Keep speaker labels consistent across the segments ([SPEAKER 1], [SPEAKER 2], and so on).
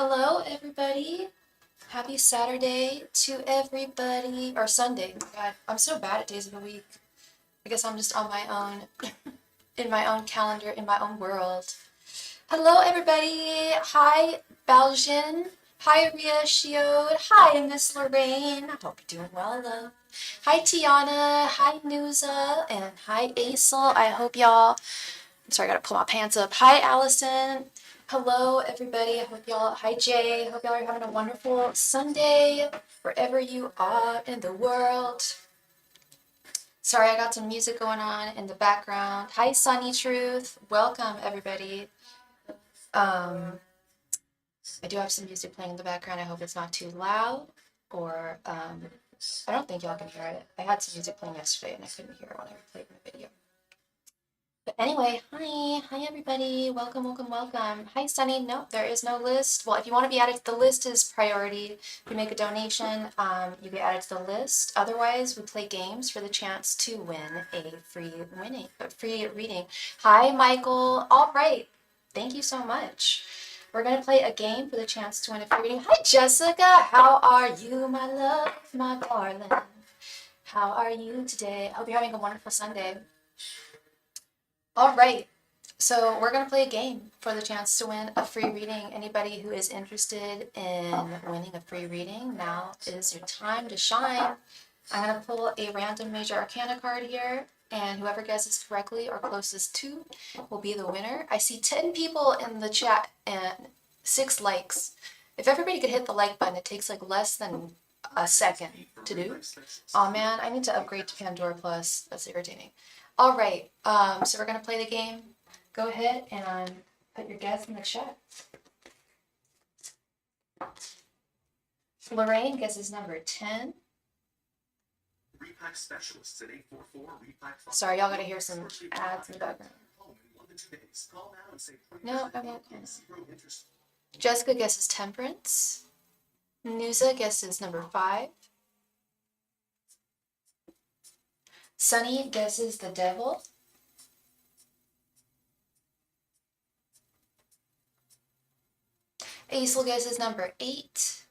[SPEAKER 1] Hello, everybody. Happy Saturday to everybody. Or Sunday. God, I'm so bad at days of the week. I guess I'm just on my own, in my own calendar, in my own world. Hello, everybody. Hi, Belgian. Hi, Ria Shiod. Hi, Miss Lorraine. I hope you're doing well, love. Hi, Tiana. Hi, Nuza. And hi, Aisel. I hope y'all... I'm sorry, I gotta pull my pants up. Hi, Allison. Hello, everybody. I hope y'all... Hi, Jay. I hope y'all are having a wonderful Sunday, wherever you are in the world. Sorry, I got some music going on in the background. Hi, Sunny Truth. Welcome, everybody. I do have some music playing in the background. I hope it's not too loud, or I don't think y'all can hear it. I had some music playing yesterday and I couldn't hear it when I replayed my video. But anyway, hi everybody. Welcome, welcome, welcome. Hi, Sunny. No, there is no list. Well, if you want to be added, the list is priority. If you make a donation, you get added to the list. Otherwise, we play games for the chance to win a free reading. Hi, Michael. All right. Thank you so much. We're going to play a game for the chance to win a free reading. Hi, Jessica. How are you, my love, my darling? How are you today? I hope you're having a wonderful Sunday. All right. So we're going to play a game for the chance to win a free reading. Anybody who is interested in winning a free reading, now is your time to shine. I'm going to pull a random major arcana card here, and whoever guesses correctly or closest to will be the winner. I see 10 people in the chat and 6 likes. If everybody could hit the like button, it takes like less than a second to do. Oh man, I need to upgrade to Pandora Plus. That's irritating. All right, so we're going to play the game. Go ahead and put your guess in the chat. Lorraine guesses number 10. Sorry, y'all gotta hear some ads in the background. No, I won't. Jessica guesses temperance. Nusa guesses number 5. Sunny guesses the devil. Aisel guesses number 8.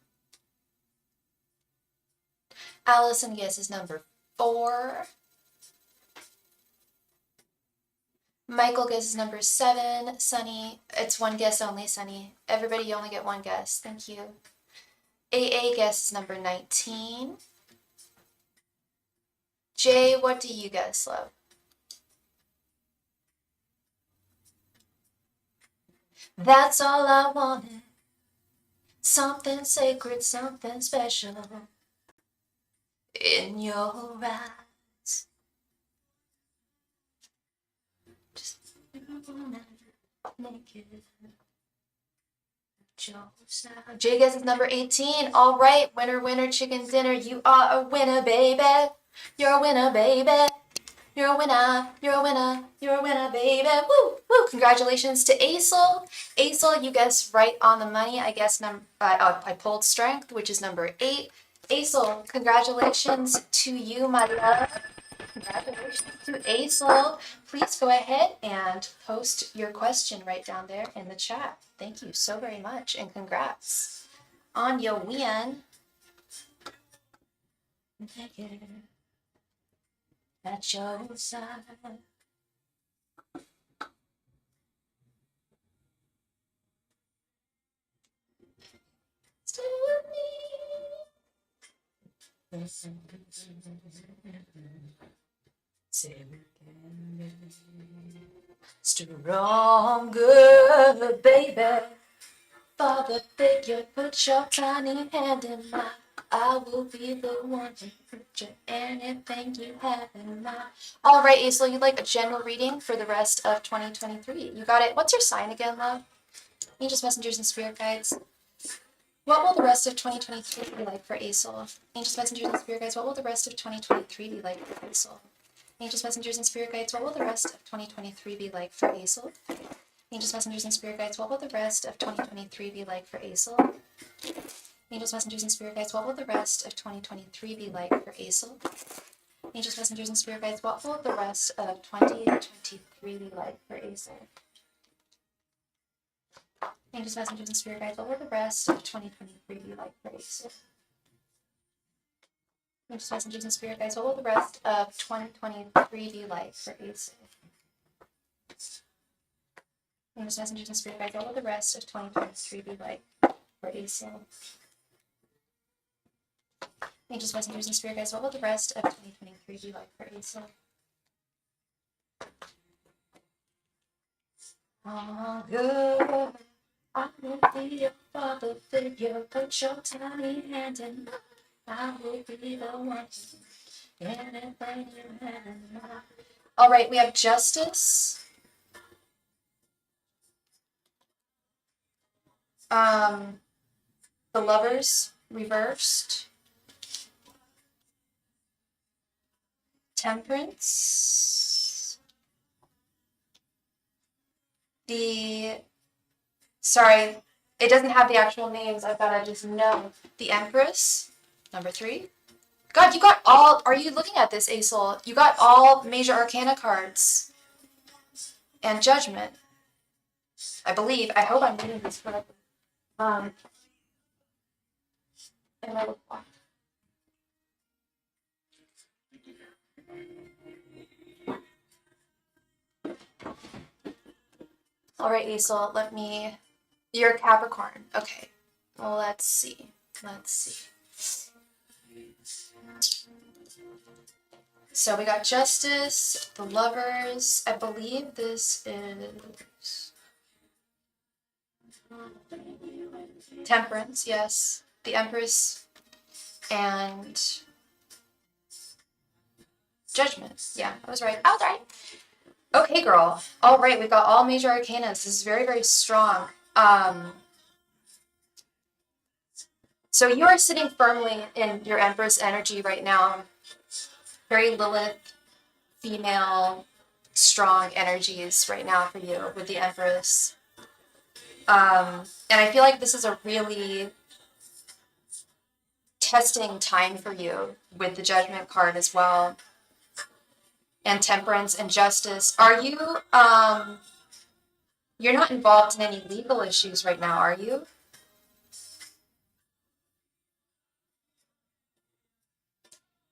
[SPEAKER 1] Allison guesses number 4. Michael guesses number 7. Sunny, it's one guess only, Sunny. Everybody, you only get one guess. Thank you. AA guesses number 19. Jay, what do you guess, love? That's all I wanted. Something sacred, something special in your eyes. Just naked. Jay guesses number 18. All right, winner, winner, chicken dinner. You are a winner, baby. You're a winner, baby. You're a winner. You're a winner. You're a winner, baby. Woo, woo. Congratulations to Aisel. Aisel, you guessed right on the money. I guess I pulled strength, which is number 8. Aisel, congratulations to you, my love. Congratulations to Aisel. Please go ahead and post your question right down there in the chat. Thank you so very much, and congrats on your win. At your side. Stay with me. Stronger, baby. Father figure, put your tiny hand in mine. I will be the one to picture anything you have in mind. All right, Aisel, you'd like a general reading for the rest of 2023. You got it. What's your sign again, love? Angels, messengers, and spirit guides. What will the rest of 2023 be like for Aisel? Angels, messengers, and spirit guides, what will the rest of 2023 be like for Aisel? Angels, messengers, and spirit guides, what will the rest of 2023 be like for Aisel? Angels, messengers, and spirit guides, what will the rest of 2023 be like for Aisel? Angels, messengers, and spirit guides, what will the rest of 2023 be like for Aisel? Angels, messengers, and spirit guides, what will the rest of 2023 be like for Aisel? Angels, messengers, and spirit guides, what will the rest of 2023 be like for Ace? Angels, messengers, and spirit guides, what will the rest of 2023 be like for Ace? Angels, messengers, and spirit guides, what will the rest of 2023 be like for Ace? Angels, messengers, and spirit guides, what will the rest of 2023 be like for Ace? Oh, good. I will be your father figure. Put your tiny hand in mine. I will be the one. Anything you have in mind. All right, we have Justice. The Lovers reversed. Temperance. Sorry, it doesn't have the actual names. I thought I just know. The Empress, number 3. God, you got all, are you looking at this, Aesol? You got all major arcana cards. And Judgment. I believe, I hope I'm doing this correctly. And I look back. All right, Aesol, you're a Capricorn. Okay. Well, let's see. So we got Justice, the Lovers. I believe this is Temperance, yes. The Empress and Judgment. Yeah, I was right. Okay, girl. All right, we've got all major arcana. This is very, very strong. So you are sitting firmly in your Empress energy right now. Very Lilith, female, strong energies right now for you with the Empress. And I feel like this is a really testing time for you with the Judgment card as well. And Temperance and Justice. Are you, you're not involved in any legal issues right now, are you?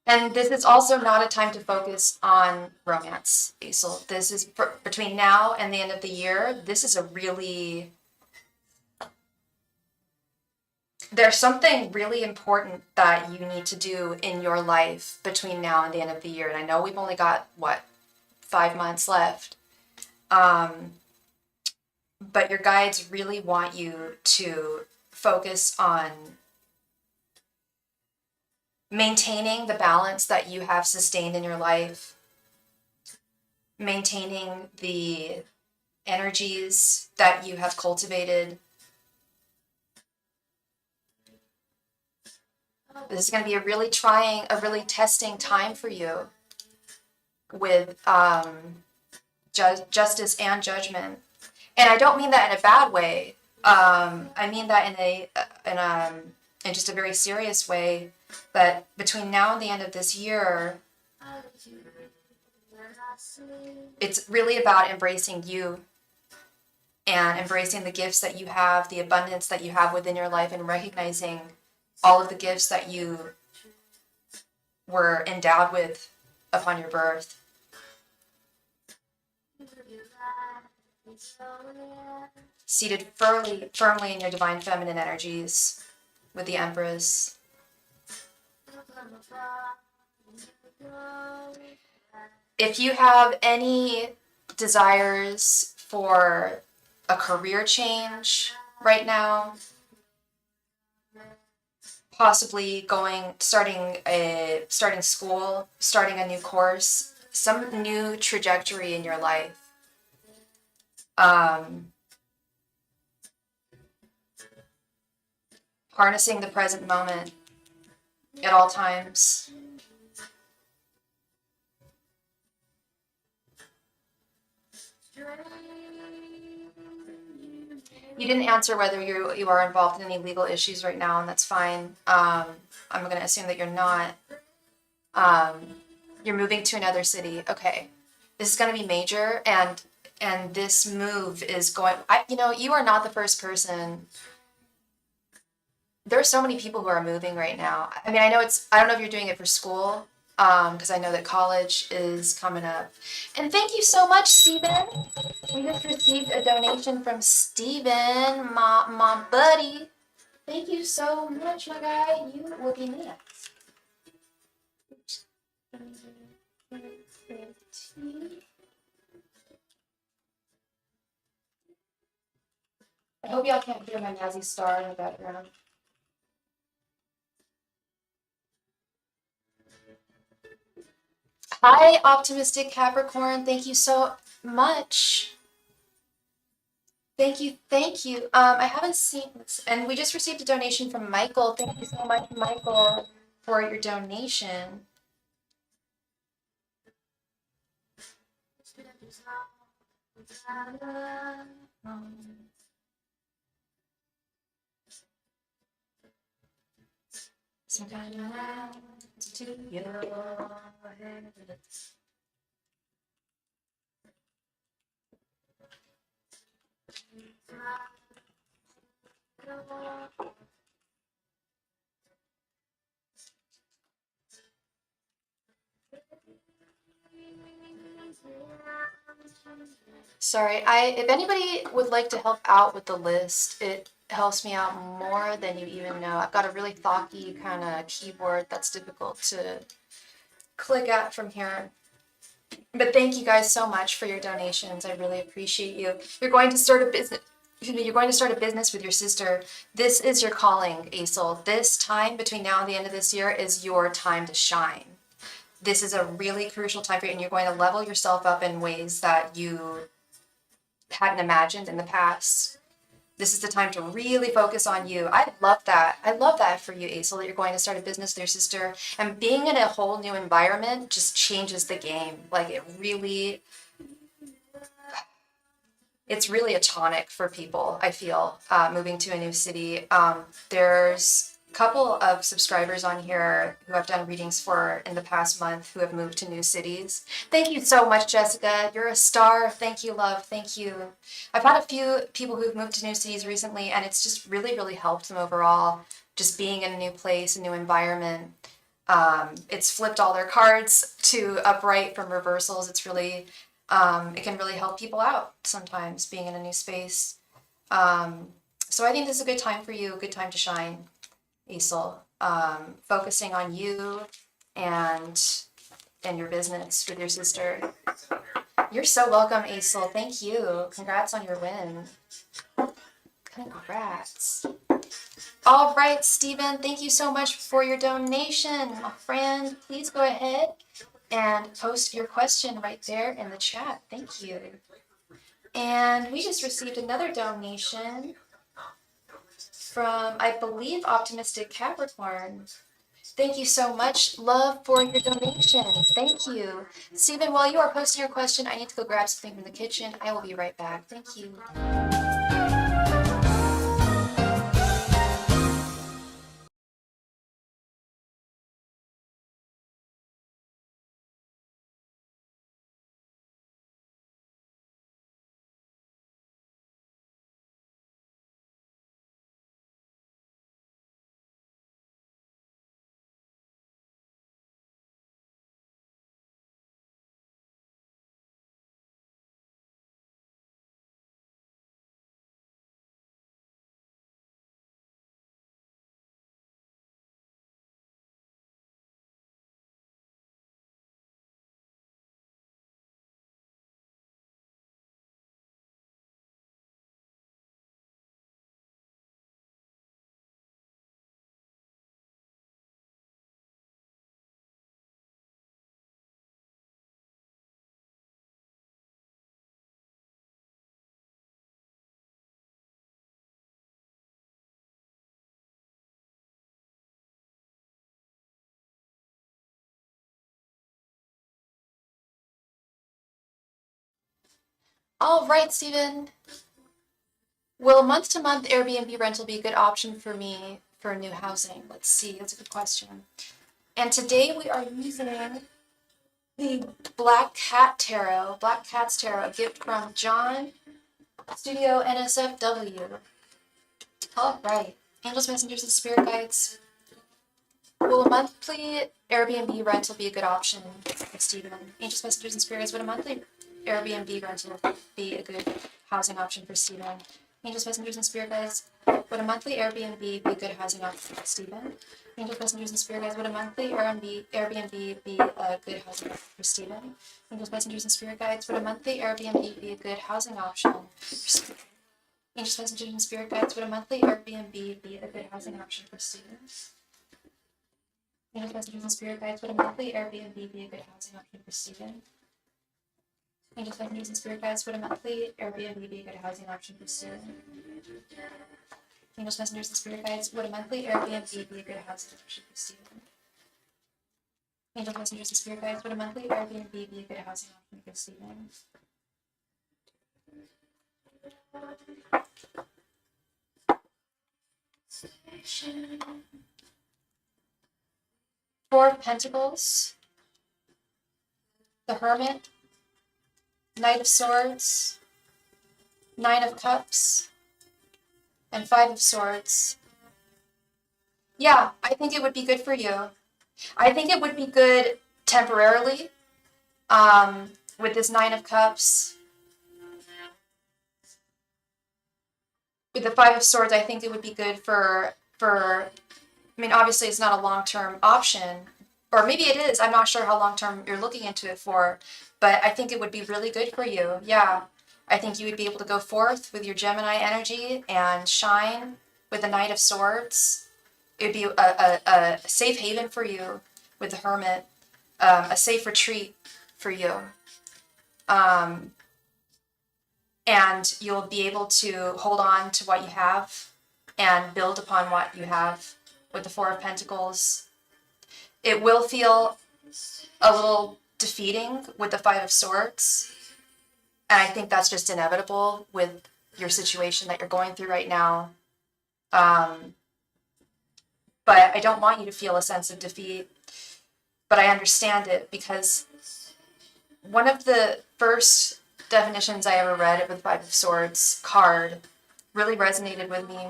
[SPEAKER 1] And this is also not a time to focus on romance, Aesol. This is between now and the end of the year. This is a really, there's something really important that you need to do in your life between now and the end of the year. And I know we've only got, 5 months left. But your guides really want you to focus on maintaining the balance that you have sustained in your life, maintaining the energies that you have cultivated. This is going to be a really testing time for you with Justice and Judgment. And I don't mean that in a bad way. I mean that in just a very serious way. That between now and the end of this year, it's really about embracing you and embracing the gifts that you have, the abundance that you have within your life, and recognizing all of the gifts that you were endowed with upon your birth. Seated firmly in your divine feminine energies with the Empress. If you have any desires for a career change right now, possibly starting school, starting a new course, some new trajectory in your life, harnessing the present moment at all times. You didn't answer whether you are involved in any legal issues right now, and that's fine. I'm going to assume that you're not. You're moving to another city. Okay. This is going to be major, and And this move is going, you are not the first person. There are so many people who are moving right now. I mean, I don't know if you're doing it for school, because I know that college is coming up. And thank you so much, Steven. We just received a donation from Steven, my buddy. Thank you so much, my guy. You will be next. I hope y'all can't hear my Nazi star in the background. Hi, optimistic Capricorn. Thank you so much. Thank you, thank you. I haven't seen this, and we just received a donation from Michael. Thank you so much, Michael, for your donation. Sorry, if anybody would like to help out with the list, it helps me out more than you even know. I've got a really thocky kind of keyboard that's difficult to click at from here. But thank you guys so much for your donations. I really appreciate you. You're going to start a business. You're going to start a business with your sister. This is your calling, Aisel. This time between now and the end of this year is your time to shine. This is a really crucial time for you, and you're going to level yourself up in ways that you hadn't imagined in the past. This is the time to really focus on you. I love that. I love that for you, Aisel, that you're going to start a business with your sister. And being in a whole new environment just changes the game. Like it's really a tonic for people, I feel, moving to a new city. There's a couple of subscribers on here who I've done readings for in the past month who have moved to new cities. Thank you so much, Jessica. You're a star. Thank you, love. Thank you. I've had a few people who've moved to new cities recently, and it's just really, really helped them overall. Just being in a new place, a new environment. It's flipped all their cards to upright from reversals. It's really it can really help people out sometimes being in a new space. So I think this is a good time for you, a good time to shine, Aisel. Focusing on you and your business with your sister. You're so welcome, Aisel. Thank you. Congrats on your win. Congrats. All right, Stephen, thank you so much for your donation, my friend. Please go ahead and post your question right there in the chat. Thank you. And we just received another donation from, I believe, Optimistic Capricorn. Thank you so much, love, for your donation. Thank you. Stephen, while you are posting your question, I need to go grab something from the kitchen. I will be right back. Thank you. All right, Stephen. Will month-to-month Airbnb rental be a good option for me for new housing? Let's see. That's a good question. And today we are using The Black Cat's Tarot, a gift from John, Studio NSFW. All right. Angels, messengers, and spirit guides. Will a monthly Airbnb rental be a good option for Stephen? Angels, messengers, and spirit guides. Would a monthly Airbnb rental be a good housing option for Stephen? Angels, messengers, and spirit guides. Would a monthly Airbnb be a good housing option for Stephen? Angels, messengers, and spirit guides. Would a monthly Airbnb be a good housing option for Stephen? Angels, messengers, and spirit guides. Would a monthly Airbnb be a good housing option for Stephen? Angels, messengers, and spirit guides. Would a monthly Airbnb be a good housing option for students? Angels, messengers, and spirit guides. Would a monthly Airbnb be a good housing option for students? Angels, messengers, and spirit guides. Would a monthly Airbnb be a good housing option for students? Angels, messengers, and spirit guides. Would a monthly Airbnb be a good housing option for students? Angels, messengers, and spirit guides. Would a monthly Airbnb be a good housing option for students? Four of Pentacles, the Hermit, Knight of Swords, Nine of Cups, and Five of Swords. Yeah, I think it would be good for you. I think it would be good temporarily with this Nine of Cups. With the Five of Swords, I think it would be good for I mean, obviously it's not a long-term option, or maybe it is. I'm not sure how long-term you're looking into it for, but I think it would be really good for you. Yeah, I think you would be able to go forth with your Gemini energy and shine with the Knight of Swords. It would be a safe haven for you with the Hermit, a safe retreat for you. And you'll be able to hold on to what you have and build upon what you have with the Four of Pentacles. It will feel a little defeating with the Five of Swords. And I think that's just inevitable with your situation that you're going through right now. But I don't want you to feel a sense of defeat. But I understand it because one of the first definitions I ever read of the Five of Swords card really resonated with me.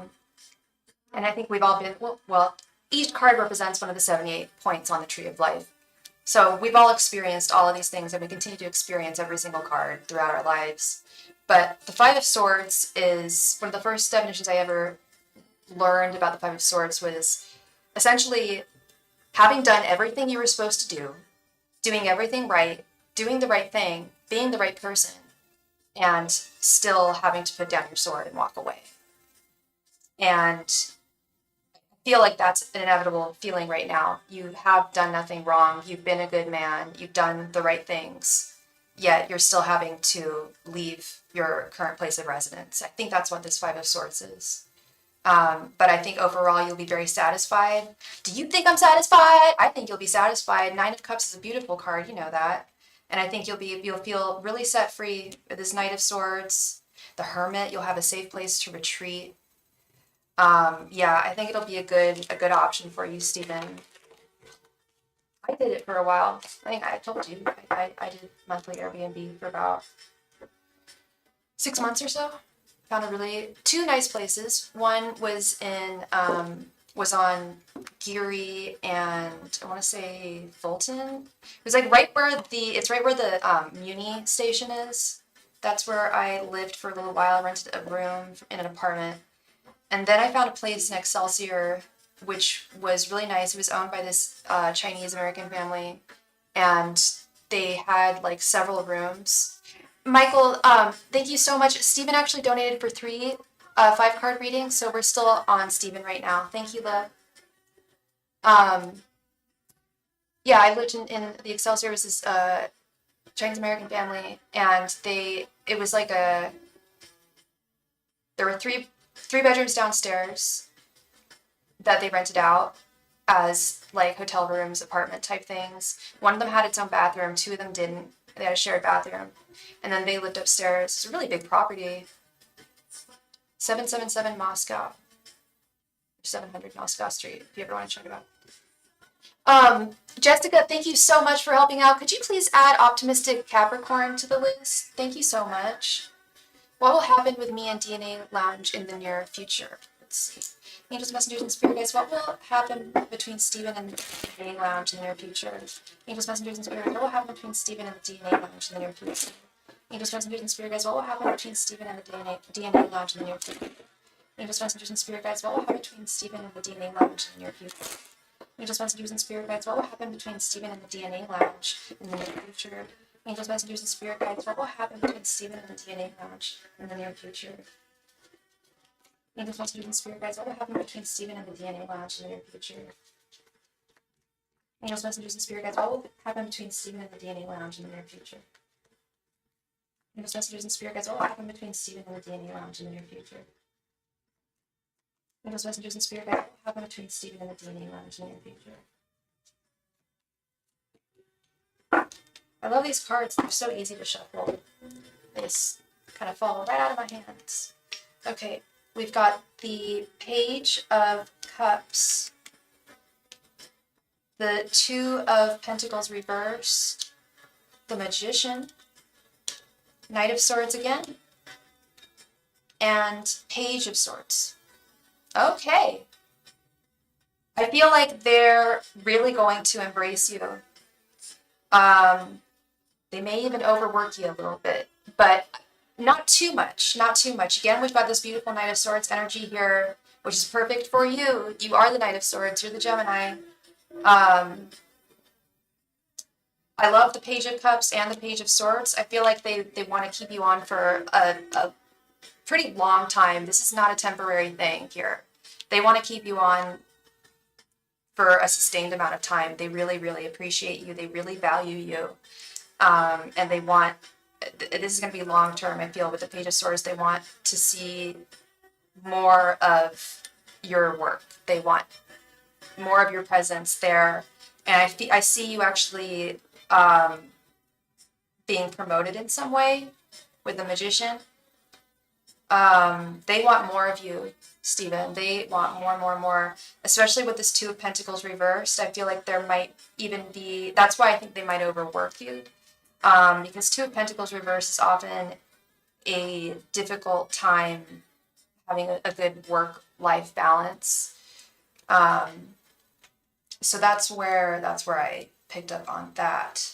[SPEAKER 1] And I think we've all been, well, each card represents one of the 78 points on the Tree of Life. So we've all experienced all of these things, and we continue to experience every single card throughout our lives. But the Five of Swords is one of the first definitions I ever learned about the Five of Swords was essentially having done everything you were supposed to do, doing everything right, doing the right thing, being the right person, and still having to put down your sword and walk away. And I feel like that's an inevitable feeling right now. You have done nothing wrong. You've been a good man. You've done the right things. Yet you're still having to leave your current place of residence. I think that's what this Five of Swords is. But I think overall you'll be very satisfied. Do you think I'm satisfied? I think you'll be satisfied. Nine of Cups is a beautiful card. You know that. And I think you'll feel really set free with this Knight of Swords. The Hermit, you'll have a safe place to retreat. Yeah, I think it'll be a good option for you, Stephen. I did it for a while. I think I told you I did monthly Airbnb for about 6 months or so. Found two nice places. One was was on Geary and I want to say Fulton. It was like right where the Muni station is. That's where I lived for a little while. I rented a room in an apartment. And then I found a place in Excelsior, which was really nice. It was owned by this Chinese American family, and they had like several rooms. Michael, thank you so much. Stephen actually donated for 3 5-card readings, so we're still on Stephen right now. Thank you, love. Yeah, I lived in the Excelsior. It was this Chinese American family, and it was like there were three bedrooms downstairs that they rented out as like hotel rooms, apartment type things. One of them had its own bathroom, 2 of them didn't. They had a shared bathroom. And then they lived upstairs. It's a really big property. 777 Moscow. 700 Moscow Street, if you ever want to check it out. Jessica, thank you so much for helping out. Could you please add Optimistic Capricorn to the list? Thank you so much. What will happen with me and DNA Lounge in the near future? Let's see. Angels, messengers, and spirit guides. What will happen between Stephen and the DNA Lounge in the near future? Angels, messengers, and spirit guides. What will happen between Stephen and the DNA Lounge in the near future? Angels, messengers, and spirit guides. What will happen between Stephen and the DNA Lounge in the near future? Angels, messengers, and spirit guides. What will happen between Stephen and the DNA Lounge in the near future? Angels, messengers, and spirit guides. What will happen between Stephen and the DNA Lounge in the near future? Angels, messengers, and spirit guides. What will happen between Stephen and the DNA Lounge in the near future? Angels, messengers, and spirit guides. What will happen between Stephen and the DNA Lounge in the near future? Angels, messengers, and spirit guides. What will happen between Stephen and the DNA Lounge in the near future? Angels, messengers, and spirit guides. What will happen between Stephen and the DNA Lounge in the near future? Angels, messengers, and spirit guides. What will happen between Stephen and the DNA Lounge in the near future? I love these cards. They're so easy to shuffle. They just kind of fall right out of my hands. Okay, we've got the Page of Cups, the Two of Pentacles reversed, the Magician, Knight of Swords again, and Page of Swords. Okay. I feel like they're really going to embrace you. They may even overwork you a little bit, but not too much, not too much. Again, we've got this beautiful Knight of Swords energy here, which is perfect for you. You are the Knight of Swords. You're the Gemini. I love the Page of Cups and the Page of Swords. I feel like they want to keep you on for a pretty long time. This is not a temporary thing here. They want to keep you on for a sustained amount of time. They really, really appreciate you. They really value you. And they want, this is going to be long term, I feel, with the Page of Swords. They want to see more of your work. They want more of your presence there. And I see you actually being promoted in some way with the Magician. They want more of you, Stephen. They want more, especially with this Two of Pentacles reversed. I feel like there might even be, that's why I think they might overwork you. Because Two of Pentacles reversed is often a difficult time having a good work-life balance. So that's where I picked up on that.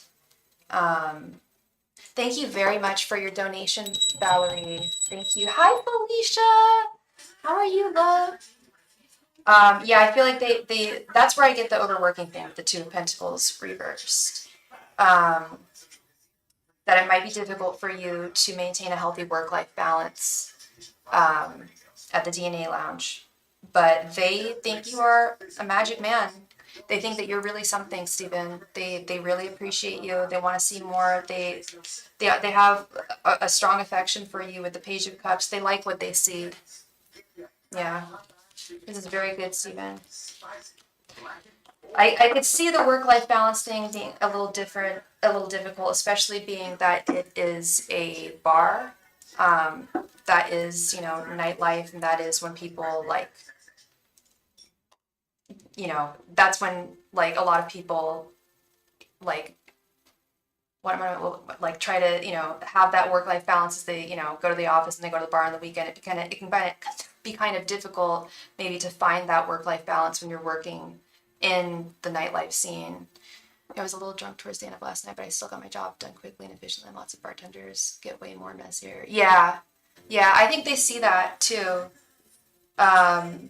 [SPEAKER 1] Thank you very much for your donation, Valerie. Thank you. Hi, Felicia. How are you, love? Yeah, I feel like they that's where I get the overworking thing with the Two of Pentacles reversed. That it might be difficult for you to maintain a healthy work-life balance at the DNA Lounge. But they think you are a magic man. They think that you're really something, Stephen. They really appreciate you. They want to see more. They have a strong affection for you with the Page of Cups. They like what they see. Yeah. This is very good, Stephen. I could see the work-life balance thing being a little different, a little difficult, especially being that it is a bar. That is, nightlife, and that is when people that's when a lot of people try to have that work-life balance as they go to the office and they go to the bar on the weekend. It can be kind of difficult maybe to find that work-life balance when you're working in the nightlife scene. I was a little drunk towards the end of last night, but I still got my job done quickly and efficiently, and lots of bartenders get way more messier. Yeah, I think they see that too. I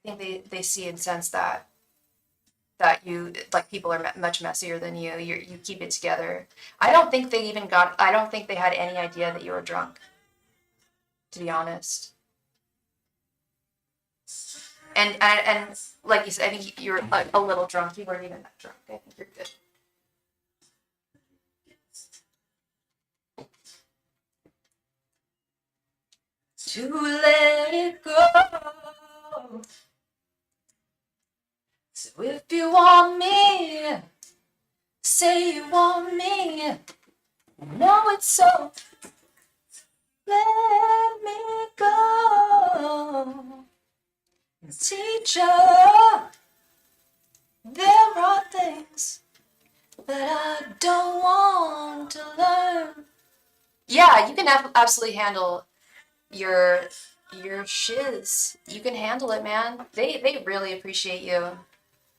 [SPEAKER 1] think they see and sense that you, people are much messier than you. You keep it together. I don't think they had any idea that you were drunk, to be honest. And like you said, I think you're a little drunk. You weren't even that drunk. I think you're good. To let it go. So if you want me, say you want me. I know it's so. Let me go. Teacher, Yeah, you can absolutely handle your shiz. You can handle it, man. They really appreciate you,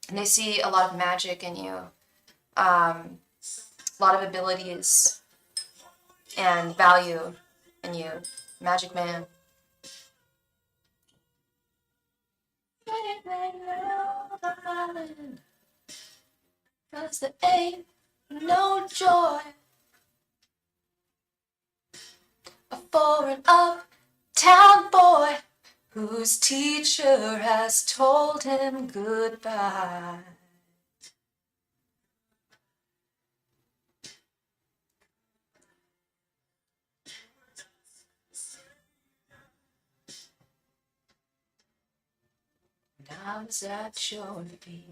[SPEAKER 1] and they see a lot of magic in you, a lot of abilities and value in you, magic man. Cause there ain't no joy for an uptown boy whose teacher has told him goodbye. Now is at your feet.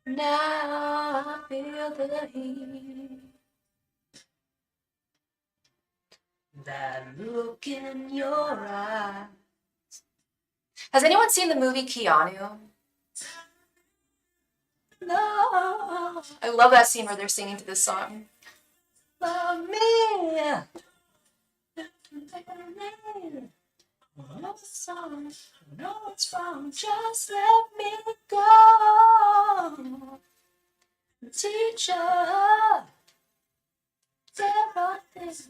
[SPEAKER 1] Now I feel the heat. That look in your eyes. Has anyone seen the movie Keanu? No. I love that scene where they're singing to this song. Love me. No song, no it's wrong, just let me go. Teacher, there are things.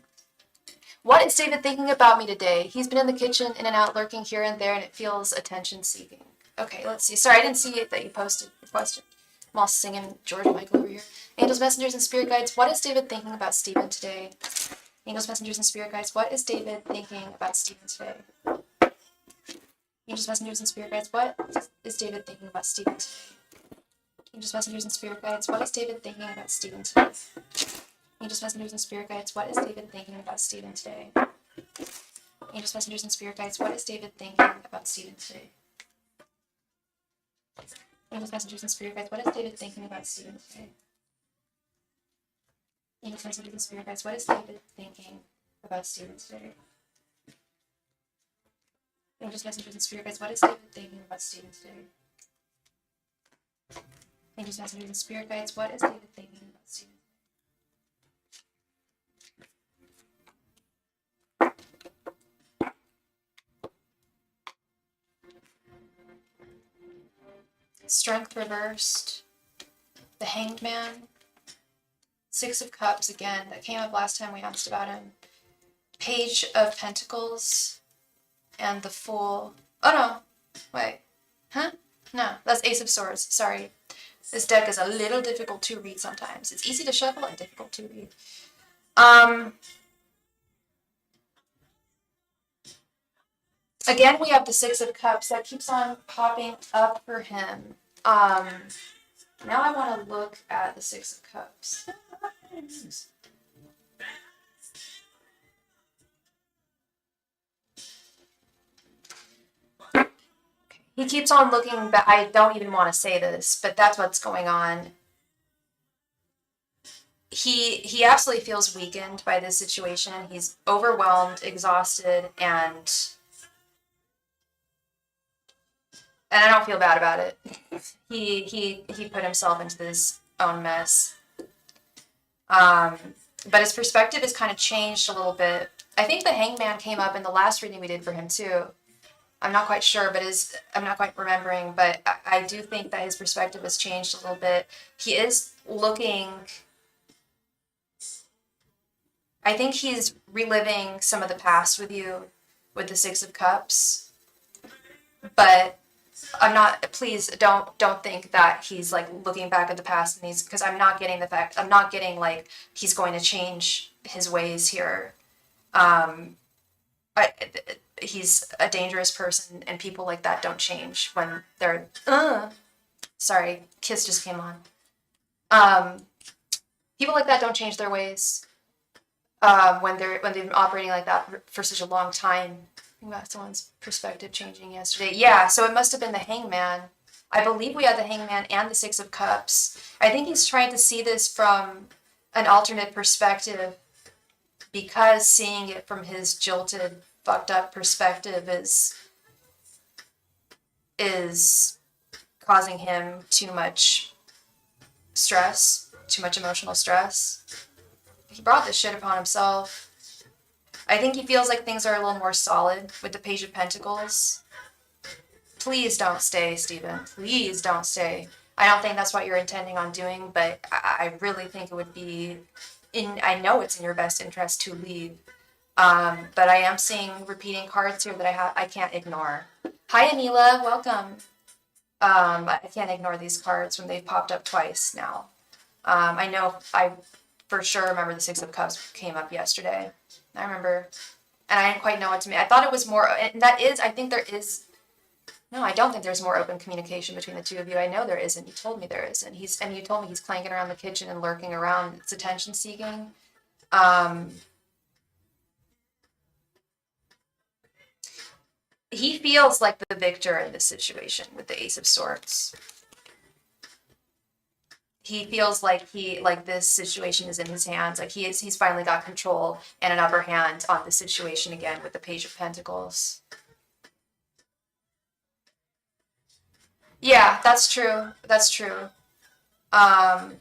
[SPEAKER 1] What is David thinking about me today? He's been in the kitchen, in and out, lurking here and there, and it feels attention-seeking. Okay, let's see. Sorry, I didn't see it that you posted the question. I'm all singing George Michael over here. Angels, messengers, and spirit guides. What is David thinking about Stephen today? Angels, messengers, and spirit guides. What is David thinking about Stephen today? Angels, messengers, and spirit guides. What is David thinking about Stephen today? Angels, messengers, and spirit guides. What is David thinking about Stephen today? Angels, messengers, and spirit guides. What is David thinking about Stephen today? Angels, messengers, and spirit guides. What is David thinking about Stephen today? Angels, messengers, and spirit guides. What is David thinking about Stephen today? Angels, messengers, and spirit guides. What is David thinking about Stephen today? Angels, messengers, and spirit guides. What is David thinking about Stephen today? Angels, messengers, and spirit guides. What is David thinking about Stephen? Strength reversed. The Hanged Man. Six of Cups again. That came up last time we asked about him. Page of Pentacles. And the Fool. Oh no. Wait. Huh? No. That's Ace of Swords. Sorry. This deck is a little difficult to read sometimes. It's easy to shuffle and difficult to read. Again, we have the Six of Cups. That keeps on popping up for him. Now I want to look at the Six of Cups. He keeps on looking back. I don't even want to say this, but that's what's going on. He absolutely feels weakened by this situation. He's overwhelmed, exhausted, and I don't feel bad about it. He put himself into this own mess. But his perspective has kind of changed a little bit. I think the Hangman came up in the last reading we did for him too. I'm not quite sure, but I'm not quite remembering, but I do think that his perspective has changed a little bit. He is looking, I think he's reliving some of the past with you, with the Six of Cups, but I'm not, please don't think that he's like looking back at the past and he's, because I'm not getting like he's going to change his ways here. He's a dangerous person, and people like that don't change when they're, sorry, kiss just came on. People like that don't change their ways when they've been operating like that for such a long time. Think about someone's perspective changing yesterday. Yeah, so it must have been the Hangman. I believe we had the Hangman and the Six of Cups. I think he's trying to see this from an alternate perspective, because seeing it from his jilted, fucked up perspective is causing him too much stress, too much emotional stress. He brought this shit upon himself. I think he feels like things are a little more solid with the Page of Pentacles. Please don't stay, Stephen. Please don't stay. I don't think that's what you're intending on doing, but I really think it would be I know it's in your best interest to leave. But I am seeing repeating cards here that I can't ignore. Hi, Anila. Welcome. I can't ignore these cards when they've popped up twice now. I know I for sure remember the Six of Cups came up yesterday. I remember, and I didn't quite know what to make. I thought it was more, and that is, I think there is, no, I don't think there's more open communication between the two of you. I know there isn't. You told me there isn't. And you told me he's clanking around the kitchen and lurking around. It's attention seeking. He feels like the victor in this situation with the Ace of Swords. He feels like this situation is in his hands. Like he's finally got control and an upper hand on the situation again with the Page of Pentacles. Yeah, that's true. That's true. And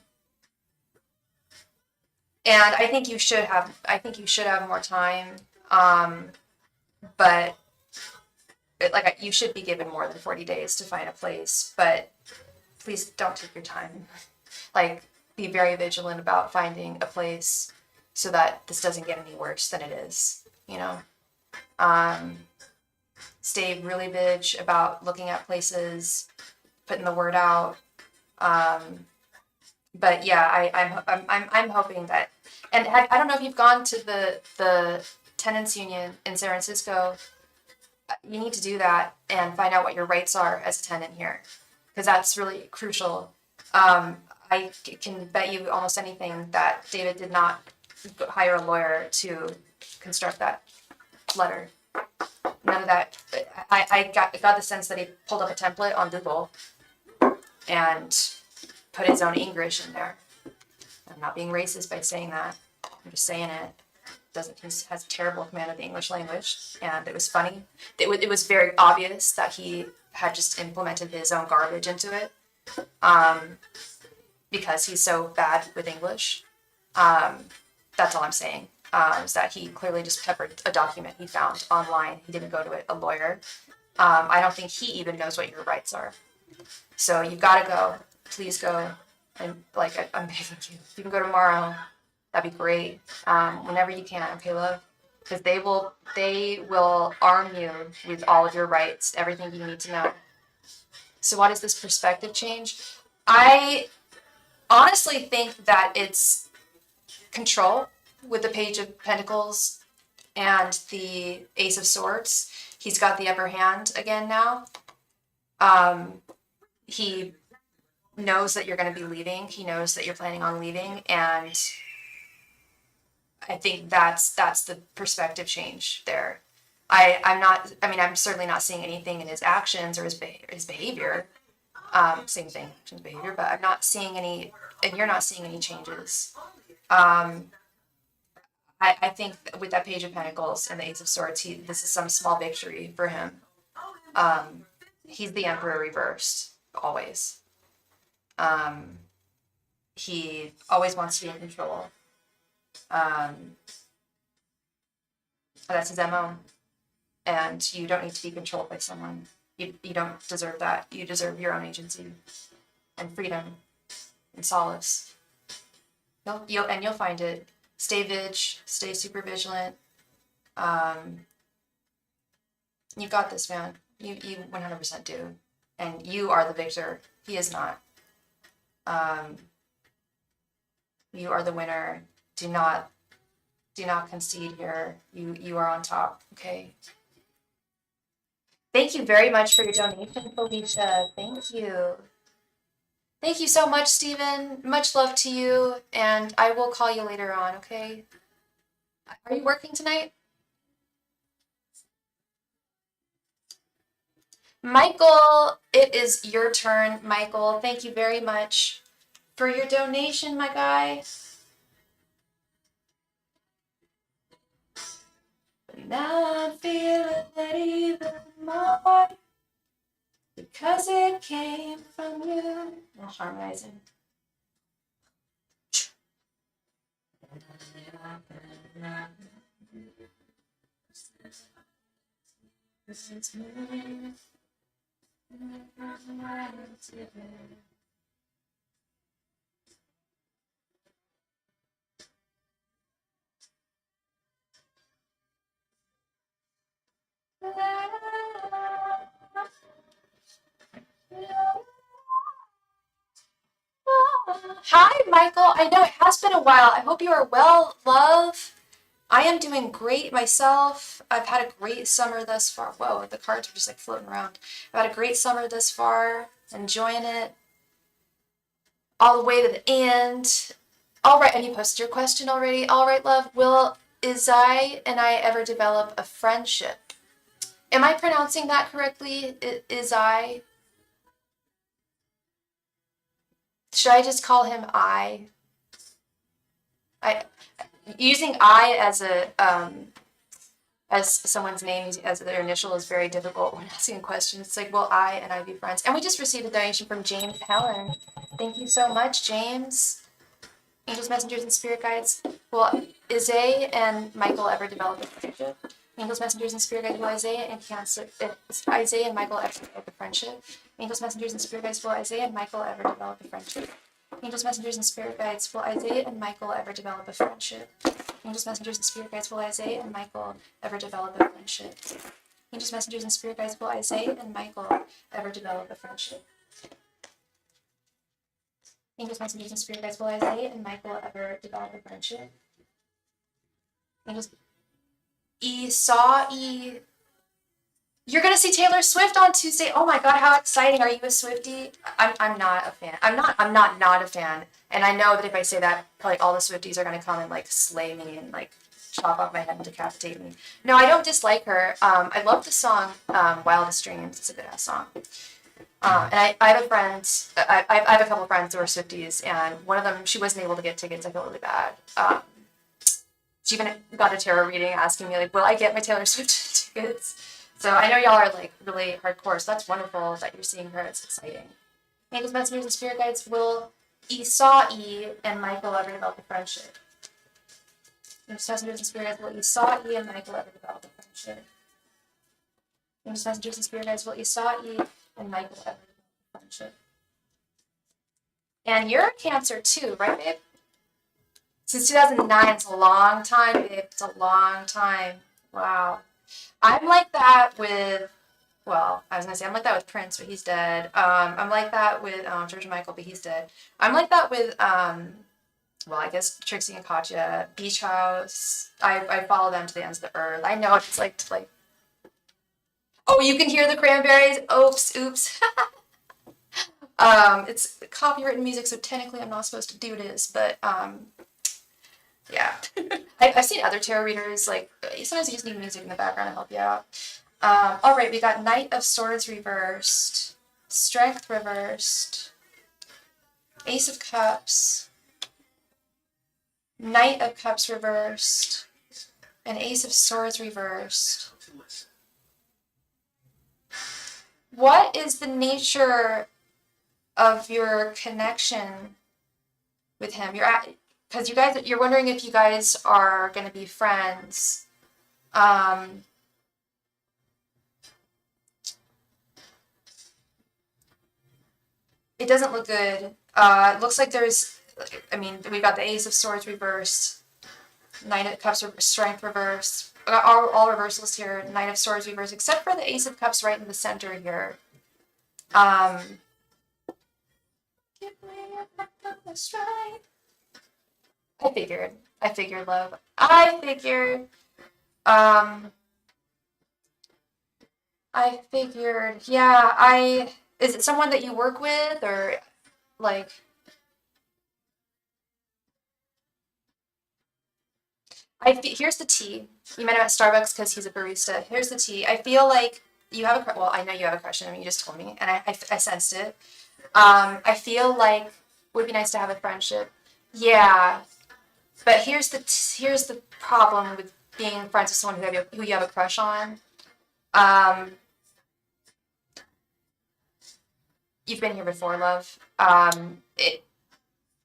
[SPEAKER 1] I think you should have more time. But you should be given more than 40 days to find a place, but please don't take your time. Like, be very vigilant about finding a place so that this doesn't get any worse than it is, you know? Stay really vig about looking at places, putting the word out. But yeah, I'm hoping that, and I don't know if you've gone to the tenants union in San Francisco. You need to do that and find out what your rights are as a tenant here, because that's really crucial. I can bet you almost anything that David did not hire a lawyer to construct that letter. None of that. I got the sense that he pulled up a template on Google and put his own English in there. I'm not being racist by saying that. I'm just saying it. He has a terrible command of the English language, and it was funny. It was very obvious that he had just implemented his own garbage into it, because he's so bad with English. That's all I'm saying. Is that he clearly just peppered a document he found online. He didn't go to a lawyer. I don't think he even knows what your rights are. So you've got to go. Please go. And I'm begging you. If you can go tomorrow, that'd be great. Whenever you can, okay, love? Because they will arm you with all of your rights, everything you need to know. So what is this perspective change? I honestly think that it's control with the Page of Pentacles and the Ace of Swords. He's got the upper hand again now. He knows that you're going to be leaving. He knows that you're planning on leaving, and I think that's the perspective change there. I'm certainly not seeing anything in his actions or his behavior. Same thing, actions, behavior, but I'm not seeing any, and you're not seeing any changes. I think with that Page of Pentacles and the Ace of Swords, this is some small victory for him. He's the Emperor reversed, always. He always wants to be in control. That's his MO. And you don't need to be controlled by someone. You don't deserve that. You deserve your own agency and freedom and solace. You'll find it. Stay vig. Stay super vigilant. You've got this, man. You 100% do. And you are the victor. He is not. You are the winner. Do not concede here. You are on top, okay? Thank you very much for your donation, Felicia. Thank you. Thank you so much, Stephen. Much love to you, and I will call you later on, okay? Are you working tonight? Michael, it is your turn, Michael. Thank you very much for your donation, my guy. Now I'm feeling it even more, 'Cause it came from you. I'm harmonizing. Hi, Michael. I know it has been a while. I hope you are well, love. I am doing great myself. I've had a great summer thus far. Whoa, the cards are just like floating around. I've had a great summer thus far, enjoying it all the way to the end. All right, and you posted your question already. All right, love. Will Izai and I ever develop a friendship? Am I pronouncing that correctly? Izai? Should I just call him I? I using I as someone's name as their initial is very difficult when asking questions. It's like, will I and I be friends? And we just received a donation from James Helen. Thank you so much, James. Angels, messengers, and spirit guides. Will Isaiah and Michael ever develop a friendship? Angels, messengers, and spirit guides. Will Isaiah and Isaiah and Michael ever develop a friendship? Angels, messengers, and spirit guides. Will Isaiah and Michael ever develop a friendship? Angels, messengers, and spirit guides. Will Isaiah and Michael ever develop a friendship? Angels, messengers, and spirit guides. Will Isaiah and Michael ever develop a friendship? Angels, messengers, and spirit guides. Will Isaiah and Michael ever develop a friendship? Angels, messengers, and spirit guides. Will Isaiah and Michael ever develop a friendship? Angels, You're gonna see Taylor Swift on Tuesday. Oh my god, how exciting! Are you a Swiftie? I'm not a fan. I'm not a fan. And I know that if I say that, probably all the Swifties are gonna come and like slay me and like chop off my head and decapitate me. No, I don't dislike her. I love the song Wildest Dreams. It's a good ass song. And I have a friend. I have a couple of friends who are Swifties, and one of them, she wasn't able to get tickets. I feel really bad. She even got a tarot reading asking me like, will I get my Taylor Swift tickets? So I know y'all are like really hardcore, so that's wonderful that you're seeing her. It's exciting. Angels, messengers, and spirit guides. Will Esau-E and Michael ever develop a friendship? Angels, messengers, and spirit guides. Will Esau-E and Michael ever develop a friendship? Angels, messengers, and spirit guides. Will Esau-E and Michael ever develop a friendship? And you're a Cancer too, right, babe? Since 2009, it's a long time, babe. It's a long time. Wow. I'm like that with, well, I was gonna say I'm like that with Prince, but he's dead. I'm like that with George Michael, but he's dead. I'm like that with, well, I guess Trixie and Katya, Beach House. I follow them to the ends of the earth. I know what it's like to like. Oh, you can hear the Cranberries. Oops. It's copywritten music, so technically I'm not supposed to do this, but yeah. I've seen other tarot readers, like, sometimes you just need music in the background to help you out. All right, we got Knight of Swords reversed, Strength reversed, Ace of Cups, Knight of Cups reversed, and Ace of Swords reversed. What is the nature of your connection with him? Because you're wondering if you guys are going to be friends. It doesn't look good. It looks like we got the Ace of Swords reversed, Knight of Cups Strength reversed. We got all reversals here. Knight of Swords reversed, except for the Ace of Cups right in the center here. I figured, love. Yeah, is it someone that you work with, or, like, here's the tea. You met him at Starbucks because he's a barista. Here's the tea. I feel like you have well, I know you have a crush on him, you just told me, and I sensed it. I feel like it would be nice to have a friendship. Yeah, but here's the problem with being friends with someone who you have a crush on. you've been here before, love. It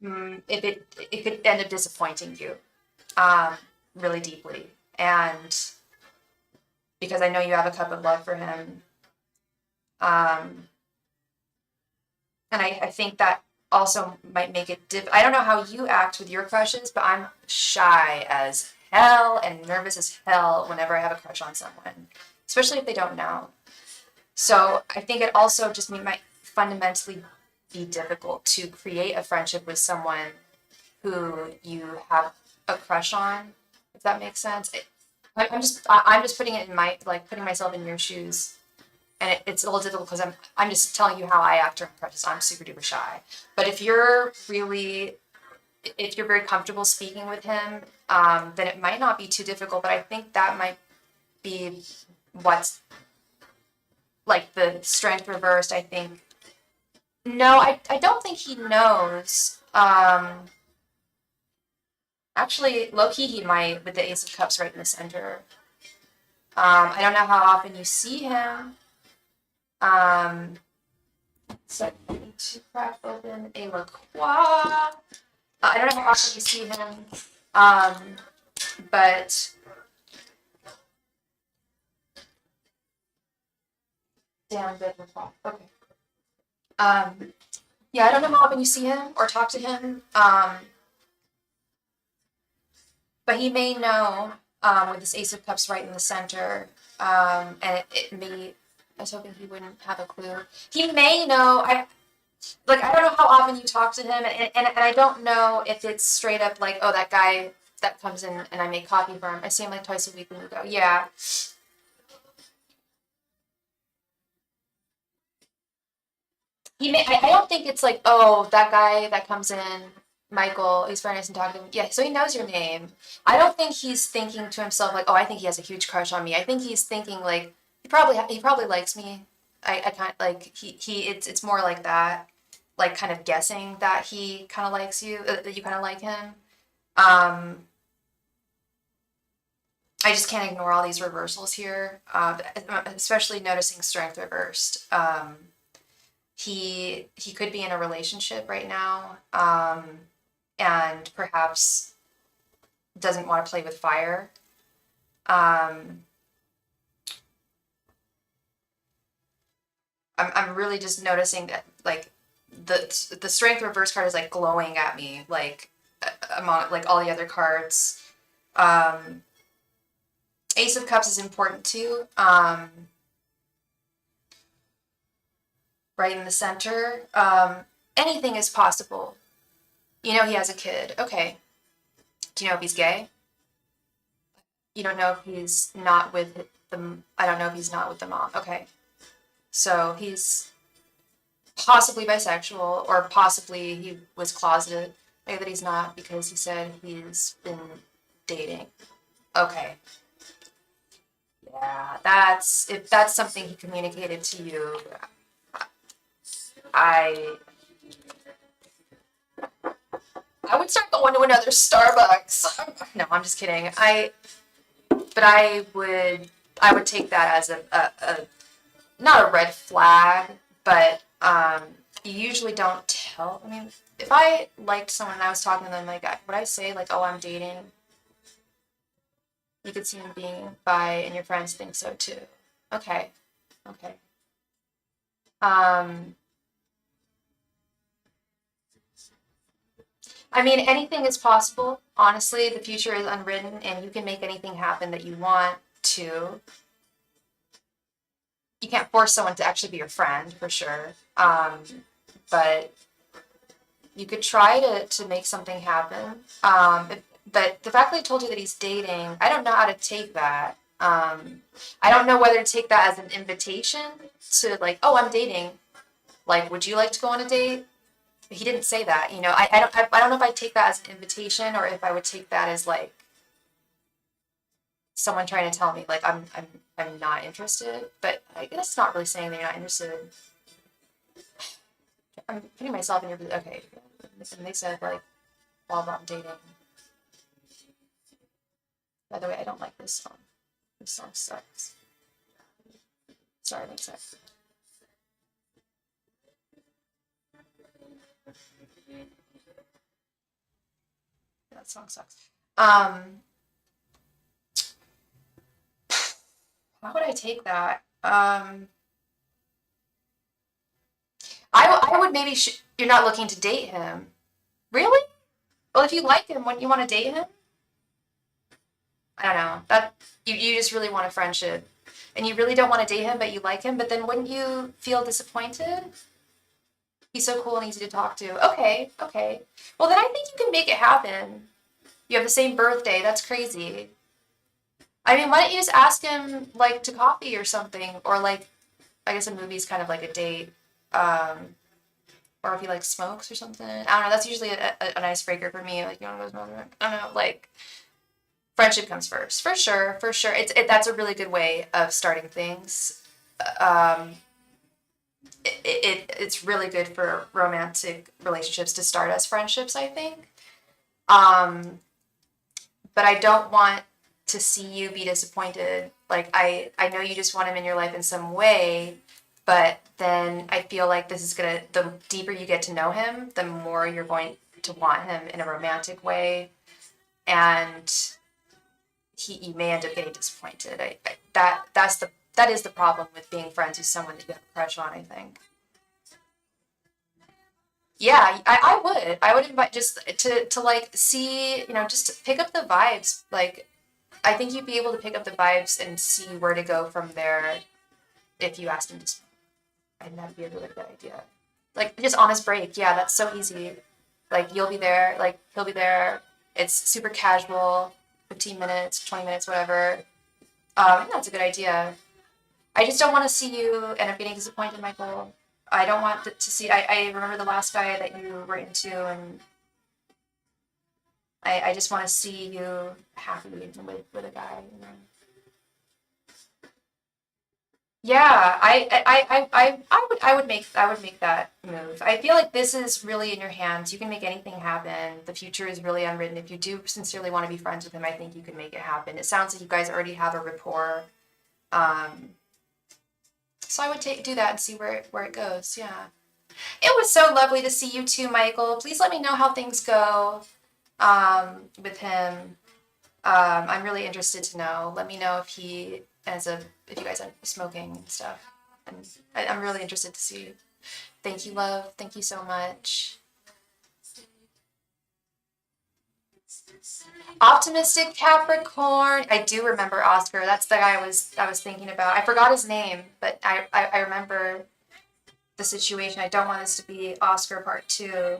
[SPEAKER 1] could end up disappointing you, really deeply, and because I know you have a cup of love for him, and I think that also might make it I don't know how you act with your crushes, but I'm shy as hell and nervous as hell whenever I have a crush on someone, especially if they don't know. So I think it also just might fundamentally be difficult to create a friendship with someone who you have a crush on, if that makes sense. I'm just putting it in my, like, putting myself in your shoes, and it's a little difficult because I'm just telling you how I act during crushes. I'm super duper shy. But if you're very comfortable speaking with him, then it might not be too difficult. But I think that might be what's like the strength reversed. I think no, I don't think he knows. Actually, low key he might, with the Ace of Cups right in the center. I don't know how often you see him. So I need to crack open a La Croix. I don't know how often you see him, but damn good La Croix. Okay. Yeah, I don't know how often you see him or talk to him, but he may know, with this Ace of Cups right in the center, and it may. I was hoping he wouldn't have a clue. He may know. I don't know how often you talk to him, and I don't know if it's straight up like, oh, that guy that comes in and I make coffee for him. I see him like twice a week when we go. Yeah. I don't think it's like, oh, that guy that comes in, Michael, he's very nice and talkative. Yeah, so he knows your name. I don't think he's thinking to himself like, oh, I think he has a huge crush on me. I think he's thinking like, he probably likes me. I kind like it's more like that, like kind of guessing that he kind of likes you, that you kind of like him. Um, I just can't ignore all these reversals here, especially noticing strength reversed. He could be in a relationship right now, and perhaps doesn't want to play with fire. I'm really just noticing that, like, the strength reverse card is like glowing at me, like, among like all the other cards. Ace of Cups is important too. Right in the center. Anything is possible. You know he has a kid. Okay. Do you know if he's gay? You don't know if he's not with the. I don't know if he's not with the mom. Okay. So he's possibly bisexual, or possibly he was closeted. Maybe that he's not because he said he's been dating. Okay. Yeah, if that's something he communicated to you, I I would start going to another Starbucks. No, I'm just kidding. But I would take that as a not a red flag, but you usually don't tell. I mean, if I liked someone and I was talking to them, like, would I say like, oh, I'm dating? You could see him being bi, and your friends think so too. Okay, okay. Um, I mean, anything is possible. Honestly, the future is unwritten, and you can make anything happen that you want to. You can't force someone to actually be your friend, for sure. But you could try to make something happen. But the fact that he told you that he's dating, I don't know how to take that. I don't know whether to take that as an invitation to, like, oh, I'm dating. Like, would you like to go on a date? He didn't say that, you know. I don't know if I take that as an invitation, or if I would take that as like someone trying to tell me like I'm not interested. But I guess it's not really saying they're not interested. I'm putting myself in your position. Okay, and they said like, while I'm dating. By the way, I don't like this song. This song sucks. Sorry, one sec. That song sucks. How would I take that? I would maybe, you're not looking to date him. Really? Well, if you like him, wouldn't you want to date him? I don't know. That you just really want a friendship. And you really don't want to date him, but you like him, but then wouldn't you feel disappointed? He's so cool and easy to talk to. Okay, okay. Well, then I think you can make it happen. You have the same birthday. That's crazy. I mean, why don't you just ask him, like, to coffee or something? Or, like, I guess a movie's kind of like a date. Um, or if he, like, smokes or something. I don't know. That's usually an icebreaker for me. Like, you want to go smoke? I don't know. Like, friendship comes first. For sure, for sure. That's a really good way of starting things. Um, it's really good for romantic relationships to start as friendships, I think. Um, but I don't want to see you be disappointed. Like, I know you just want him in your life in some way, but then I feel like this is gonna, the deeper you get to know him, the more you're going to want him in a romantic way, and you may end up getting disappointed. That is the problem with being friends with someone that you have a crush on, I think. Yeah, I would invite just to like see, just pick up the vibes. Like, I think you'd be able to pick up the vibes and see where to go from there if you asked him to smoke. I think that'd be a really good idea. Like, just on his break. Yeah, that's so easy. Like, you'll be there, like, he'll be there. It's super casual, 15 minutes, 20 minutes, whatever. I think that's a good idea. I just don't want to see you end up getting disappointed, Michael. I don't want to see. I remember the last guy that you were into, and I just want to see you happy with a guy. Yeah, I would make that move. I feel like this is really in your hands. You can make anything happen. The future is really unwritten. If you do sincerely want to be friends with him, I think you can make it happen. It sounds like you guys already have a rapport. Um, so I would do that and see where it goes. Yeah. It was so lovely to see you too, Michael. Please let me know how things go with him. I'm really interested to know. Let me know if if you guys are smoking and stuff. And I'm really interested to see. Thank you, love. Thank you so much. Optimistic Capricorn. I do remember Oscar. That's the guy I was thinking about. I forgot his name, but I remember the situation. I don't want this to be Oscar part two.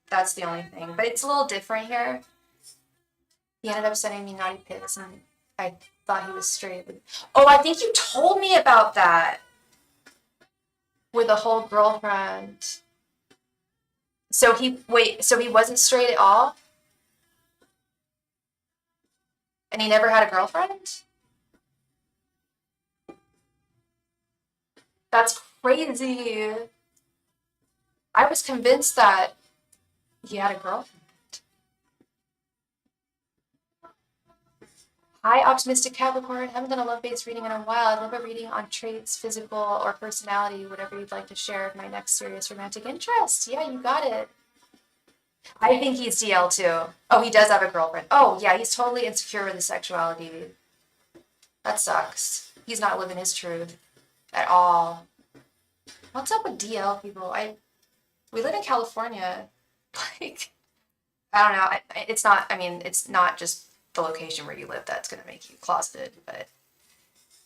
[SPEAKER 1] That's the only thing. But it's a little different here. He ended up sending me naughty pics, and I thought he was straight. Oh, I think you told me about that with a whole girlfriend. So he wasn't straight at all, and he never had a girlfriend? That's crazy. I was convinced that he had a girlfriend. Hi, optimistic Capricorn. Haven't done a love-based reading in a while. I'd love a reading on traits, physical or personality, whatever you'd like to share of my next serious romantic interest. Yeah, you got it. I think he's DL too. Oh, he does have a girlfriend. Oh, yeah, he's totally insecure with his sexuality. That sucks. He's not living his truth at all. What's up with DL people? We live in California. Like, I don't know. It's not. I mean, it's not just the location where you live that's gonna make you closeted, but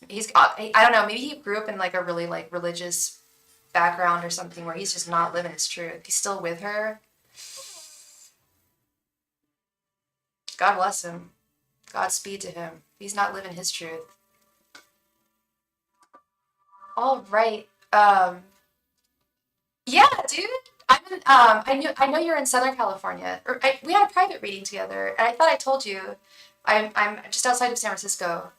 [SPEAKER 1] I don't know. Maybe he grew up in like a really like religious background or something where he's just not living his truth. He's still with her. God bless him. Godspeed to him. He's not living his truth. All right. Yeah, dude. I know you're in Southern California. We had a private reading together, and I thought I told you. I'm just outside of San Francisco.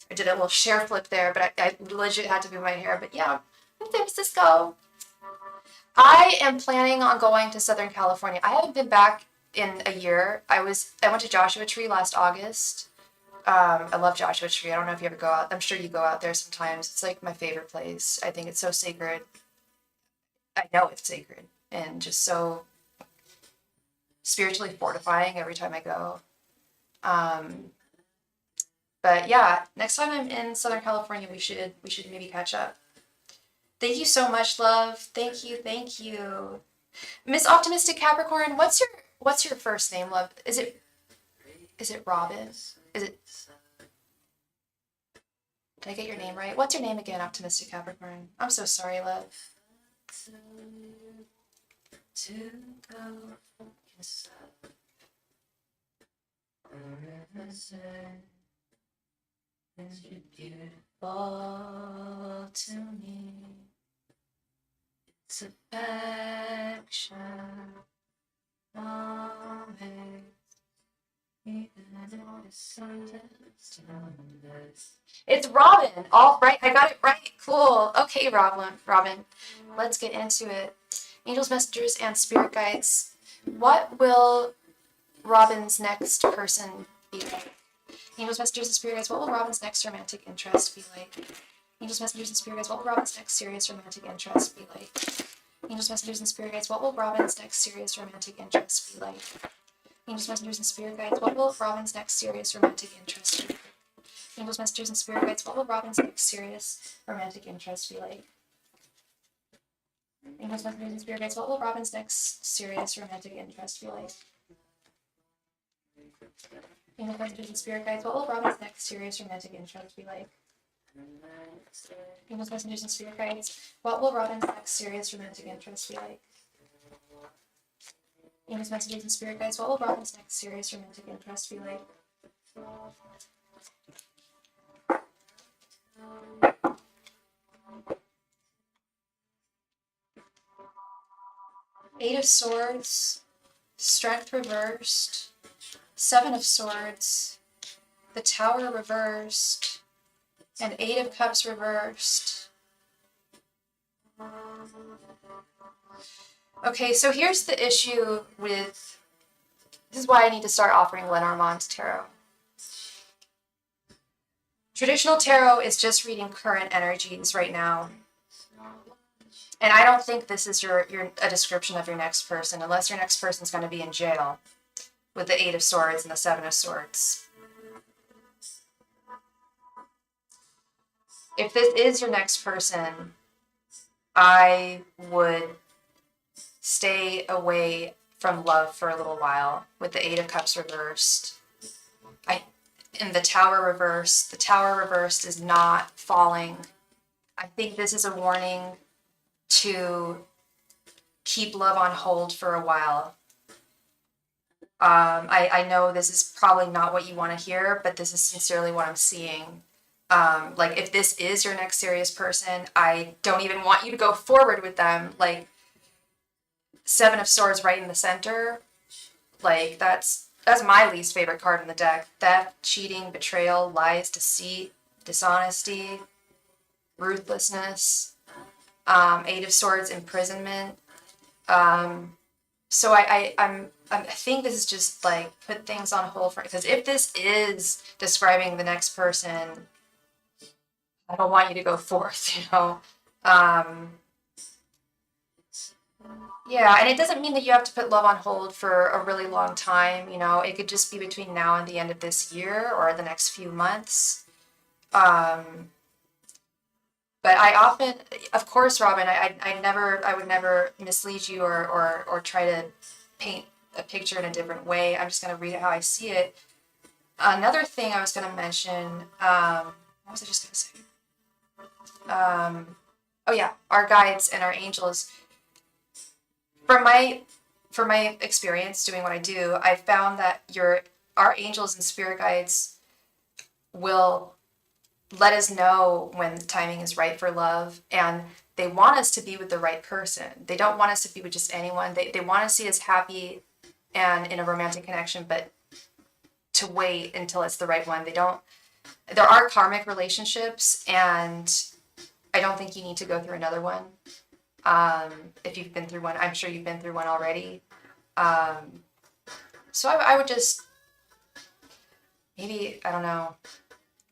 [SPEAKER 1] I did a little share flip there, but I legit had to move my hair. But yeah, I'm in San Francisco. I am planning on going to Southern California. I haven't been back in a year. I went to Joshua Tree last August. I love Joshua Tree. I don't know if you ever go out. I'm sure you go out there sometimes. It's like my favorite place. I think it's so sacred. I know it's sacred. and just so spiritually fortifying every time I go. But yeah, next time I'm in Southern California, we should maybe catch up. Thank you so much, love. Thank you. Miss Optimistic Capricorn, what's your first name, love? Is it Robin? Did I get your name right? What's your name again, Optimistic Capricorn? I'm so sorry, love. Beautiful to me. It's affection. It's Robin. All right, I got it right. Cool. Okay, Robin. Let's get into it. Angels, messengers, and spirit guides. What will Robin's next person be like? Angels, messengers, and spirit guides. What will Robin's next romantic interest be like? Angels, messengers, and spirit guides. What will Robin's next serious romantic interest be like? Angels, messengers, and spirit guides. What will Robin's next serious romantic interest be like? Angels, messengers, and spirit guides. What will Robin's next serious romantic interest be like? Angels, messengers, and spirit guides. What will Robin's next serious romantic interest be like? Angels, messengers, and spirit guides. What will Robin's next serious romantic interest be like? Angels, messengers, and spirit guides. What will Robin's next serious romantic interest be like? Angels, messengers, and spirit guides. What will Robin's next serious romantic interest be like? Angels, messengers, and spirit guides. What will Robin's next serious romantic interest be like? Eight of Swords, Strength reversed, Seven of Swords, the Tower reversed, and Eight of Cups reversed. Okay, so here's the issue with, this is why I need to start offering Lenormand's tarot. Traditional tarot is just reading current energies right now. And I don't think this is a description of your next person, unless your next person's going to be in jail with the Eight of Swords and the Seven of Swords. If this is your next person, I would stay away from love for a little while with the Eight of Cups reversed. In the Tower reversed, the Tower reversed is not falling. I think this is a warning to keep love on hold for a while. I know this is probably not what you want to hear, but this is sincerely what I'm seeing. Like, if this is your next serious person, I don't even want you to go forward with them. Like, Seven of Swords right in the center. Like, that's my least favorite card in the deck. Theft, cheating, betrayal, lies, deceit, dishonesty, ruthlessness. Eight of Swords, imprisonment. So I think this is just like put things on hold for, because if this is describing the next person, I don't want you to go forth, you know. Yeah, and it doesn't mean that you have to put love on hold for a really long time, you know. It could just be between now and the end of this year or the next few months. But I often, of course, Robin, I would never mislead you or try to paint a picture in a different way. I'm just going to read it how I see it. Another thing I was going to mention, what was I just going to say? Oh yeah, our guides and our angels. From my experience doing what I do, I found that our angels and spirit guides will let us know when the timing is right for love, and they want us to be with the right person. They don't want us to be with just anyone. They want to see us happy and in a romantic connection, but to wait until it's the right one. There are karmic relationships, and I don't think you need to go through another one. If you've been through one, I'm sure you've been through one already. So I would just, maybe, I don't know,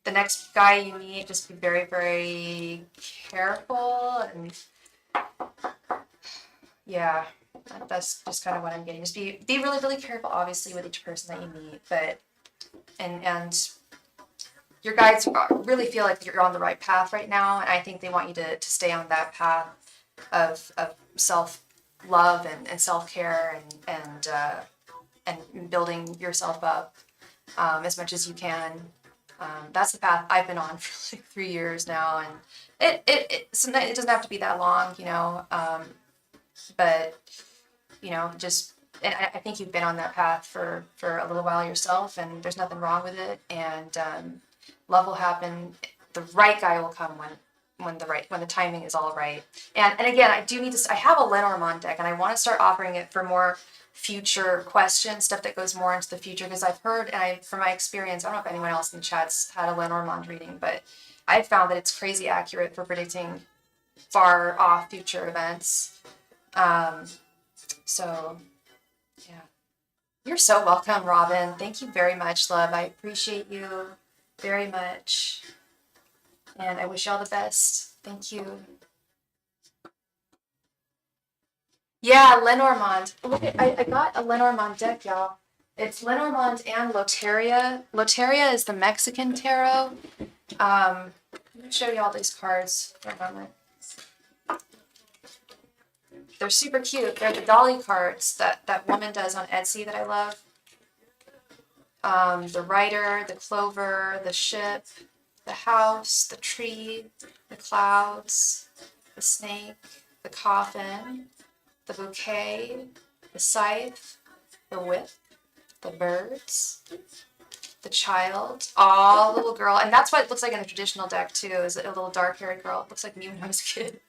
[SPEAKER 1] the next guy you meet, just be very, very careful, and yeah, That's just kind of what I'm getting. Just be really, really careful, obviously, with each person that you meet, but and your guides really feel like you're on the right path right now, and I think they want you to stay on that path of self love and self care and building yourself up as much as you can. That's the path I've been on for like 3 years now, and sometimes it doesn't have to be that long, but just and I think you've been on that path for a little while yourself, and there's nothing wrong with it. And love will happen. The right guy will come when the timing is all right. And again, I have a Lenormand deck, and I want to start offering it for more future questions, stuff that goes more into the future, because I've heard, and from my experience, I don't know if anyone else in the chat's had a Lenormand reading, but I've found that it's crazy accurate for predicting far off future events. So yeah, you're so welcome, Robin. Thank you very much, love. I appreciate you very much, and I wish you all the best. Thank you. Yeah, Lenormand. Look, I got a Lenormand deck, y'all. It's Lenormand and Loteria. Loteria is the Mexican tarot. Let me show you all these cards for a moment. They're super cute. They're the dolly cards that woman does on Etsy that I love. The rider, the clover, the ship, the house, the tree, the clouds, the snake, the coffin, the bouquet, the scythe, the whip, the birds, the child, the little girl. And that's what it looks like in the traditional deck too, is a little dark-haired girl. It looks like me when I was a kid.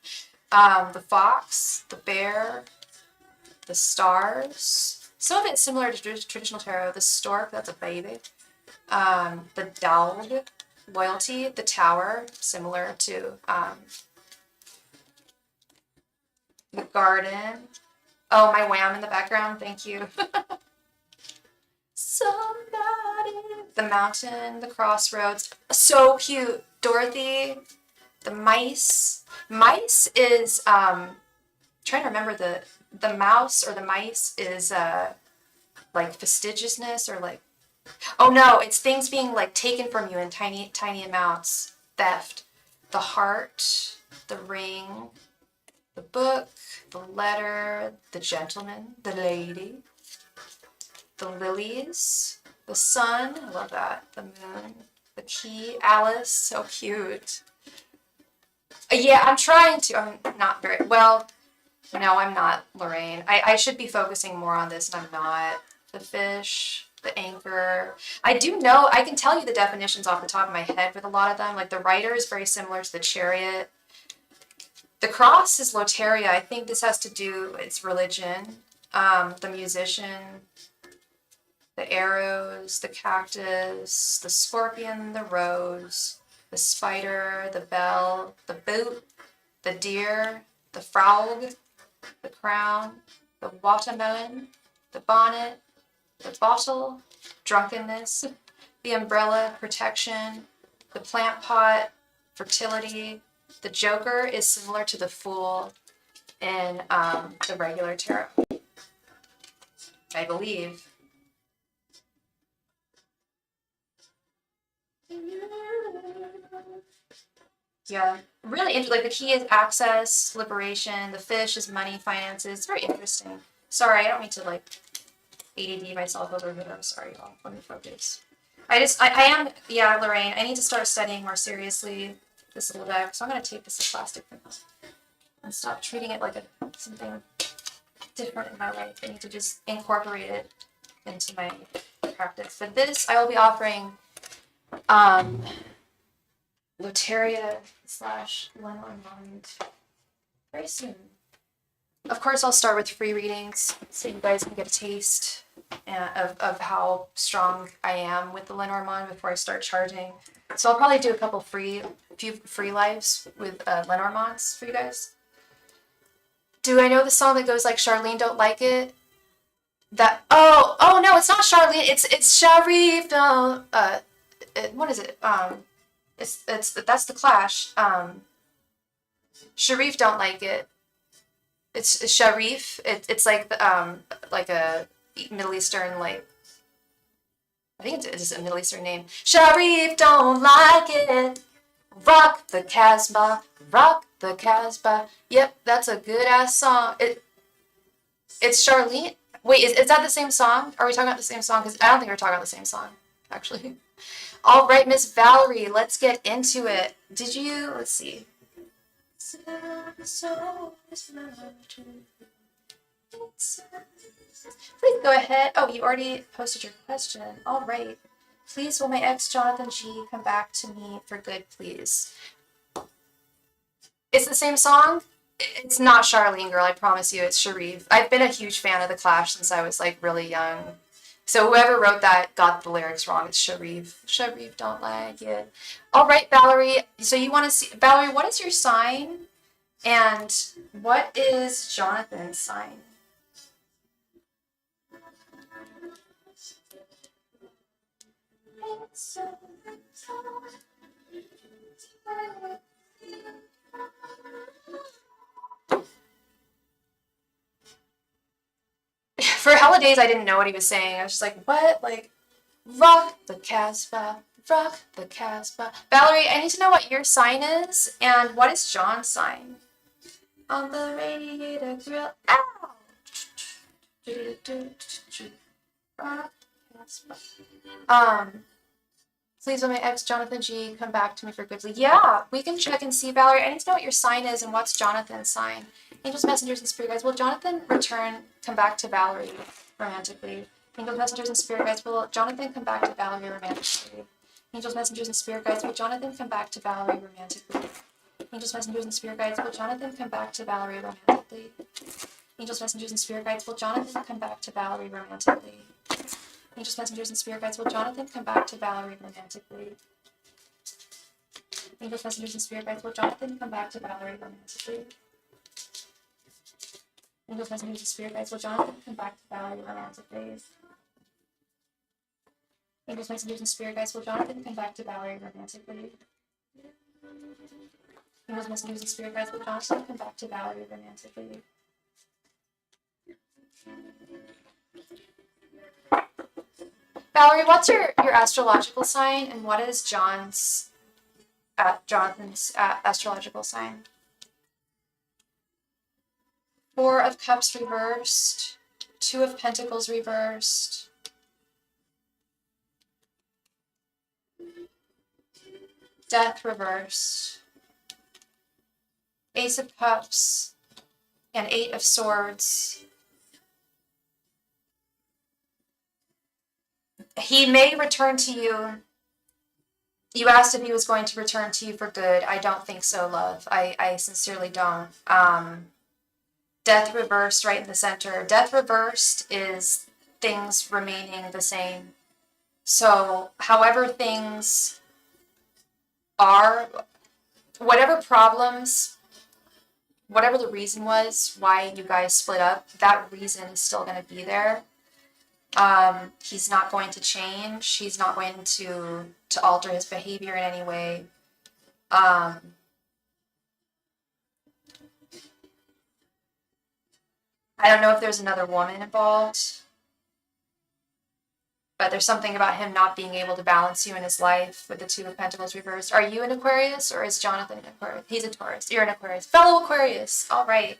[SPEAKER 1] The fox, the bear, the stars. Some of it's similar to traditional tarot. The stork, that's a baby. The dowd, loyalty. The tower, similar to the garden. Oh, my wham in the background. Thank you. Somebody. The mountain, the crossroads. So cute. Dorothy. The mice. Mice is trying to remember the mouse or the mice is like fastidiousness or like, oh no, it's things being like taken from you in tiny amounts. Theft. The heart, the ring, the book, the letter, the gentleman, the lady, the lilies, the sun, I love that, the moon, the key, Alice, so cute. Yeah, I'm trying to, I'm not very, well, no, I'm not, Lorraine. I should be focusing more on this, and I'm not. The fish, the anchor. I do know, I can tell you the definitions off the top of my head with a lot of them. Like the rider is very similar to the chariot. The cross is Loteria. I think this has to do, it's religion. The musician, the arrows, the cactus, the scorpion, the rose, the spider, the bell, the boot, the deer, the frog, the crown, the watermelon, the bonnet, the bottle, drunkenness, the umbrella, protection, the plant pot, fertility. The Joker is similar to the Fool in the regular tarot, I believe. Yeah, really interesting. Like the key is access, liberation. The fish is money, finances. It's very interesting. Sorry, I don't mean to like ADD myself over here. I'm sorry, y'all. Let me focus. I am, yeah, Lorraine. I need to start studying more seriously this little deck. So I'm gonna take this plastic thing off and stop treating it like something different in my life. I need to just incorporate it into my practice. For this, I will be offering Loteria / Lenormand very soon. Of course, I'll start with free readings so you guys can get a taste of how strong I am with the Lenormand before I start charging. So I'll probably do a few free lives with Lenormands for you guys. Do I know the song that goes like Charlene Don't Like It? Oh no, it's not Charlene. It's Sharif. What is it? That's the Clash. Sharif Don't Like It. It's Sharif. It's like a Middle Eastern, like, I think it's a Middle Eastern name. Sharif don't like it. Rock the Casbah, rock the Casbah. Yep, that's a good ass song. It's Charlene. Wait, is that the same song? Are we talking about the same song? Because I don't think we're talking about the same song, actually. All right, Miss Valerie, let's get into it. Did you? Let's see. Please go ahead. Oh, you already posted your question. All right. Please, will my ex Jonathan G come back to me for good, please? It's the same song. It's not Charlene, girl. I promise you, it's Sharif. I've been a huge fan of The Clash since I was like really young. So whoever wrote that got the lyrics wrong. It's Sharif. Sharif don't like it. All right, Valerie. So you want to see, Valerie, what is your sign? And what is Jonathan's sign? For hella days, I didn't know what he was saying. I was just like, what? Like, rock the Casbah, rock the Casbah. Valerie, I need to know what your sign is, and what is John's sign? On the radiator grill. Ow! Please, will my ex Jonathan G come back to me for good? Yeah, we can check and see, Valerie. I need to know what your sign is and what's Jonathan's sign. Angels, messengers, and spirit guides. Will Jonathan come back to Valerie romantically? Angels, messengers, and spirit guides. Will Jonathan come back to Valerie romantically? Angels, messengers, and spirit guides. Will Jonathan come back to Valerie romantically? Angels, messengers, and spirit guides. Will Jonathan come back to Valerie romantically? Angels, messengers, and spirit guides. Will Jonathan come back to Valerie romantically? Angels, messengers, and spirit guides. Will Jonathan come back to Valerie romantically? Angels, messengers, and spirit guides. Will Jonathan come back to Valerie romantically? Angels, messengers, and spirit guides. Will Jonathan come back to Valerie romantically? Angels, messengers, and spirit guides. Will Jonathan come back to Valerie romantically? Angels, messengers, and spirit guides. Will Jonathan come back to Valerie romantically? Valerie, what's your astrological sign, and what is Jonathan's astrological sign? Four of Cups reversed, Two of Pentacles reversed, Death reversed, Ace of Cups, and Eight of Swords. He may return to you. You asked if he was going to return to you for good. I don't think so, love. I sincerely don't. Death reversed right in the center. Death reversed is things remaining the same. So however things are, whatever problems, whatever the reason was why you guys split up, that reason is still going to be there. He's not going to change. He's not going to alter his behavior in any way. I don't know if there's another woman involved, but there's something about him not being able to balance you in his life with the Two of Pentacles reversed. Are you an Aquarius, or is Jonathan an Aquarius? He's a Taurus. You're an Aquarius. Fellow Aquarius. All right.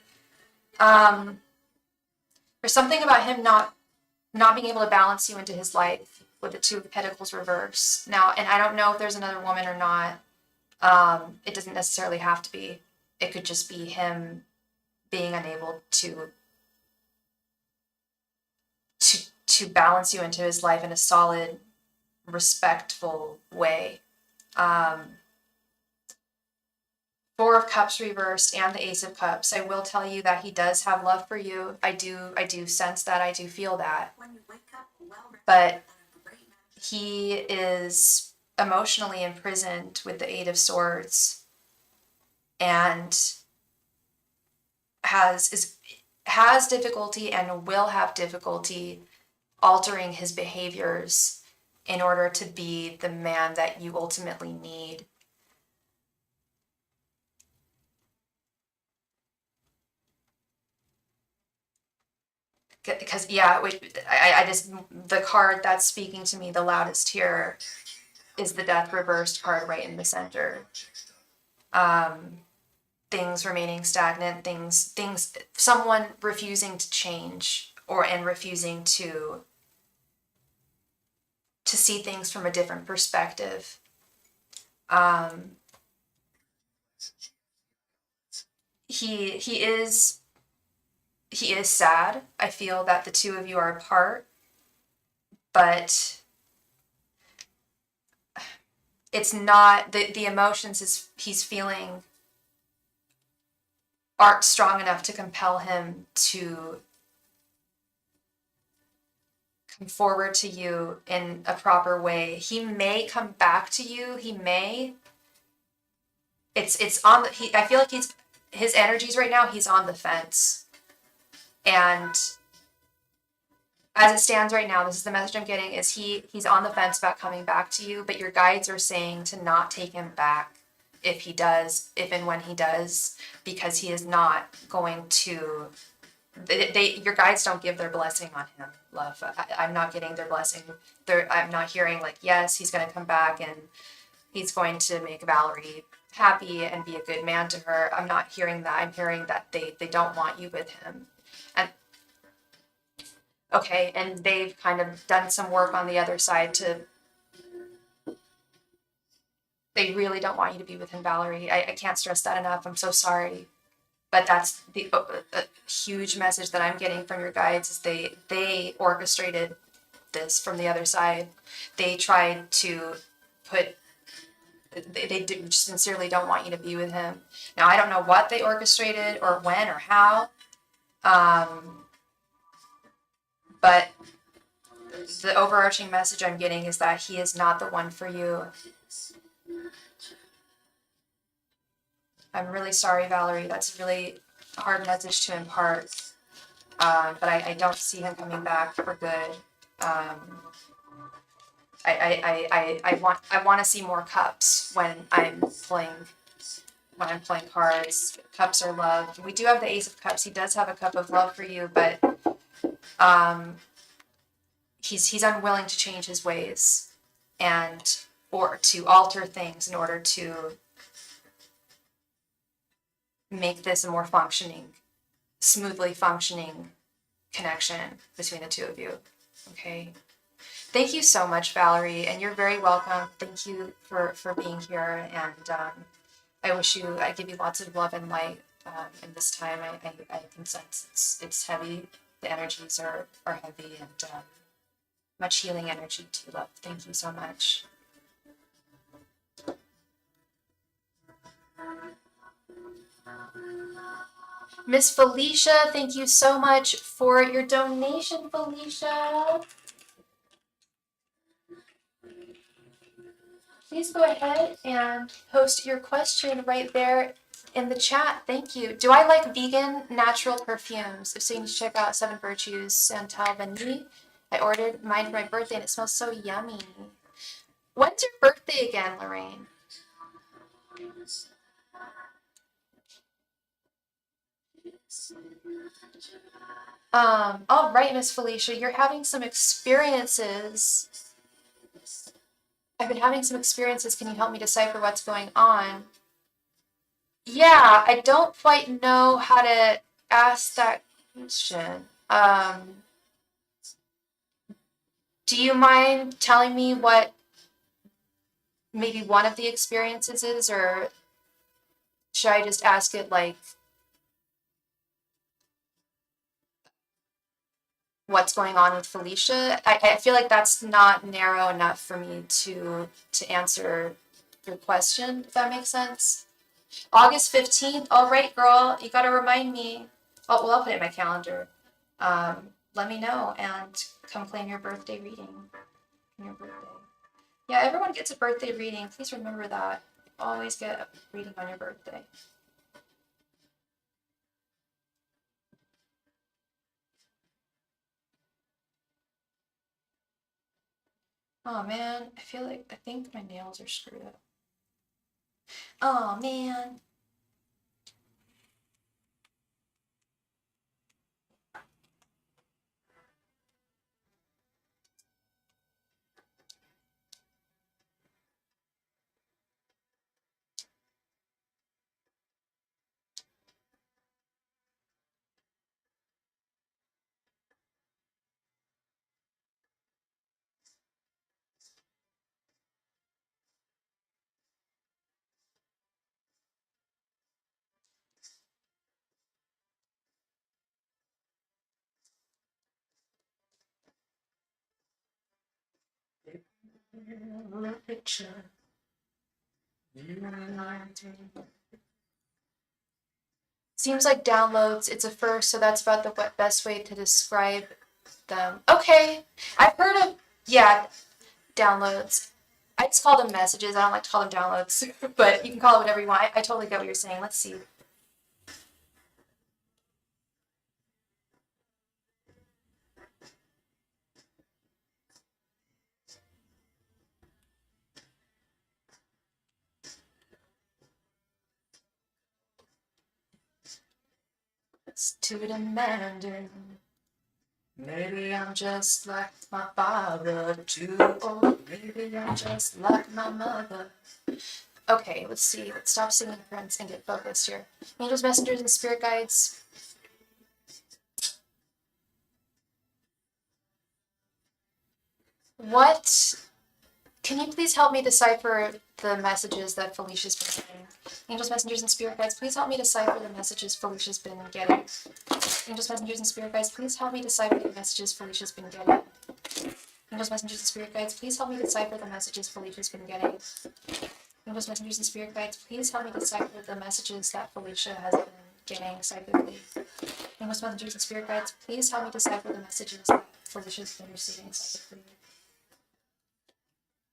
[SPEAKER 1] There's something about him not being able to balance you into his life with the Two of Pentacles reversed. Now, and I don't know if there's another woman or not. It doesn't necessarily have to be. It could just be him being unable to balance you into his life in a solid, respectful way. Four of Cups reversed and the Ace of Cups. I will tell you that he does have love for you. I do sense that. I do feel that. But he is emotionally imprisoned with the Eight of Swords, and has difficulty and will have difficulty altering his behaviors in order to be the man that you ultimately need. because yeah, I just, the card that's speaking to me the loudest here is the Death reversed card right in the center. Things remaining stagnant, someone refusing to change and refusing to see things from a different perspective. He is sad. I feel that the two of you are apart, but it's not the emotions he's feeling aren't strong enough to compel him to come forward to you in a proper way. He may come back to you. He may. It's on the. I feel like his energies right now. He's on the fence, and as it stands right now, this is the message I'm getting: is he's on the fence about coming back to you, but your guides are saying to not take him back if if and when he does, because he is not going to. Your guides don't give their blessing on him, love. I'm not getting their blessing. I'm not hearing like, yes, he's going to come back and he's going to make Valerie happy and be a good man to her. I'm not hearing that. I'm hearing that they don't want you with him. And okay, and they've kind of done some work on the other side they really don't want you to be with him, Valerie. I can't stress that enough. I'm so sorry. But that's the huge message that I'm getting from your guides is they orchestrated this from the other side. They tried to they sincerely don't want you to be with him. Now, I don't know what they orchestrated or when or how, but the overarching message I'm getting is that he is not the one for you. I'm really sorry, Valerie. That's a really hard message to impart. But I don't see him coming back for good. I want to see more cups when I'm playing cards. Cups are love. We do have the Ace of Cups. He does have a cup of love for you, but he's unwilling to change his ways or to alter things in order to make this a more smoothly functioning connection between the two of you. Okay. Thank you so much, Valerie, and you're very welcome. Thank you for being here, and I give you lots of love and light in this time. I can sense it's heavy. The energies are heavy, and much healing energy too, love. Thank you so much. Miss Felicia, thank you so much for your donation, Felicia. Please go ahead and post your question right there in the chat. Thank you. Do I like vegan natural perfumes? If so, you need to check out Seven Virtues Santal Vanille. I ordered mine for my birthday and it smells so yummy. When's your birthday again, Lorraine? All right, Miss Felicia, you're having some experiences. I've been having some experiences. Can you help me decipher what's going on? Yeah, I don't quite know how to ask that question. Do you mind telling me what maybe one of the experiences is, or should I just ask it like what's going on with Felicia? I feel like that's not narrow enough for me to answer your question, if that makes sense. August 15th. All right, girl, you got to remind me. Oh, well, I'll put it in my calendar. Let me know and come claim your birthday reading. Your birthday. Yeah, everyone gets a birthday reading. Please remember that. Always get a reading on your birthday. Oh man, I think my nails are screwed up. Oh man. Seems like downloads, it's a first, so that's about the best way to describe them. Okay, I've heard of, yeah, downloads. I just call them messages. I don't like to call them downloads, but you can call it whatever you want. I totally get what you're saying. Let's see. It's too demanding. Maybe I'm just like my father, too old. Maybe I'm just like my mother. Okay, let's see. Let's stop singing, friends, and get focused here. Angels, messengers, and spirit guides. What? Can you please help me decipher the messages that Felicia's been getting? Angels, messengers, and spirit guides, please help me decipher the messages Felicia's been getting. Angels, messengers, and spirit guides, please help me decipher the messages Felicia's been getting. Angels, messengers, and spirit guides, please help me decipher the messages Felicia's been getting. Angels, messengers, and spirit guides, please help me decipher the messages that Felicia has been getting psychically. Angels, messengers, and spirit guides, please help me decipher the messages that Felicia's been receiving psychically.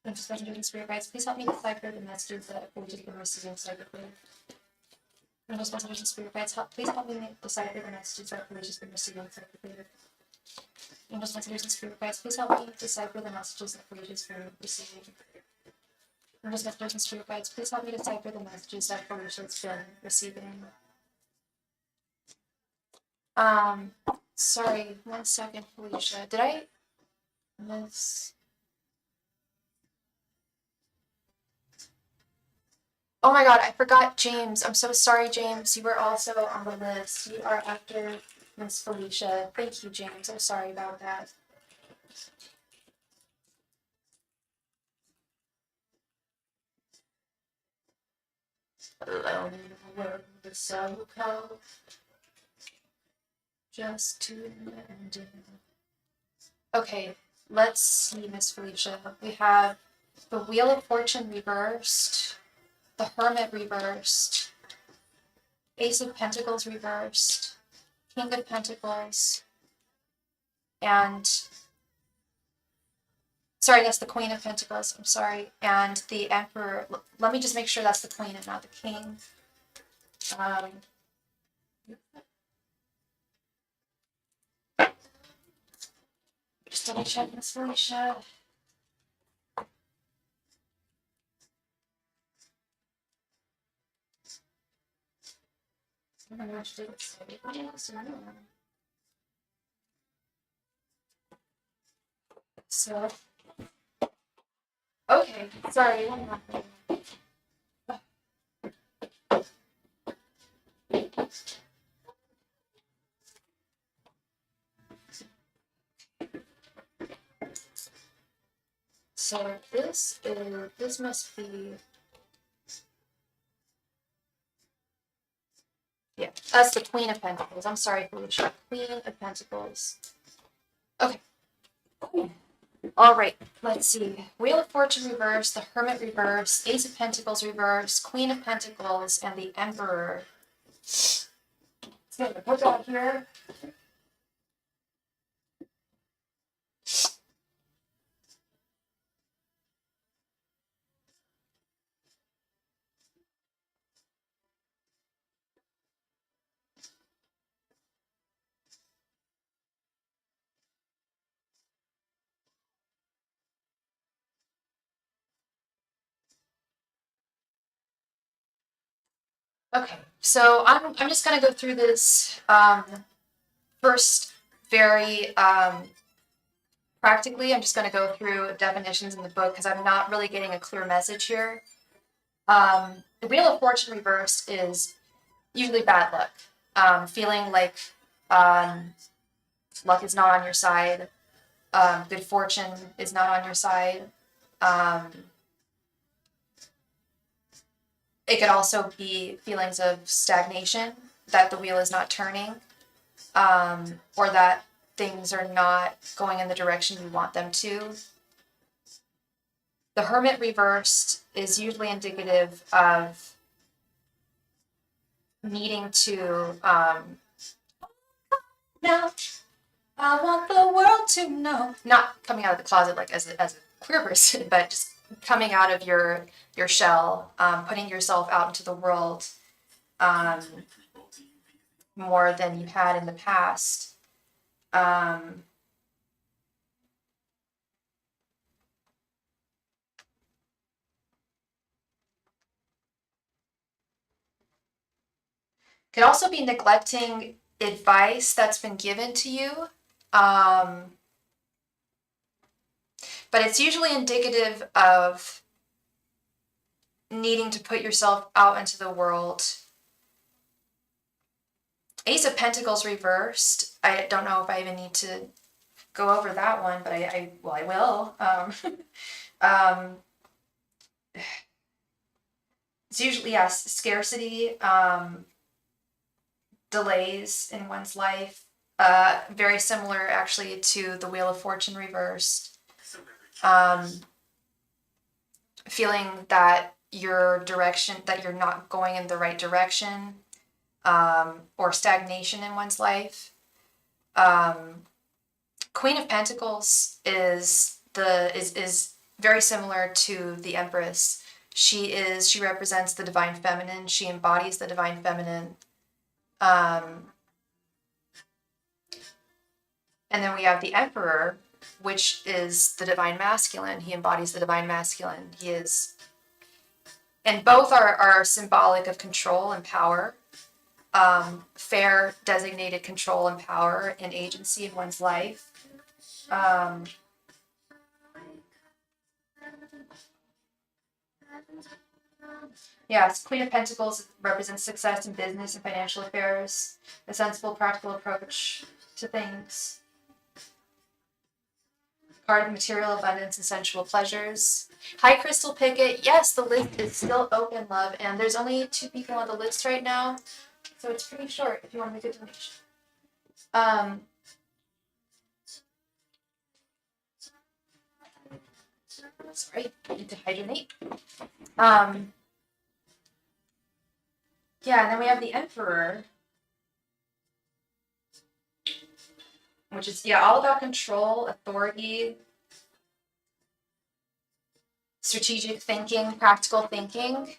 [SPEAKER 1] Angels, messengers, and spirit guides, please help me decipher the messages that Felicia's been receiving psychically. Angels, messengers, and spirit guides, please help me decipher the messages that Felicia's been receiving psychically. Angels, messengers, and spirit guides, please help me decipher the messages that Felicia's been receiving. Angels, messengers, and spirit guides, please help me decipher the messages that Felicia's been receiving. Sorry, 1 second, Felicia. Did I miss? Oh my god, I forgot James. I'm so sorry, James. You were also on the list. You are after Miss Felicia. Thank you, James. I'm sorry about that. Alone in a world that's so cold, just too demanding. Okay, let's see, Miss Felicia. We have the Wheel of Fortune reversed, the Hermit reversed, Ace of Pentacles reversed, King of Pentacles, and sorry, that's the Queen of Pentacles. I'm sorry, and the Emperor. Let me just make sure that's the Queen and not the King. Just double check, Miss Felicia. Oh my gosh, did it say it? So, okay, sorry, what happened? So this must be, yeah, that's the Queen of Pentacles. I'm sorry, Felicia. Queen of Pentacles. Okay. All right, let's see. Wheel of Fortune reverse, the Hermit reverse, Ace of Pentacles reverse, Queen of Pentacles, and the Emperor. Let's get the book out here. Okay, so I'm just gonna go through this first very practically. I'm just gonna go through definitions in the book because I'm not really getting a clear message here. The Wheel of Fortune reversed is usually bad luck, feeling like luck is not on your side, good fortune is not on your side. It could also be feelings of stagnation, that the wheel is not turning, or that things are not going in the direction you want them to. The Hermit reversed is usually indicative of needing to, now I want the world to know. Not coming out of the closet like as a queer person, but just coming out of your shell, putting yourself out into the world more than you had in the past. Could also be neglecting advice that's been given to you. But it's usually indicative of needing to put yourself out into the world. Ace of Pentacles reversed. I don't know if I even need to go over that one, but I will. It's usually, yes, scarcity, delays in one's life. Very similar, actually, to the Wheel of Fortune reversed. Feeling that you're not going in the right direction, or stagnation in one's life. Queen of Pentacles is very similar to the Empress. She represents the divine feminine. She embodies the divine feminine. And then we have the Emperor, which is the divine masculine. He embodies the divine masculine. And both are symbolic of control and power. Fair designated control and power and agency in one's life. Yes, Queen of Pentacles represents success in business and financial affairs, a sensible, practical approach to things. Card of material abundance and sensual pleasures. Hi, Crystal Pickett. Yes, the list is still open, love, and there's only 2 people on the list right now, so it's pretty short if you want to make a donation. Sorry, I need to hydrate. Yeah, and then we have the Emperor, which is, all about control, authority, strategic thinking, practical thinking.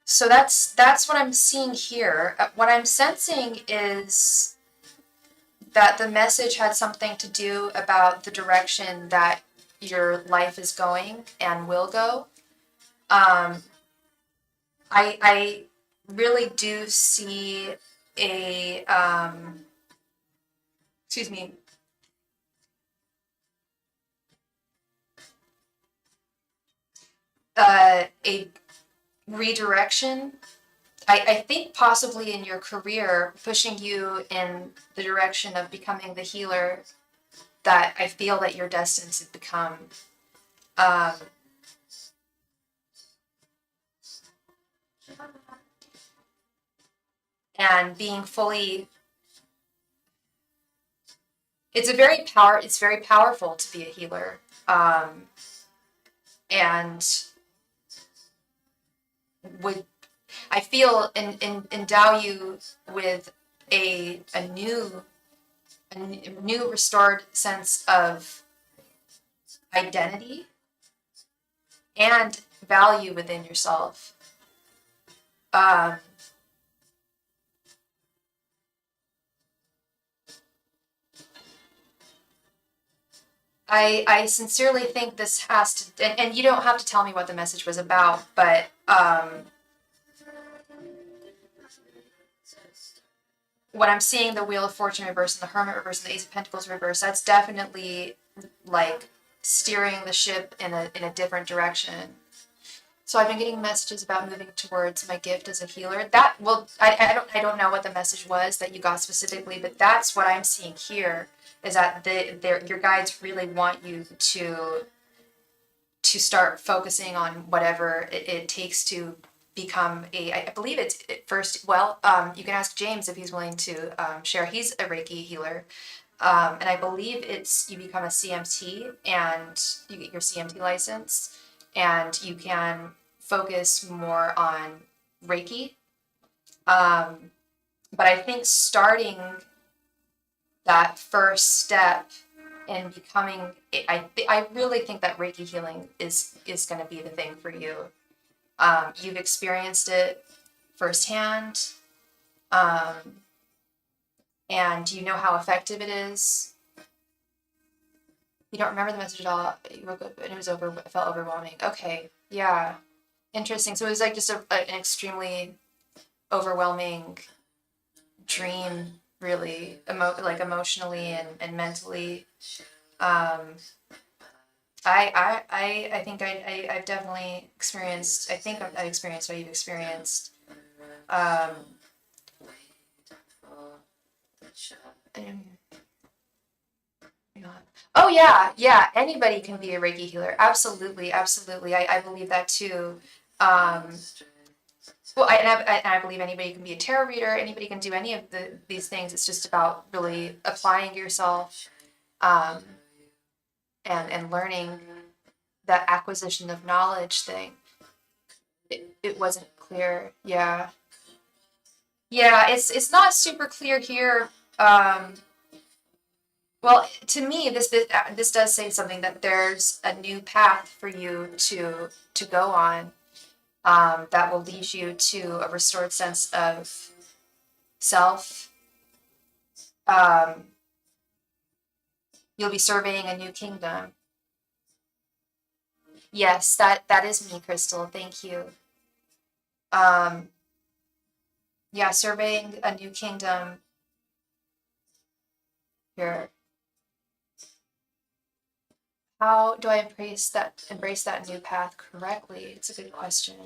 [SPEAKER 1] So that's what I'm seeing here. What I'm sensing is that the message had something to do about the direction that your life is going and will go. I really do see a a redirection. I think possibly in your career, pushing you in the direction of becoming the healer that I feel that you're destined to become. And being fully, it's very powerful to be a healer. And I feel endow you with a new restored sense of identity and value within yourself. I sincerely think this has to, and you don't have to tell me what the message was about, but when I'm seeing the Wheel of Fortune reverse and the Hermit reverse and the Ace of Pentacles reverse, that's definitely like steering the ship in a different direction. So I've been getting messages about moving towards my gift as a healer. I don't know what the message was that you got specifically, but that's what I'm seeing here, is that your guides really want you to start focusing on whatever it takes to become I believe it's first, you can ask James if he's willing to share. He's a Reiki healer. And I believe you become a CMT and you get your CMT license and you can focus more on Reiki. But I think starting that first step in becoming, I really think that Reiki healing is going to be the thing for you. You've experienced it firsthand, and you know how effective it is. You don't remember the message at all. You woke up and it felt overwhelming. Okay, yeah, interesting. So it was like just an extremely overwhelming dream, really, emotionally and mentally. I think I've definitely experienced. I think I experienced what you've experienced. Oh yeah. Anybody can be a Reiki healer. Absolutely. I believe that too. Well, I believe anybody can be a tarot reader. Anybody can do any of these things. It's just about really applying yourself, and learning that acquisition of knowledge thing. It wasn't clear. Yeah. It's not super clear here. Well, to me, this does say something, that there's a new path for you to go on, that will lead you to a restored sense of self. You'll be surveying a new kingdom. Yes, that is me, Crystal. Thank you. Yeah, surveying a new kingdom here. How do I embrace that new path correctly? It's a good question.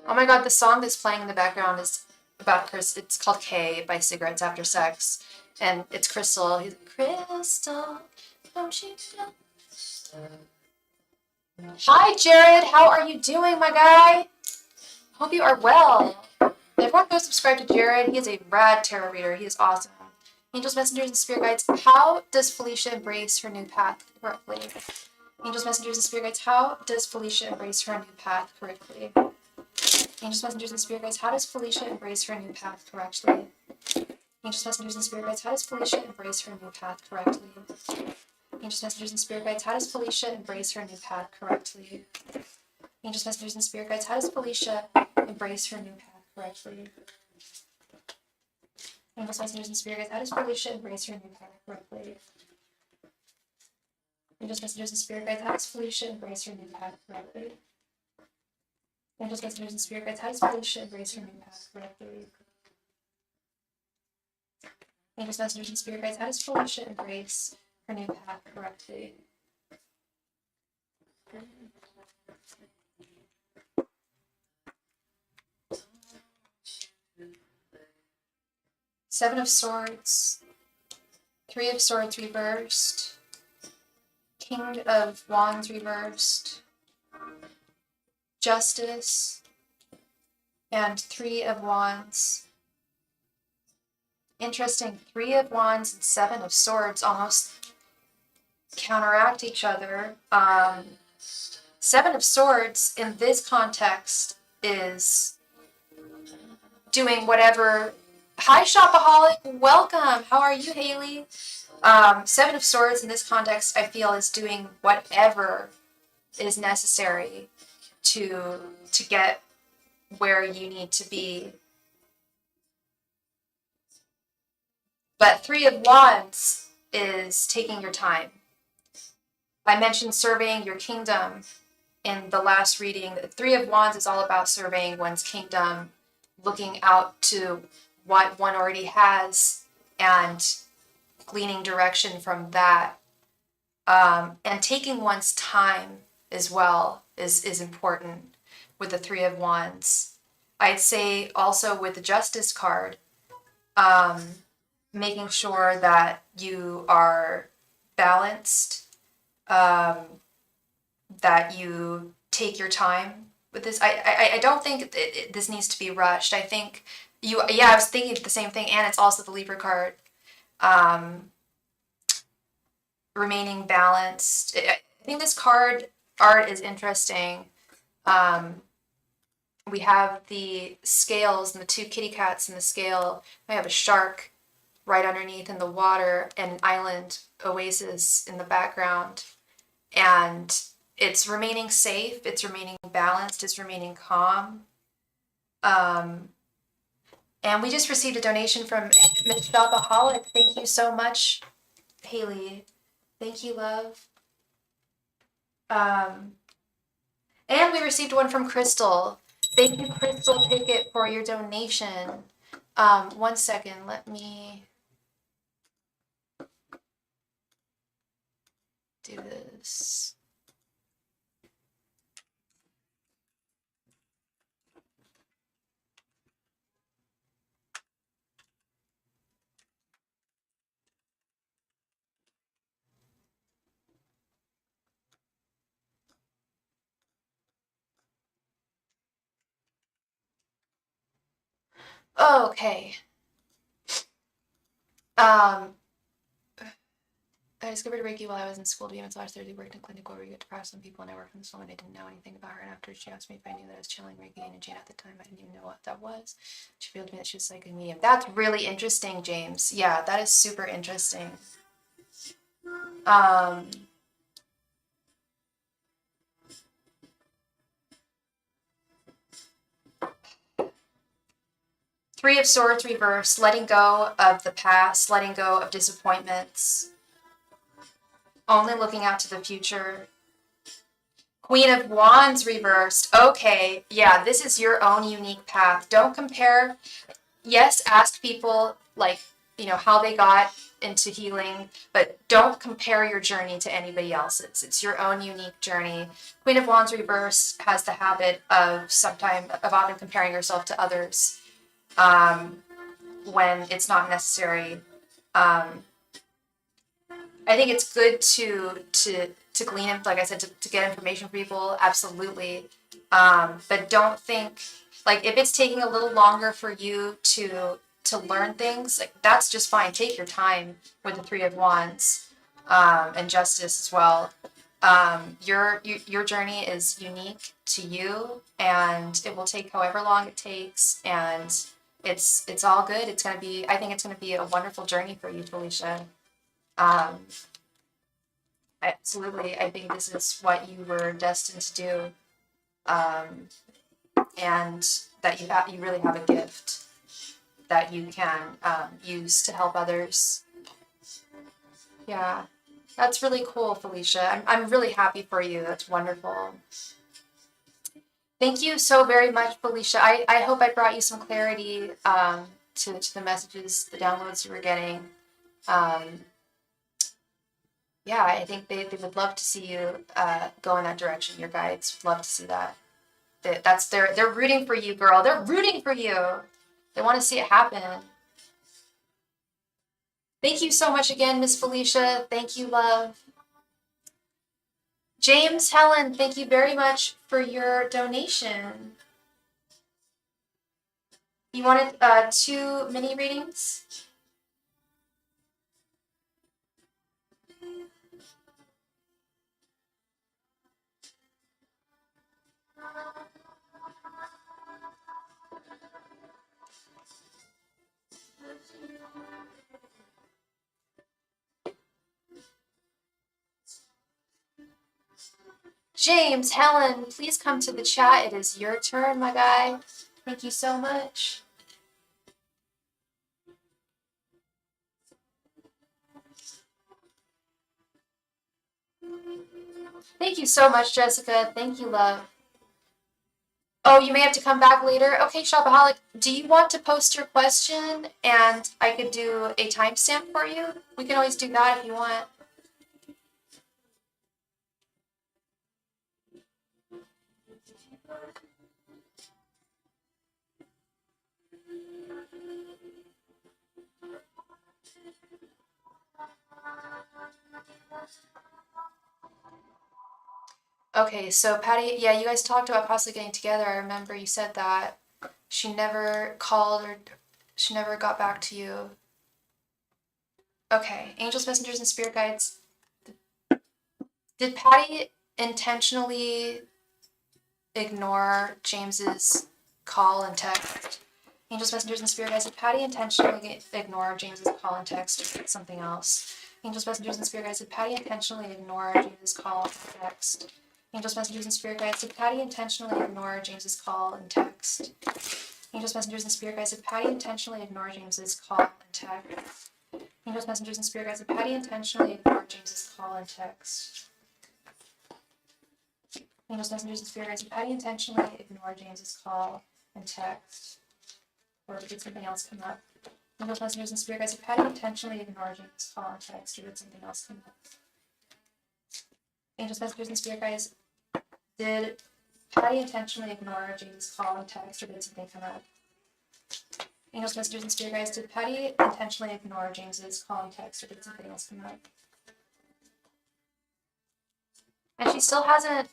[SPEAKER 1] Oh my god, the song that's playing in the background is about Chris. It's called K by Cigarettes After Sex. And it's Crystal. He's Crystal, don't you know? Hi, Jared. How are you doing, my guy? Hope you are well. Everyone go subscribe to Jared. He is a rad tarot reader. He is awesome. Angels, messengers, and spirit guides. How does Felicia embrace her new path correctly? Angels, messengers, and spirit guides. How does Felicia embrace her new path correctly? Angels, messengers, and spirit guides. How does Felicia embrace her new path correctly? Angels, messengers, and spirit guides. How does Felicia embrace her new path correctly? Angels, messengers, and spirit guides. How does Felicia embrace her new path correctly? Angels, messengers, and spirit guides. How does Felicia embrace her new path correctly? Angels, messengers, and spirit guides. How does Felicia embrace her new path correctly? Angels, messengers, and spirit guides. How does Felicia embrace her new path correctly? Angels, messengers, and spirit guides. How does Felicia embrace her new path correctly? Angels, messengers, and spirit guides. How does Felicia embrace her new path correctly? Seven of Swords, Three of Swords reversed, King of Wands reversed, Justice, and Three of Wands. Interesting, Three of Wands and Seven of Swords almost counteract each other. Seven of Swords in this context is doing whatever. Hi, Shopaholic. Welcome. How are you, Haley? Seven of Swords in this context, I feel, is doing whatever is necessary to get where you need to be. But Three of Wands is taking your time. I mentioned surveying your kingdom in the last reading. The Three of Wands is all about surveying one's kingdom, looking out to what one already has and gleaning direction from that. And taking one's time as well is important with the Three of Wands. I'd say also with the Justice card, making sure that you are balanced, that you take your time with this. I don't think this needs to be rushed. I think I was thinking the same thing, and it's also the Libra card. Remaining balanced. I think this card art is interesting. We have the scales and the two kitty cats in the scale. We have a shark right underneath in the water and an island oasis in the background. And it's remaining safe, it's remaining balanced, it's remaining calm. And we just received a donation from Miss Shopaholic. Thank you so much, Haley. Thank you, love. And we received one from Crystal. Thank you, Crystal Pickett, for your donation. 1 second, let me do this. Okay. I discovered Reiki while I was in school to be a massage therapist. Worked in clinic where we get to practice on people, and I worked in this woman. I didn't know anything about her, and after she asked me if I knew that I was channeling Reiki and Jane at the time, I didn't even know what that was. She revealed to me that she was psychic medium. That's really interesting, James. Yeah, that is super interesting. Three of Swords reverse, letting go of the past, letting go of disappointments, only looking out to the future. Queen of Wands reversed. Okay, yeah, this is your own unique path. Don't compare. Yes, ask people, like, how they got into healing, but don't compare your journey to anybody else's. It's your own unique journey. Queen of Wands reversed has the habit of often comparing yourself to others when it's not necessary. I think it's good to glean, like I said, to get information from people, absolutely. But don't think, like, if it's taking a little longer for you to learn things, like, that's just fine. Take your time with the Three of Wands, and Justice as well. Your journey is unique to you, and it will take however long it takes, and it's all good. I think it's gonna be a wonderful journey for you, Felicia. Absolutely, I think this is what you were destined to do, and that you really have a gift that you can use to help others. Yeah, that's really cool, Felicia. I'm really happy for you. That's wonderful. Thank you so very much, Felicia. I hope I brought you some clarity to the messages, the downloads you were getting. Yeah, I think they would love to see you go in that direction. Your guides would love to see that. They're rooting for you, girl. They're rooting for you. They want to see it happen. Thank you so much again, Miss Felicia. Thank you, love. James, Helen, thank you very much for your donation. You wanted 2 mini readings? James, Helen, please come to the chat. It is your turn, my guy. Thank you so much. Thank you so much, Jessica. Thank you, love. Oh, you may have to come back later. Okay, Shopaholic, do you want to post your question and I could do a timestamp for you? We can always do that if you want. Okay, so Patty, yeah, you guys talked about possibly getting together. I remember you said that. She never called or she never got back to you. Okay, angels, messengers, and spirit guides. Did Patty intentionally ignore James's call and text? Angels, messengers, and spirit guides. Did Patty intentionally ignore James's call and text or something else? Angels, messengers, and spirit guides. Did Patty intentionally ignore James's call and text? Angels, messengers, and spirit guides. Did Patty intentionally ignore James's call and text? Angels, messengers, and spirit guides. Did Patty intentionally ignore James's call and text? Angels, messengers, and spirit guides. Did Patty intentionally ignore James's call and text? Angels, messengers, and spirit guides. Did Patty intentionally ignore James's call and text? Or did something else come up? Angels, messengers, and spirit guides. Did Patty intentionally ignore James's call and text? Or did something else come up? Angels, messengers, and spirit guides. Did Patty intentionally ignore James's call and text? Or did something come up? Angels, messengers, and spirit guides. Did Patty intentionally ignore James's call and text? Or did something else come up? And she still hasn't,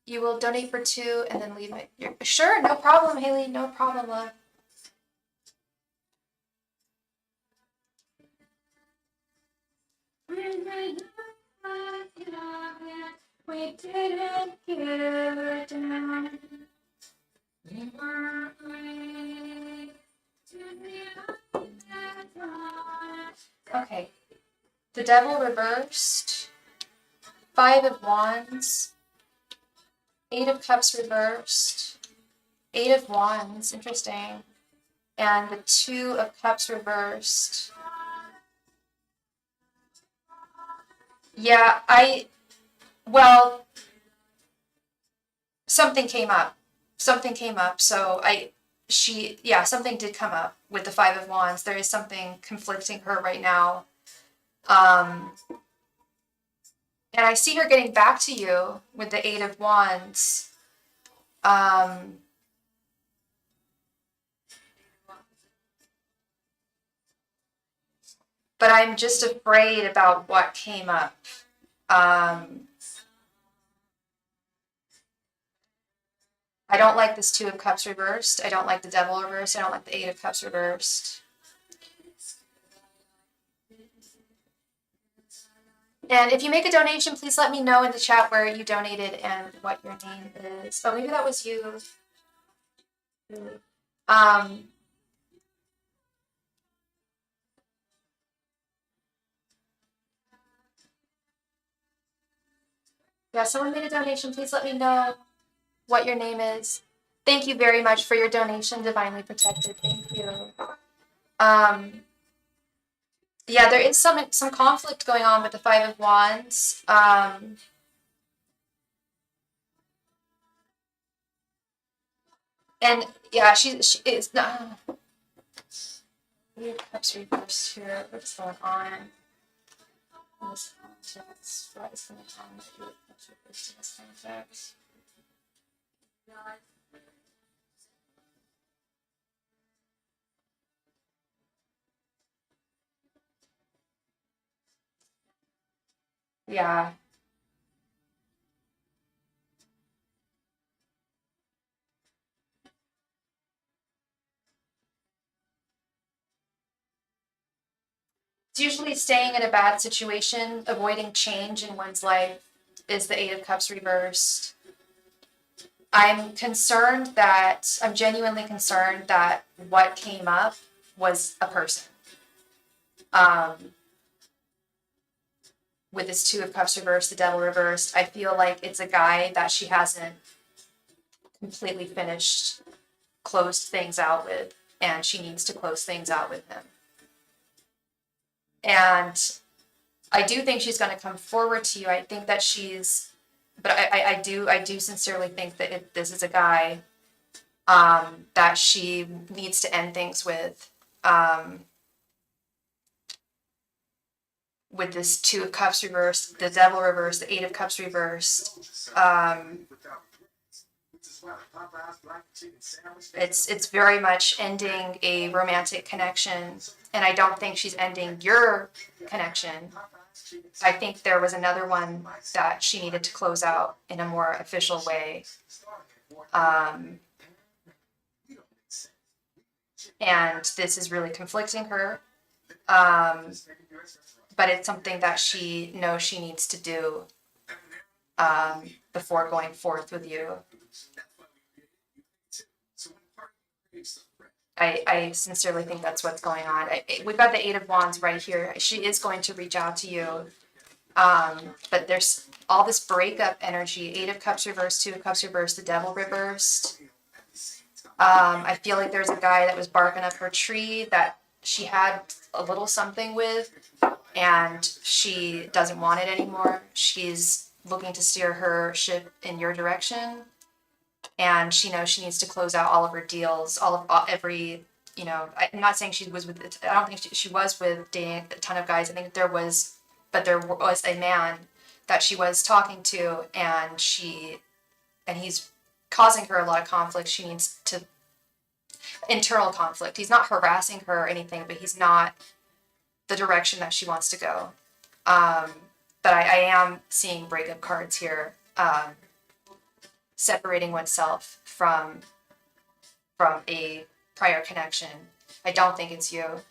[SPEAKER 1] you will donate for 2 and then leave it. Sure, no problem, Haley, no problem, love. We didn't give down. We were free to be. Okay. The devil reversed. 5 of Wands. 8 of Cups reversed. 8 of Wands, interesting. And the 2 of Cups reversed. Yeah, well, something came up. Something came up. So something did come up with the 5 of Wands. There is something conflicting her right now. And I see her getting back to you with the 8 of Wands. But I'm just afraid about what came up. I don't like this 2 of Cups reversed. I don't like the Devil reversed. I don't like the 8 of Cups reversed. And if you make a donation, please let me know in the chat where you donated and what your name is. Oh, maybe that was you. Yeah, someone made a donation. Please let me know what your name is. Thank you very much for your donation, Divinely Protected. Thank you. Yeah, there is some conflict going on with the 5 of Wands. And yeah, she is not. Cups reversed here. What's going on in this context? What is going on with Cups reversed in this context? Yeah. It's usually staying in a bad situation, avoiding change in one's life is the 8 of Cups reversed. I'm genuinely concerned that what came up was a person. With this 2 of Cups reversed, the Devil reversed, I feel like it's a guy that she hasn't completely closed things out with, and she needs to close things out with him. And I do think she's going to come forward to you. I think that but I do sincerely think that this is a guy that she needs to end things with this Two of Cups reversed, the Devil reversed, the Eight of Cups reversed. It's very much ending a romantic connection, and I don't think she's ending your connection. I think there was another one that she needed to close out in a more official way. And this is really conflicting her. But it's something that she knows she needs to do before going forth with you. I sincerely think that's what's going on. We've got the Eight of Wands right here. She is going to reach out to you. But there's all this breakup energy. Eight of Cups reversed, Two of Cups reversed, the Devil reversed. I feel like there's a guy that was barking up her tree that she had a little something with, and she doesn't want it anymore. She's looking to steer her ship in your direction, and she knows she needs to close out all of her deals, every, I'm not saying she was with, I don't think she was with dating a ton of guys. I think there was a man that she was talking to, and he's causing her a lot of conflict. She needs to, internal conflict. He's not harassing her or anything, but he's not the direction that she wants to go. But I am seeing breakup cards here, separating oneself from a prior connection. I don't think it's you.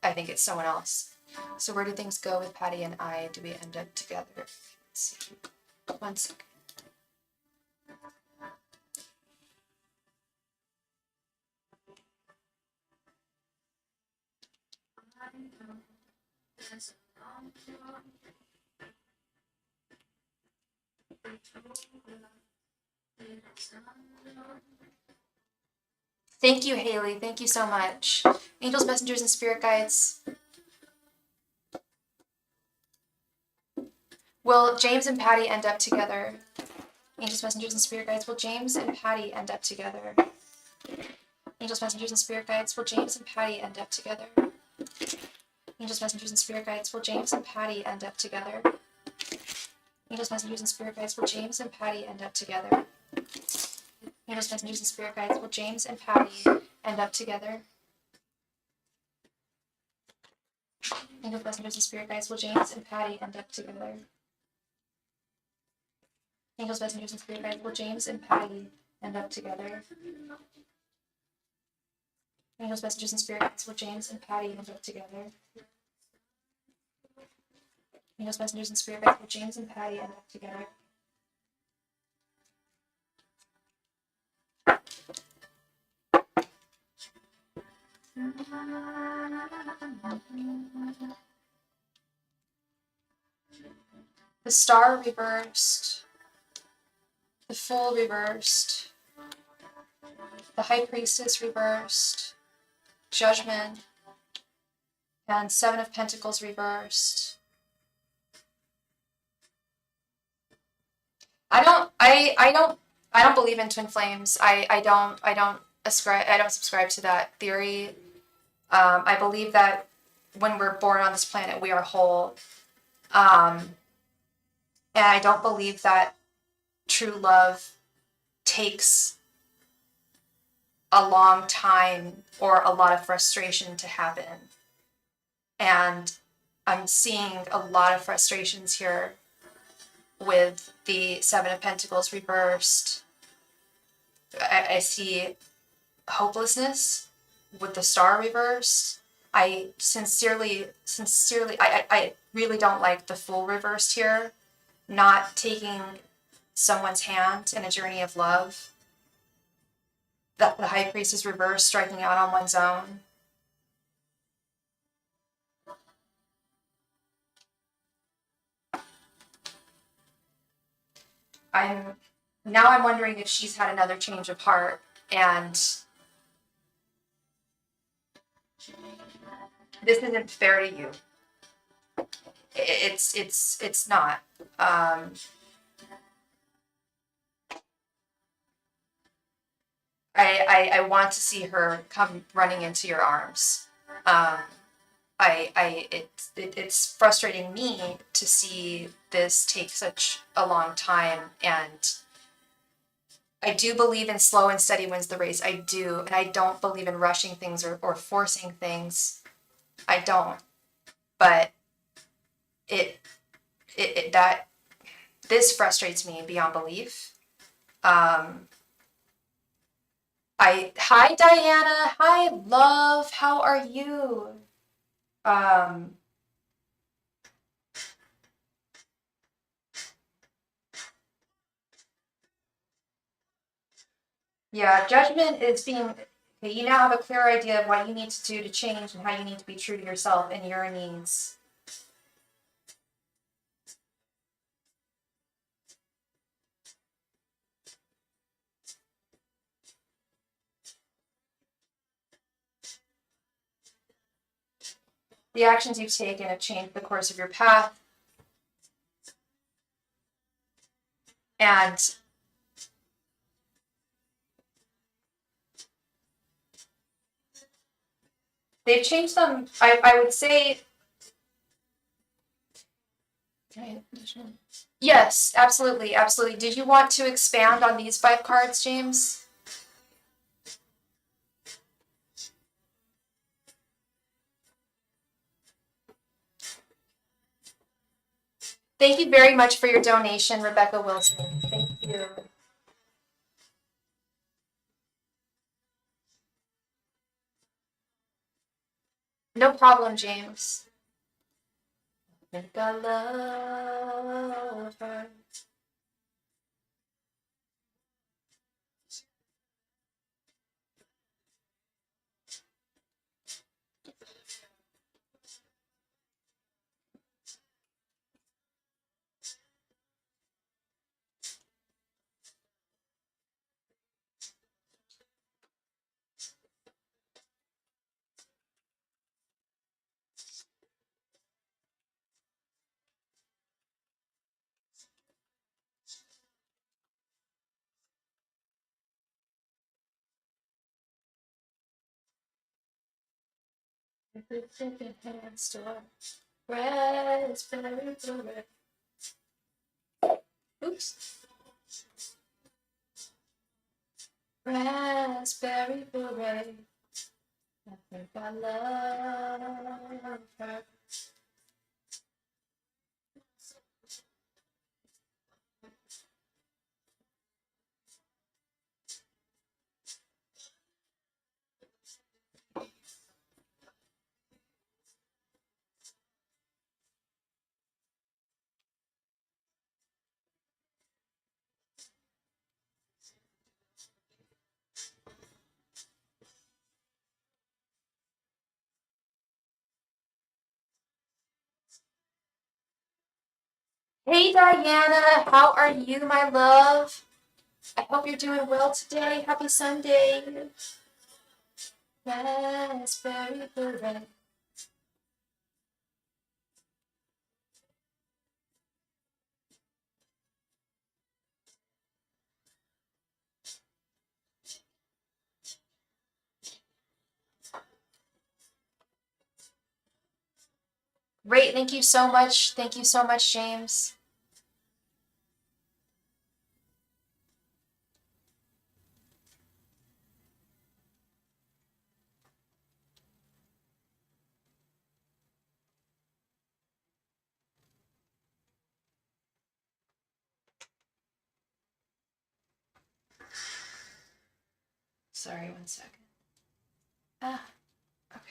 [SPEAKER 1] I think it's someone else. So where do things go with Patty and I? Do we end up together? Let's see. 1 second. Thank you, Haley. Thank you so much. Angels, messengers, and spirit guides. Will James and Patty end up together? Angels, messengers, and spirit guides. Will James and Patty end up together? Angels, messengers, and spirit guides. Will James and Patty end up together? Angels, messengers, and spirit guides. Will James and Patty end up together? Angels, messengers, and spirit guides. Will James and Patty end up together? Angels, messengers, and spirit guides. Will James and Patty end up together? Angels, messengers, and spirit guides. Will James and Patty end up together? Angels, messengers, and spirit guides. Will James and Patty end up together? Angels, messengers, and spirit guides. Will James and Patty end up together? Angels, messengers, and spirit guides. Will James and Patty end up together? The Star reversed. The Fool reversed. The High Priestess reversed. Judgment. And Seven of Pentacles reversed. I don't believe in twin flames. I don't subscribe to that theory. I believe that when we're born on this planet, we are whole. And I don't believe that true love takes a long time or a lot of frustration to happen. And I'm seeing a lot of frustrations here with the Seven of Pentacles reversed. I see hopelessness with the Star reversed. I sincerely, I really don't like the Fool reversed here. Not taking someone's hand in a journey of love. The High Priestess reversed, striking out on one's own. I'm wondering if she's had another change of heart, and this isn't fair to you. It's not. I want to see her come running into your arms. It's frustrating me to see this take such a long time, and I do believe in slow and steady wins the race. I do, and I don't believe in rushing things or forcing things. I don't. But it, that this frustrates me beyond belief. Hi Diana, hi love, how are you? Yeah, judgment is being, okay, you now have a clear idea of what you need to do to change and how you need to be true to yourself and your needs. The actions you've taken have changed the course of your path. And they've changed them, I would say. Yes, absolutely, absolutely. Did you want to expand on these 5 cards, James? Thank you very much for your donation, Rebecca Wilson. Thank you. No problem, James. I think I love her. Raspberry beret. Oops. Raspberry beret. I think I love her. Hey Diana, how are you, my love? I hope you're doing well today. Happy Sunday. Raspberry beret. Great, thank you so much. Thank you so much, James. Sorry, one second. Ah, okay.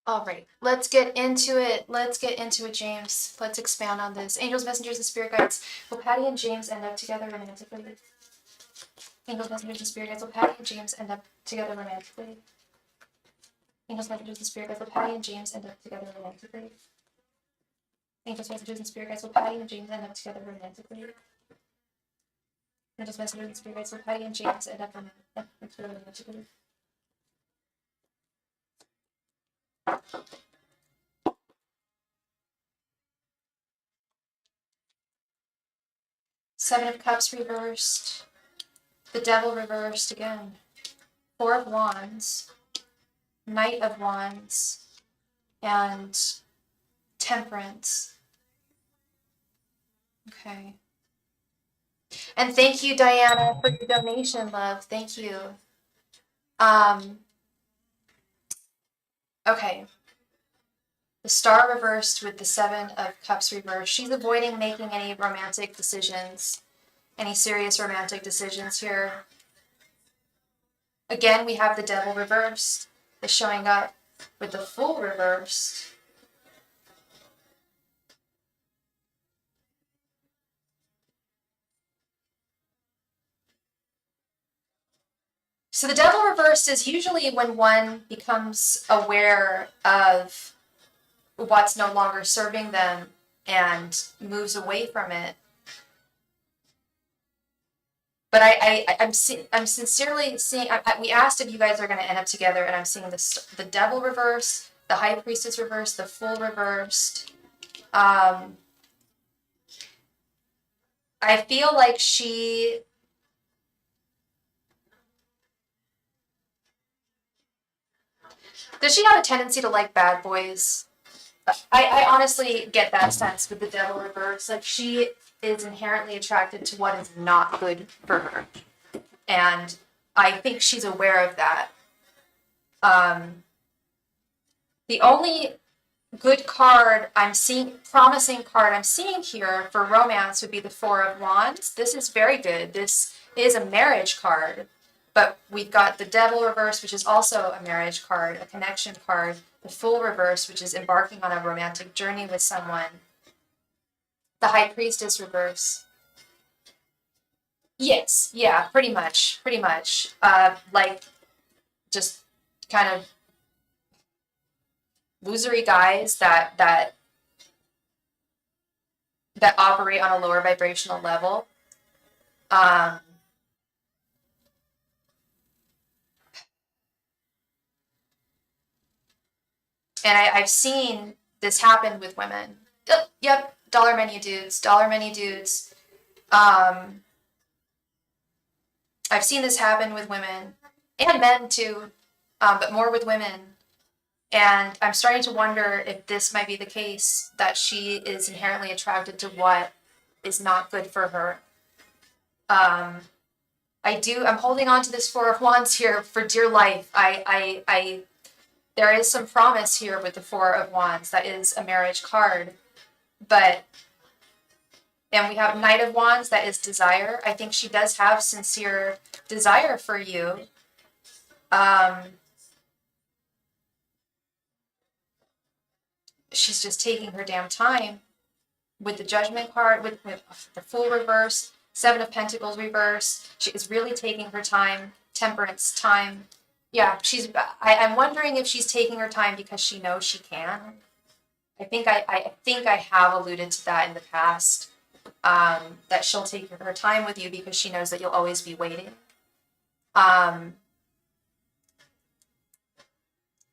[SPEAKER 1] All right, let's get into it. Let's get into it, James. Let's expand on this. Angels, messengers, and spirit guides. Will Patty and James end up together romantically? Angels, messengers, and spirit guides. Will Patty and James end up together romantically? Angels, messages, and spirit guides. Will Patty and James end up together romantically? Angels, messages, and spirit guides. Will Patty and James end up together romantically? Angels, messages, and spirit guides. Will Patty and James end up together romantically? Seven of Cups reversed. The Devil reversed again. Four of Wands. Knight of Wands. And Temperance. Okay. And thank you, Diana, for your donation, love. Thank you. Okay. The Star reversed with the Seven of Cups reversed. She's avoiding making any romantic decisions, any serious romantic decisions here. Again, we have the Devil reversed, is showing up with the Fool reversed. So the Devil reversed is usually when one becomes aware of what's no longer serving them and moves away from it. But I'm sincerely seeing, we asked if you guys are going to end up together, and I'm seeing the Devil reverse, the High Priestess reversed, the Fool reversed. I feel like does she have a tendency to like bad boys? I honestly get that sense with the Devil reverse. Like, she is inherently attracted to what is not good for her. And I think she's aware of that. The only good card I'm seeing, promising card I'm seeing here for romance would be the Four of Wands. This is very good. This is a marriage card. But we've got the Devil reverse, which is also a marriage card, a connection card. The Fool reverse, which is embarking on a romantic journey with someone. The High Priestess reverse. Yes, yeah, pretty much. Like, just kind of losery guys that operate on a lower vibrational level. And I've seen this happen with women. Yep, dollar menu dudes. I've seen this happen with women and men too, but more with women. And I'm starting to wonder if this might be the case, that she is inherently attracted to what is not good for her. I'm holding on to this Four of Wands here for dear life. There is some promise here with the Four of Wands. That is a marriage card. And we have Knight of Wands, that is desire. I think she does have sincere desire for you. She's just taking her damn time with the Judgment card, with the Fool reverse, Seven of Pentacles reverse. She is really taking her time. Temperance time. Yeah, I'm wondering if she's taking her time because she knows she can. I think I have alluded to that in the past. That she'll take her time with you because she knows that you'll always be waiting.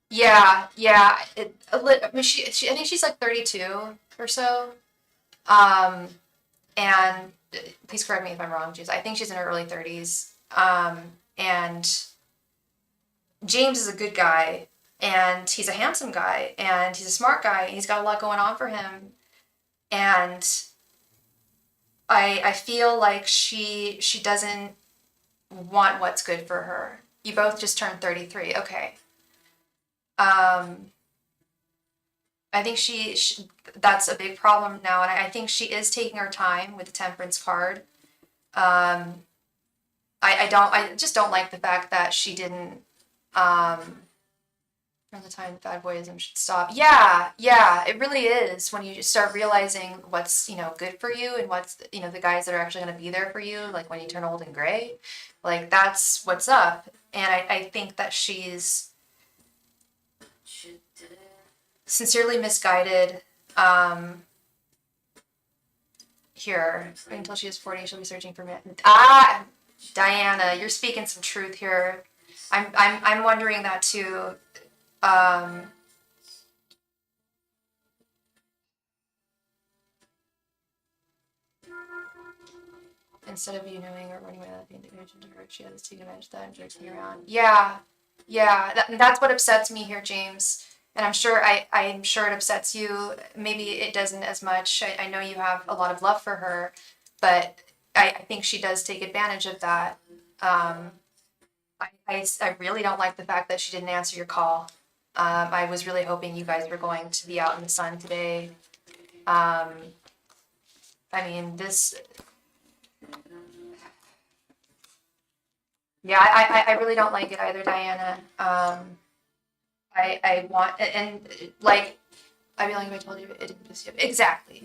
[SPEAKER 1] Yeah. I think she's like 32 or so. And please correct me if I'm wrong, I think she's in her early 30s. And James is a good guy, and he's a handsome guy, and he's a smart guy, and he's got a lot going on for him. And I feel like she doesn't want what's good for her. You both just turned 33. Okay. I think that's a big problem now, and I think she is taking her time with the Temperance card. I just don't like the fact that she didn't from the time bad boyism should stop. Yeah, it really is when you start realizing what's, good for you, and what's, the guys that are actually going to be there for you, like when you turn old and gray, like that's what's up. And I think that she's Sincerely misguided. Here, until she is 40, she'll be searching for me. Diana, you're speaking some truth here. I'm wondering that too. Instead of you knowing or running away without being attention to her, she has taken advantage of that and jerks me around. Yeah, that's what upsets me here, James. And I'm sure it upsets you. Maybe it doesn't as much. I know you have a lot of love for her, but I think she does take advantage of that. I really don't like the fact that she didn't answer your call. I was really hoping you guys were going to be out in the sun today. I mean, this. Yeah, I really don't like it either, Diana. I want, and like, I'd be like if I told you it didn't piss you off.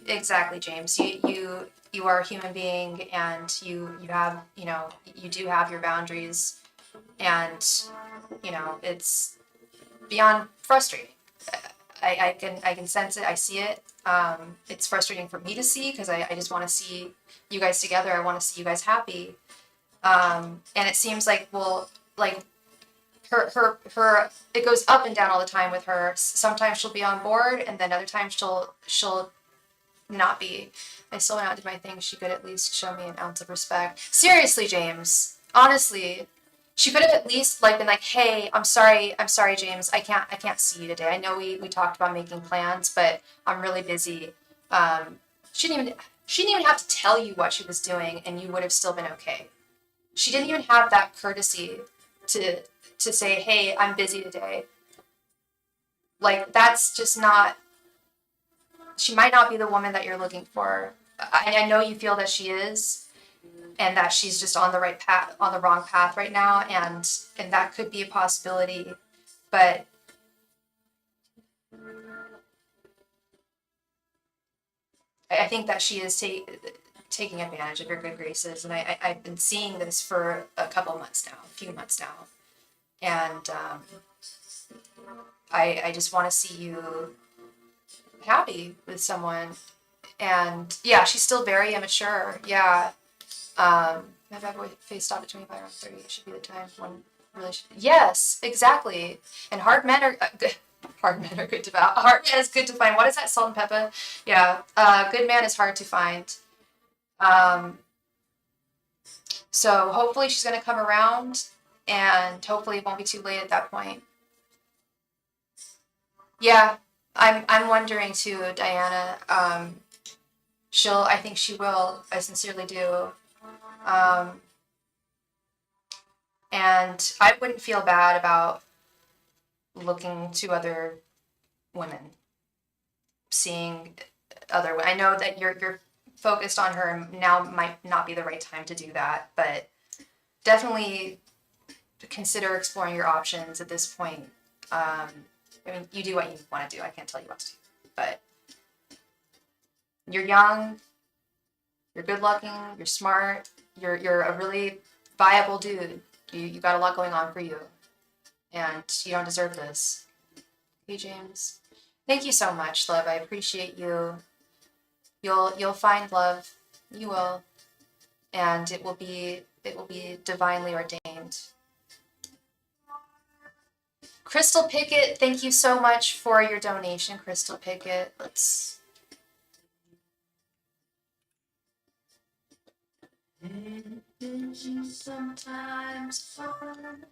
[SPEAKER 1] Exactly, James. You are a human being, and you have, you do have your boundaries, and it's beyond frustrating. I can sense it. I see it. It's frustrating for me to see because I just want to see you guys together. I want to see you guys happy. And it seems like, well, like her it goes up and down all the time with her. Sometimes she'll be on board, and then other times she'll not be. I still went out and did my thing. She could at least show me an ounce of respect. Seriously, James. Honestly, she could have at least like been like, "Hey, I'm sorry, James. I can't see you today. I know we talked about making plans, but I'm really busy." She didn't even have to tell you what she was doing, and you would have still been okay. She didn't even have that courtesy to say, "Hey, I'm busy today." Like, that's just not. She might not be the woman that you're looking for. I know you feel that she is, and that she's just on the right path, on the wrong path right now, and that could be a possibility. But I think that she is taking advantage of your good graces, and I've been seeing this for a few months now, and I just want to see you happy with someone. And yeah, she's still very immature. Yeah. My bad boy face stopped at 25 or 30. It should be the time when really should. Yes, exactly. And hard men are good. Hard men are good to find. Hard man is good to find. What is that? Salt and pepper? Yeah. Good man is hard to find. So hopefully she's gonna come around, and hopefully it won't be too late at that point. Yeah, I'm wondering too, Diana. I think she will. I sincerely do. Um, and I wouldn't feel bad about looking to other women, seeing other women. I know that you're focused on her, and now might not be the right time to do that, but definitely consider exploring your options at this point. I mean, you do what you want to do. I can't tell you what to do, but you're young, you're good looking, you're smart, you're a really viable dude. You got a lot going on for you, and you don't deserve this. Hey, James. Thank you so much, love. I appreciate you. You'll find love. You will, and it will be divinely ordained. Crystal Pickett, thank you so much for your donation, Crystal Pickett. Let's. Sometimes fun.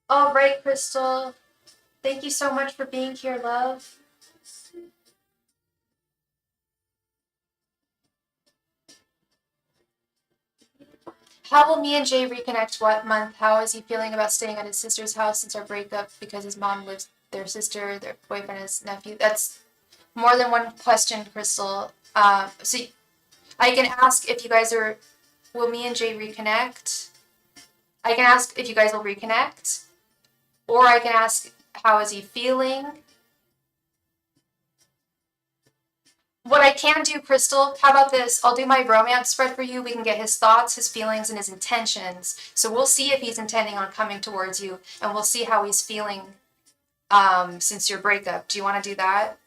[SPEAKER 1] All right, Crystal. Thank you so much for being here, love. How will me and Jay reconnect? What month? How is he feeling about staying at his sister's house since our breakup? Because his mom lives their sister, their boyfriend, his nephew. That's more than one question, Crystal. So I can ask if you guys are. Will me and Jay reconnect? I can ask if you guys will reconnect, or I can ask how is he feeling. What I can do, Crystal, how about this? I'll do my romance spread for you. We can get his thoughts, his feelings, and his intentions. So we'll see if he's intending on coming towards you, and we'll see how he's feeling since your breakup. Do you want to do that?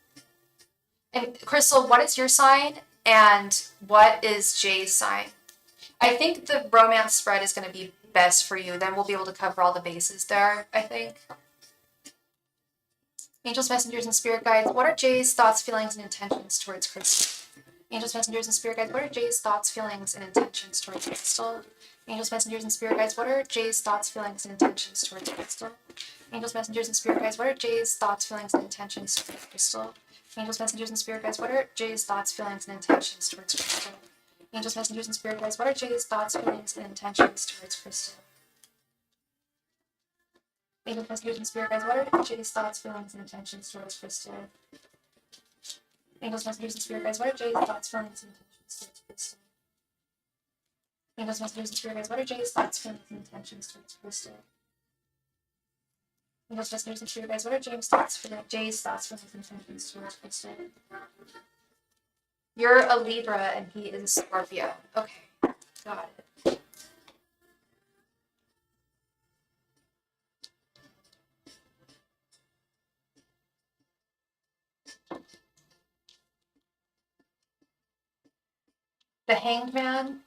[SPEAKER 1] And Crystal, what is your sign, and what is Jay's sign? I think the romance spread is going to be best for you. Then we'll be able to cover all the bases there, I think. Angels, messengers, and spirit guides, what are Jay's thoughts, feelings, and intentions towards Crystal? Angels, messengers, and spirit guides, what are Jay's thoughts, feelings, and intentions towards Crystal? Angels, messengers, and spirit guides, what are Jay's thoughts, feelings, and intentions towards Crystal? Angels, messengers, and spirit guides, what are Jay's thoughts, feelings, and intentions towards Crystal? Angels, messengers, and spirit guides, what are Jay's thoughts, feelings, and intentions towards Crystal? Angels, messengers, and spirit guides, what are Jay's thoughts, feelings, and intentions towards Crystal? Angels, messengers, and spirit guides, what are Jay's thoughts, feelings, and intentions towards Crystal? Angels, messengers, and spirit guides, what are Jay's thoughts, feelings, and intentions towards Crystal? Angels, messengers, and spirit guides, what are Jay's thoughts, feelings, and intentions towards Crystal? Angels, messengers, and spirit guides, what are Jay's thoughts, feelings, and intentions towards Crystal? You're a Libra and he is a Scorpio. Okay, got it. The Hanged Man,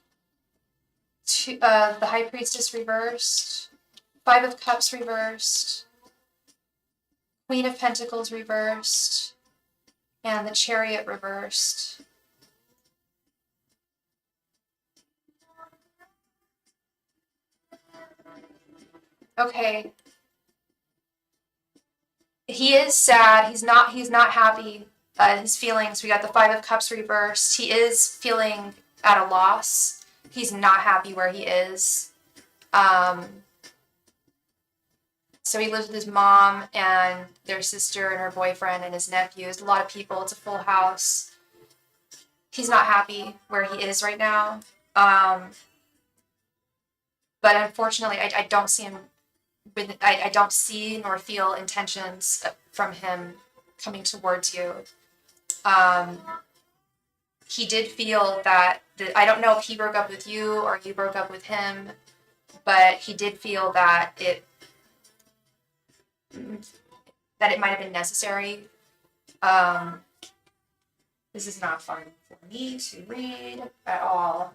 [SPEAKER 1] the High Priestess reversed, Five of Cups reversed, Queen of Pentacles reversed, and the Chariot reversed. Okay. He is sad. He's not happy. His feelings. We got the Five of Cups reversed. He is feeling at a loss. He's not happy where he is. So he lives with his mom and their sister and her boyfriend and his nephew. There's a lot of people. It's a full house. He's not happy where he is right now. But unfortunately, I don't see him. I don't see nor feel intentions from him coming towards you. He did feel that I don't know if he broke up with you or you broke up with him, but he did feel that it might have been necessary. This is not fun for me to read at all.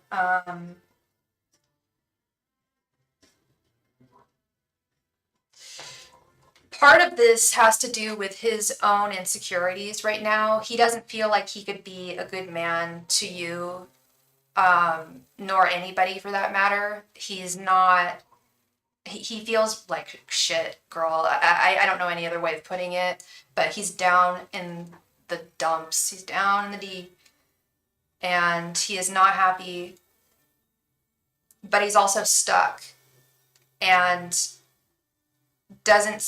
[SPEAKER 1] Part of this has to do with his own insecurities right now. He doesn't feel like he could be a good man to you, nor anybody for that matter. He's not, he feels like shit, girl. I don't know any other way of putting it, but he's down in the dumps. He's down in the deep, and he is not happy, but he's also stuck, and doesn't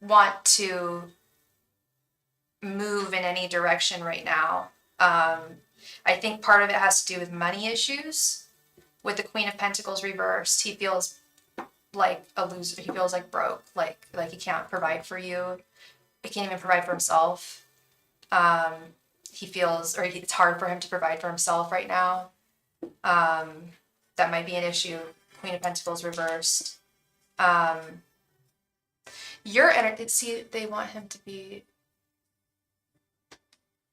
[SPEAKER 1] want to move in any direction right now. I think part of it has to do with money issues. With the Queen of Pentacles reversed, he feels like a loser. He feels like broke, like he can't provide for you. He can't even provide for himself. He feels, or it's hard for him to provide for himself right now. That might be an issue. Queen of Pentacles reversed. Your energy, see, they want him to be,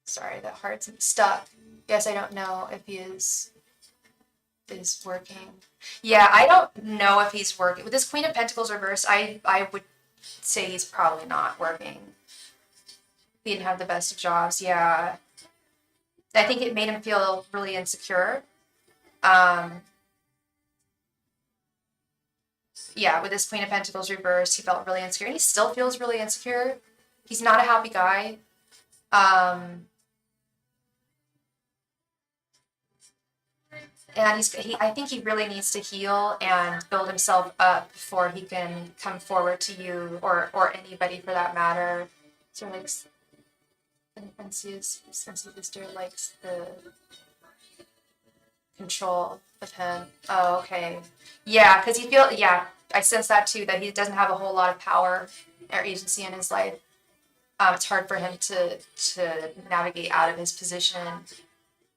[SPEAKER 1] sorry, that heart's stuck. Yes, I don't know if he is working. Yeah, I don't know if he's working. With this Queen of Pentacles reversed, I would say he's probably not working. He didn't have the best of jobs, yeah. I think it made him feel really insecure. Yeah, with this Queen of Pentacles reversed, he felt really insecure. And he still feels really insecure. He's not a happy guy. And I think he really needs to heal and build himself up before he can come forward to you or anybody for that matter. So like, and see his sister likes the control of him. Oh, okay. Yeah, because yeah, I sense that too, that he doesn't have a whole lot of power or agency in his life. It's hard for him to navigate out of his position.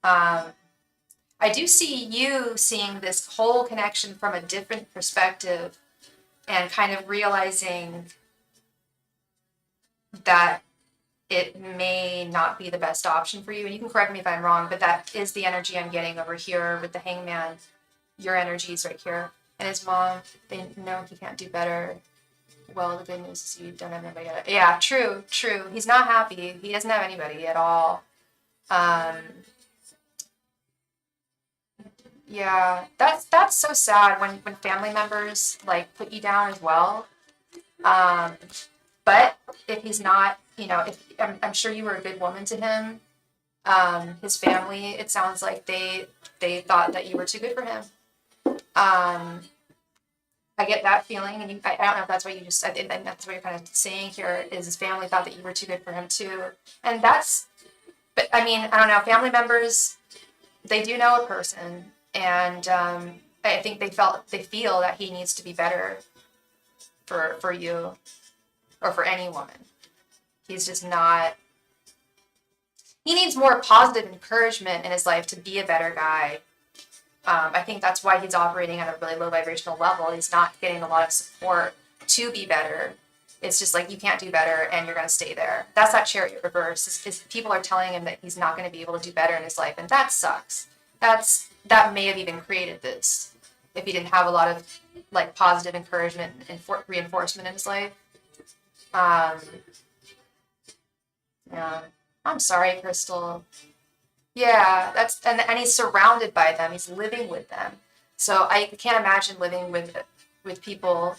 [SPEAKER 1] I do see you seeing this whole connection from a different perspective and kind of realizing that it may not be the best option for you. And you can correct me if I'm wrong, but that is the energy I'm getting over here with the hangman. Your energy is right here. And his mom, they know he can't do better. Well, the good news is you don't have anybody. Yeah, true. He's not happy. He doesn't have anybody at all. Yeah, that's so sad when family members like put you down as well. But if he's not, if I'm sure you were a good woman to him. His family, it sounds like they thought that you were too good for him. I get that feeling, and I don't know if that's what you just said, and that's what you're kind of saying here, is his family thought that you were too good for him too. And but I mean, I don't know, family members, they do know a person, and I think they feel that he needs to be better for you, or for any woman. He's just not, he needs more positive encouragement in his life to be a better guy. I think that's why he's operating at a really low vibrational level. He's not getting a lot of support to be better. It's just like, you can't do better and you're going to stay there. That's that Chariot reverse. Is people are telling him that he's not going to be able to do better in his life. And that sucks. That may have even created this, if he didn't have a lot of like positive encouragement and reinforcement in his life. Yeah. I'm sorry, Crystal. Yeah, and he's surrounded by them. He's living with them. So I can't imagine living with people.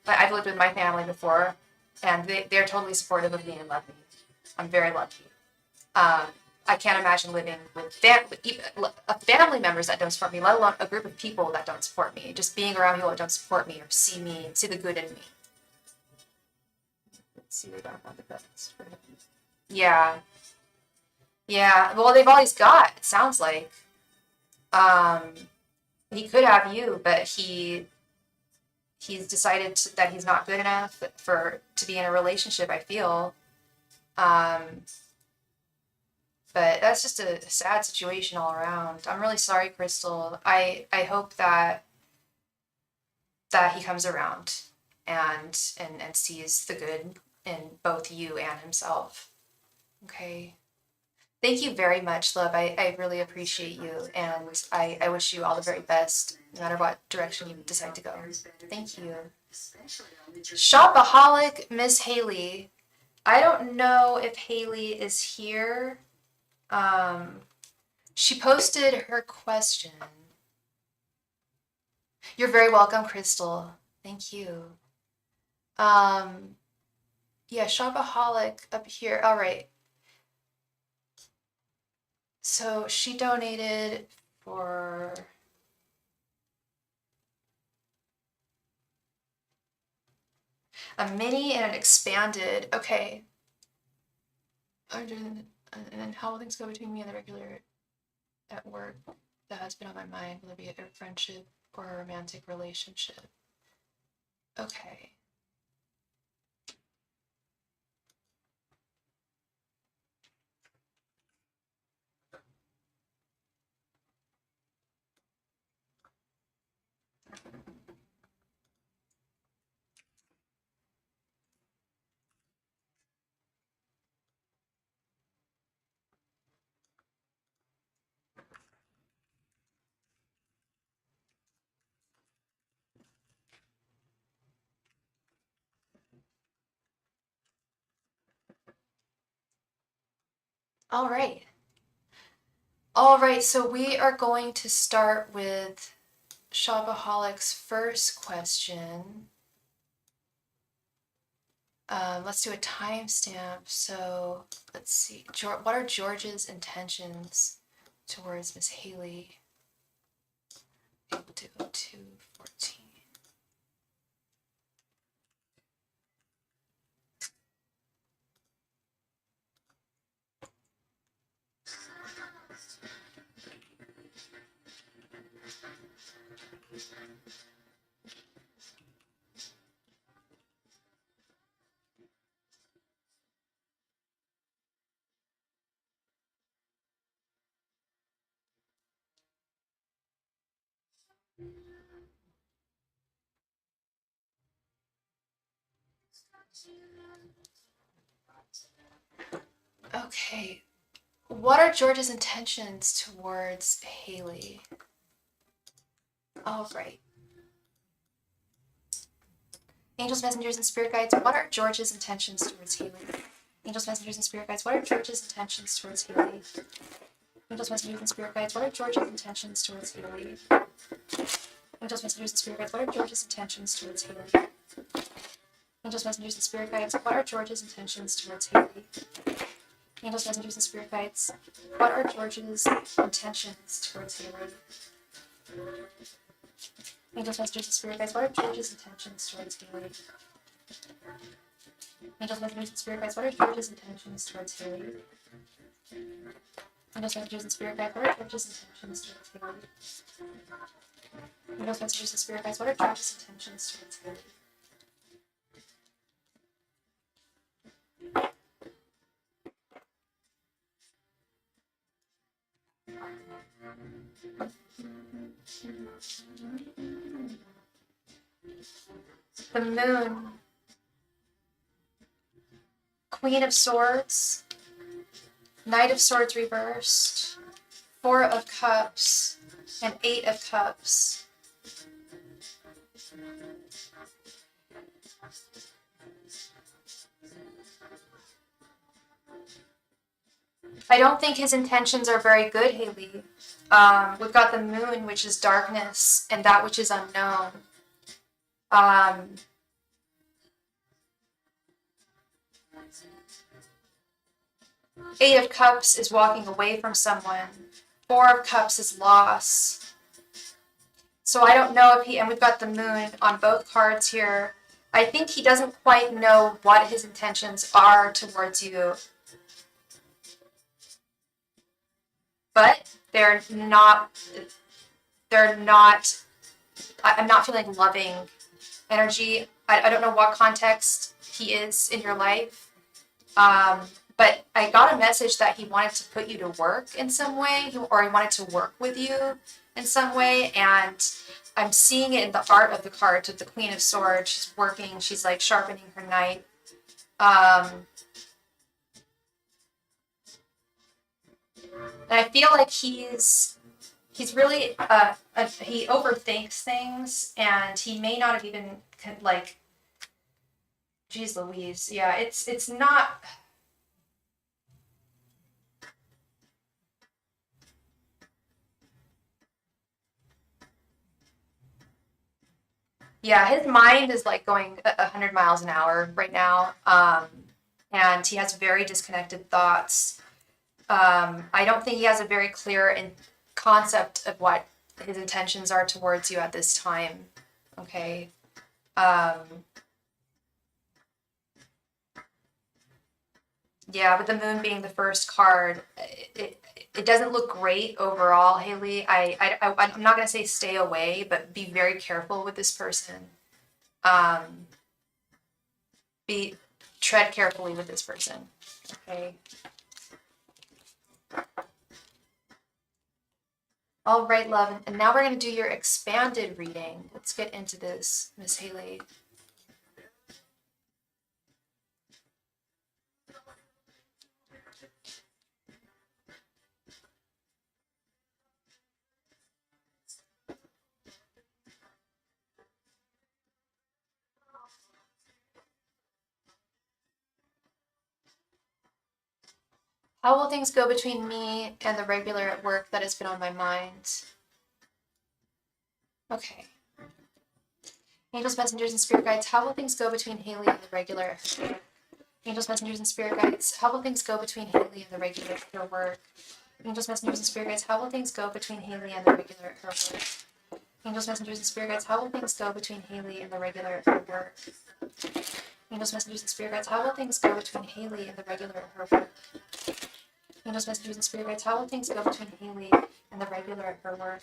[SPEAKER 1] But I've lived with my family before, and they're totally supportive of me and love me. I'm very lucky. I can't imagine living with family members that don't support me, let alone a group of people that don't support me. Just being around people that don't support me or see the good in me. Let's see, they don't want the best for him. Yeah. Yeah, well, they've always got, it sounds like. He could have you, but he's decided that he's not good enough to be in a relationship, I feel. But that's just a sad situation all around. I'm really sorry, Crystal. I hope that he comes around and sees the good in both you and himself. Okay. Thank you very much, love. I really appreciate you, and I wish you all the very best, no matter what direction you decide to go. Thank you. Shopaholic Miss Haley. I don't know if Haley is here. She posted her question. You're very welcome, Crystal. Thank you. Yeah, Shopaholic up here. All right. So she donated for a mini and an expanded. Okay. And then how will things go between me and the regular at work? That has been on my mind. Will it be a friendship or a romantic relationship? Okay. All right. All right, so we are going to start with Shopaholic's first question. Let's do a timestamp. So let's see. What are George's intentions towards Miss Haley? Able to go to 14. Okay. What are George's intentions towards Haley? All right. Angels, messengers, and spirit guides, what are George's intentions towards Haley? Angels, messengers, and spirit guides, what are George's intentions towards Haley? Angels, messengers, and spirit guides, what are George's intentions towards Haley? Angels, messengers, and spirit guides, what are George's intentions towards Haley? Angels, messengers, and spirit guides, what are George's intentions towards Haley? Angels, messengers, and spirit guides, what are George's intentions towards Haley? Angels, messengers, and spirit guides, what are George's intentions towards Haley? Angels, messengers, and spirit guides, what are George's intentions towards Haley? Angels, messengers, and spirit guides, what are George's intentions towards Haley? Angels, messengers, and spirit guides, what are George's intentions towards Haley? The Moon, Queen of Swords, Knight of Swords reversed, Four of Cups, and Eight of Cups. I don't think his intentions are very good, Haley. We've got the Moon, which is darkness, and that which is unknown. Eight of Cups is walking away from someone. Four of Cups is loss. So I don't know if and we've got the Moon on both cards here. I think he doesn't quite know what his intentions are towards you. But I'm not feeling loving energy. I don't know what context he is in your life. But I got a message that he wanted to put you to work in some way, or he wanted to work with you in some way. And I'm seeing it in the art of the cards with the Queen of Swords. She's working, she's like sharpening her knife. And I feel like he's really, he overthinks things, and he may not have even, like, geez Louise. Yeah, it's not... Yeah, his mind is like going 100 miles an hour right now, and he has very disconnected thoughts. I don't think he has a very clear concept of what his intentions are towards you at this time. Okay. Yeah, with the Moon being the first card, it doesn't look great overall, Haley. I'm not going to say stay away, but be very careful with this person. Tread carefully with this person. Okay. All right, love. And now we're going to do your expanded reading. Let's get into this, Miss Haley. How will things go between me and the regular at work that has been on my mind? Okay. Angels, messengers, and spirit guides, how will things go between Haley and the regular? Angels, messengers, and spirit guides, how will things go between Haley and the regular at her work? Angels, messengers, and spirit guides, how will things go between Haley and the regular at her work? Angels, messengers, and spirit guides, how will things go between Haley and the regular at her work? Angels, messengers, and spirit guides, how will things go between Haley and the regular at her work? Angels, messengers, and spirit guides, how will things go between Haley and the regular at her work?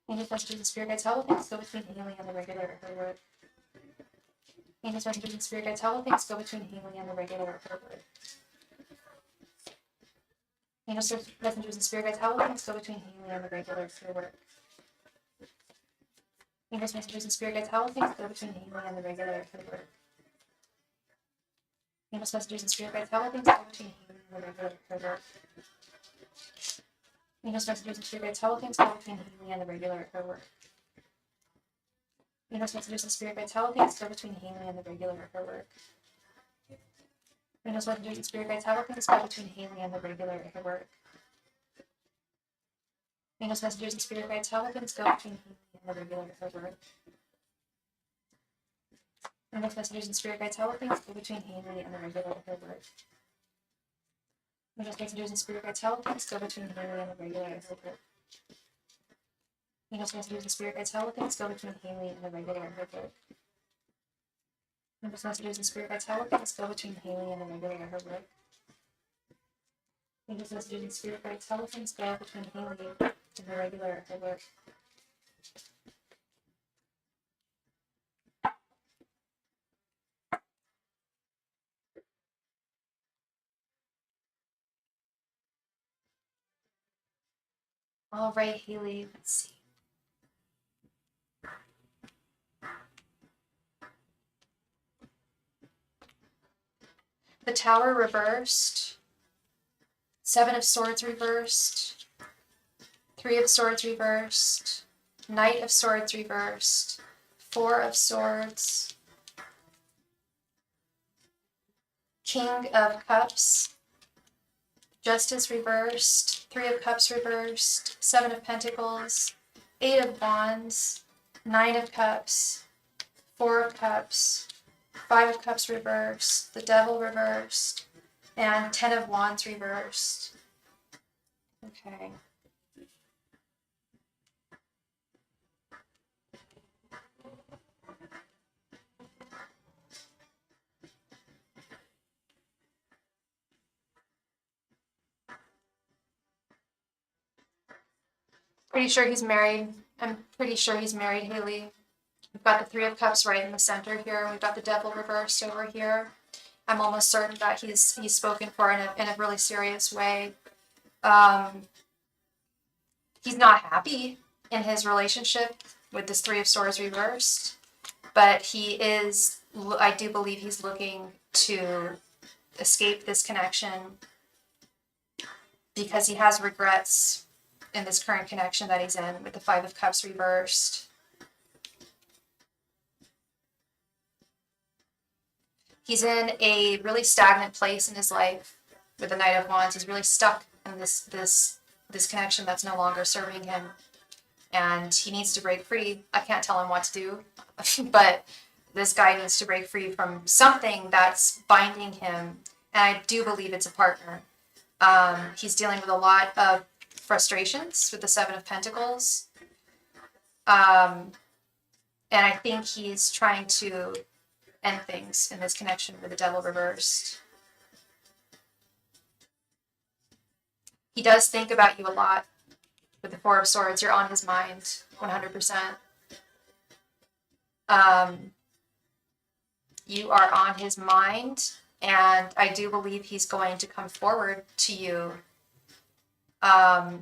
[SPEAKER 1] Angels, messengers, and spirit guides, how will things go between Haley and the regular at her work? Angels, messengers, and spirit guides, how will things go between Haley and the regular at her work? Angels, messengers, and spirit guides, how will things go between Haley and the regular at her work? Angels, messengers, and spirit guides, how will things go between Haley and the regular at her work? Angels, messengers, and spirit guides, how will things go between Haley and the regular at her work? Angels, messengers, and spirit guides, how will things go between Haley and the regular at her work? Angels, messengers, and spirit guides, how will things go between Haley and the regular at her work? Angels, messengers, and spirit guides, how will things go between Haley and the regular at her work? Angels, messengers, and spirit guides, how will things go between Haley and the regular at her work? Angels, messengers, and spirit guides, how will things go between Haley and the regular at her work? Angels, messengers, and spirit guides, how will things go between Haley and the regular at her work? Angels, messengers, and spirit guides, how will things go between Haley and the regular at her work? Angels, messengers, and spirit guides, how will things go between Haley and the regular at her work? Angels, messengers, and spirit guides, how will things go between Haley and the regular at her work? All right, Haley, let's see. The Tower reversed, Seven of Swords reversed, Three of Swords reversed, Knight of Swords reversed, Four of Swords, King of Cups, Justice reversed, Three of Cups reversed, Seven of Pentacles, Eight of Wands, Nine of Cups, Four of Cups, Five of Cups reversed, the Devil reversed, and Ten of Wands reversed. Okay. Pretty sure he's married. I'm pretty sure he's married, Haley. We've got the Three of Cups right in the center here. We've got the Devil reversed over here. I'm almost certain that he's spoken for in a really serious way. He's not happy in his relationship with this Three of Swords reversed, but he is, I do believe he's looking to escape this connection because he has regrets in this current connection that he's in with the Five of Cups reversed. He's in a really stagnant place in his life with the Knight of Wands. He's really stuck in this connection that's no longer serving him, and he needs to break free. I can't tell him what to do, but this guy needs to break free from something that's binding him, and I do believe it's a partner. He's dealing with a lot of frustrations with the Seven of Pentacles, and I think he's trying to end things in this connection with the Devil reversed. He does think about you a lot. With the Four of Swords, you're on his mind 100%. You are on his mind, and I do believe he's going to come forward to you. I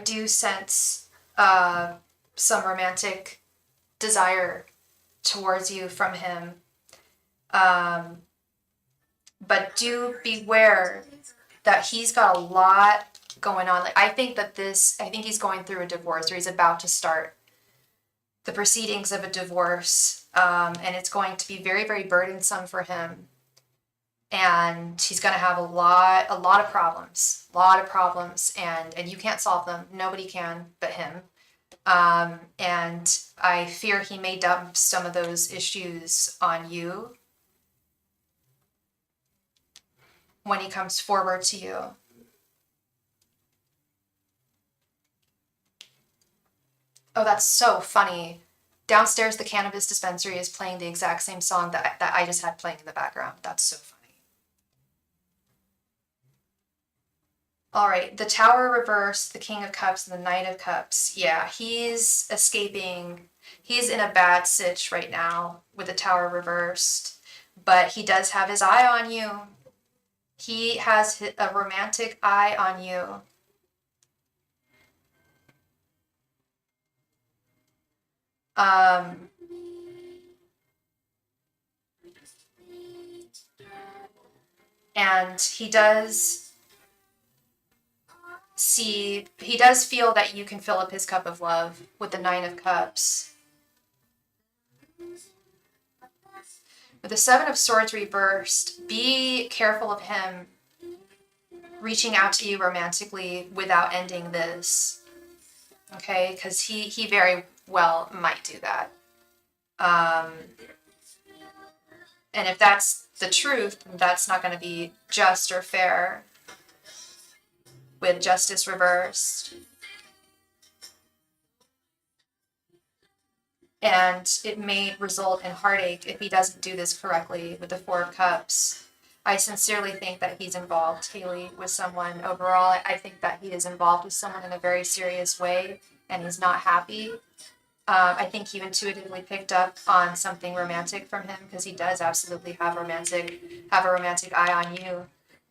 [SPEAKER 1] do sense some romantic desire towards you from him. But do beware that he's got a lot going on. Like I think he's going through a divorce, or he's about to start the proceedings of a divorce. And it's going to be very, very burdensome for him. And he's going to have a lot of problems, and you can't solve them. Nobody can but him. And I fear he may dump some of those issues on you when he comes forward to you. Oh, that's so funny. Downstairs, the cannabis dispensary is playing the exact same song that I just had playing in the background. That's so funny. All right, the Tower reversed, the King of Cups, and the Knight of Cups. Yeah, he's escaping. He's in a bad sitch right now with the Tower reversed, but he does have his eye on you. He has a romantic eye on you. And he does feel that you can fill up his cup of love with the Nine of Cups. With the Seven of Swords reversed, be careful of him reaching out to you romantically without ending this. Okay, because he very well might do that. And if that's the truth, that's not going to be just or fair with justice reversed. And it may result in heartache if he doesn't do this correctly with the Four of Cups. I sincerely think that he's involved, Haley, with someone overall. I think that he is involved with someone in a very serious way, and he's not happy. I think you intuitively picked up on something romantic from him because he does absolutely have a romantic eye on you.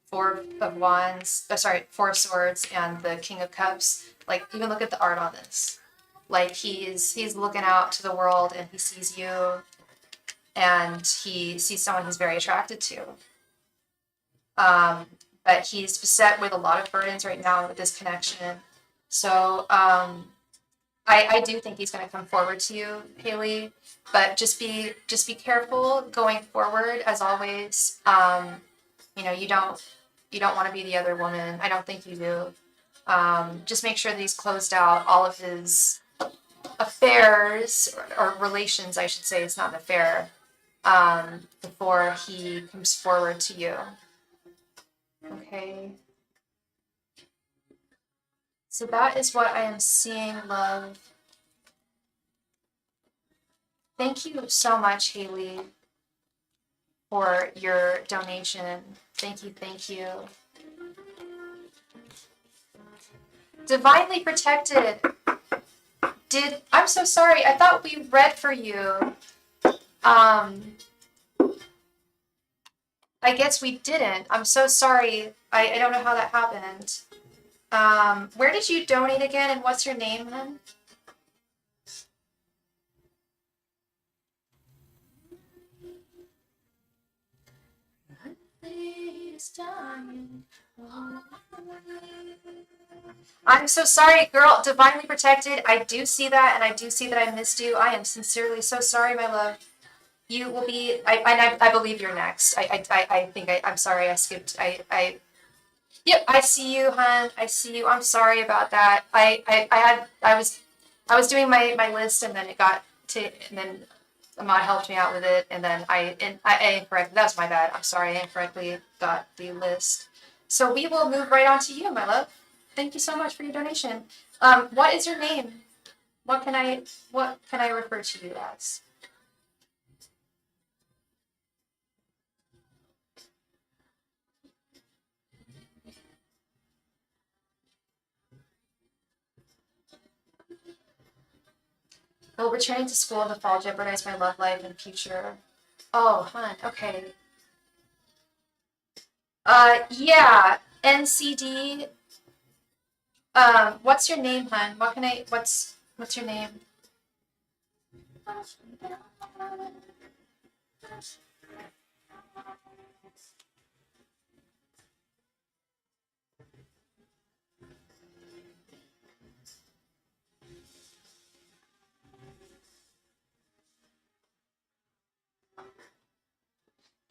[SPEAKER 1] Four of Swords and the King of Cups. Like, even look at the art on this. Like, he's looking out to the world and he sees you, and he sees someone he's very attracted to. But he's beset with a lot of burdens right now with this connection. So I do think he's going to come forward to you, Haley. But just be careful going forward, as always. You don't want to be the other woman. I don't think you do. Just make sure that he's closed out all of his affairs or relations, I should say. It's not an affair. Before he comes forward to you. Okay. So that is what I am seeing, love. Thank you so much, Haley, for your donation. Thank you. Divinely protected. I'm so sorry. I thought we read for you. I guess we didn't. I'm so sorry. I don't know how that happened. Where did you donate again, and what's your name then? I'm so sorry, girl. Divinely protected. I do see that, and I do see that I missed you. I am sincerely so sorry, my love. You will be. I believe you're next. I think I'm sorry. I skipped. Yep. I see you, hon. I see you. I'm sorry about that. I was doing my list, and then it got to, and then Ahmad helped me out with it, and then I incorrectly. That was my bad. I'm sorry. I incorrectly got the list. So we will move right on to you, my love. Thank you so much for your donation. What is your name? What can I refer to you as? Will returning to school in the fall jeopardize my love life and future? Oh, hun, okay. Yeah, NCD. What's your name, hun? What's your name?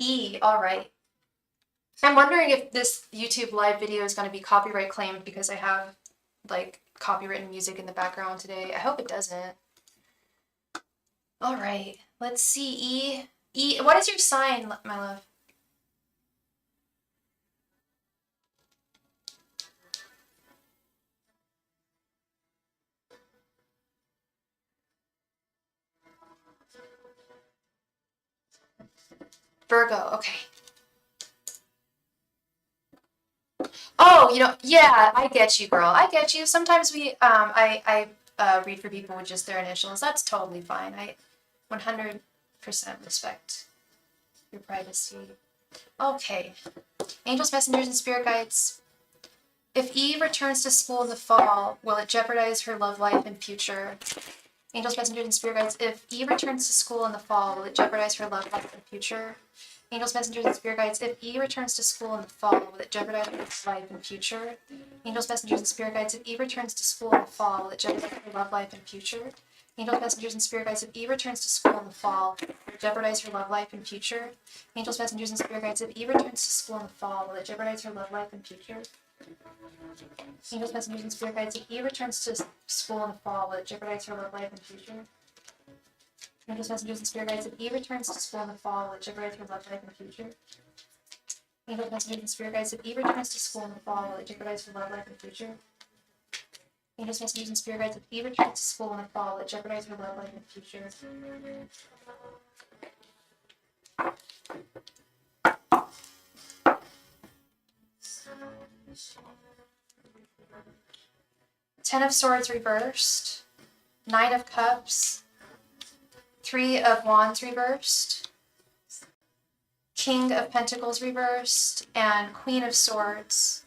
[SPEAKER 1] E, all right. I'm wondering if this YouTube live video is going to be copyright claimed because I have like copywritten music in the background today. I hope it doesn't. All right, let's see. E, what is your sign, my love? Virgo. Okay. Oh, yeah, I get you, girl. I get you. Sometimes I read for people with just their initials. That's totally fine. I 100% respect your privacy. Okay. Angels, messengers, and spirit guides. If Eve returns to school in the fall, will it jeopardize her love life and future? Angels, messengers, and spirit guides. If Eve returns to school in the fall, will it jeopardize her love life and future? Angels, messengers, and spirit guides. If E returns to school in the fall, will it jeopardize her life and future? Angels, messengers, and spirit guides. If E returns to school in the fall, will it jeopardize her love life and future? Angels, messengers, and spirit guides. If E returns to school in the fall, will it jeopardize her love life and future? Angels, messengers, and spirit guides. If E returns to school in the fall, will it jeopardize her love life and future? Angels, messengers, and spirit guides. If E returns to school in the fall, will it jeopardize her love life and future? Angels, messengers, and spirit guides. If E returns to school in the fall, will it jeopardize her love life and future? Angels, messengers, and spirit guides. If E returns to school in the fall, will it jeopardize her love life and future? Angels, messengers, and spirit guides. If E returns to school in the fall, will it jeopardize her love life and future? Ten of Swords reversed. Nine of Cups. Three of Wands reversed. King of Pentacles reversed. And Queen of Swords.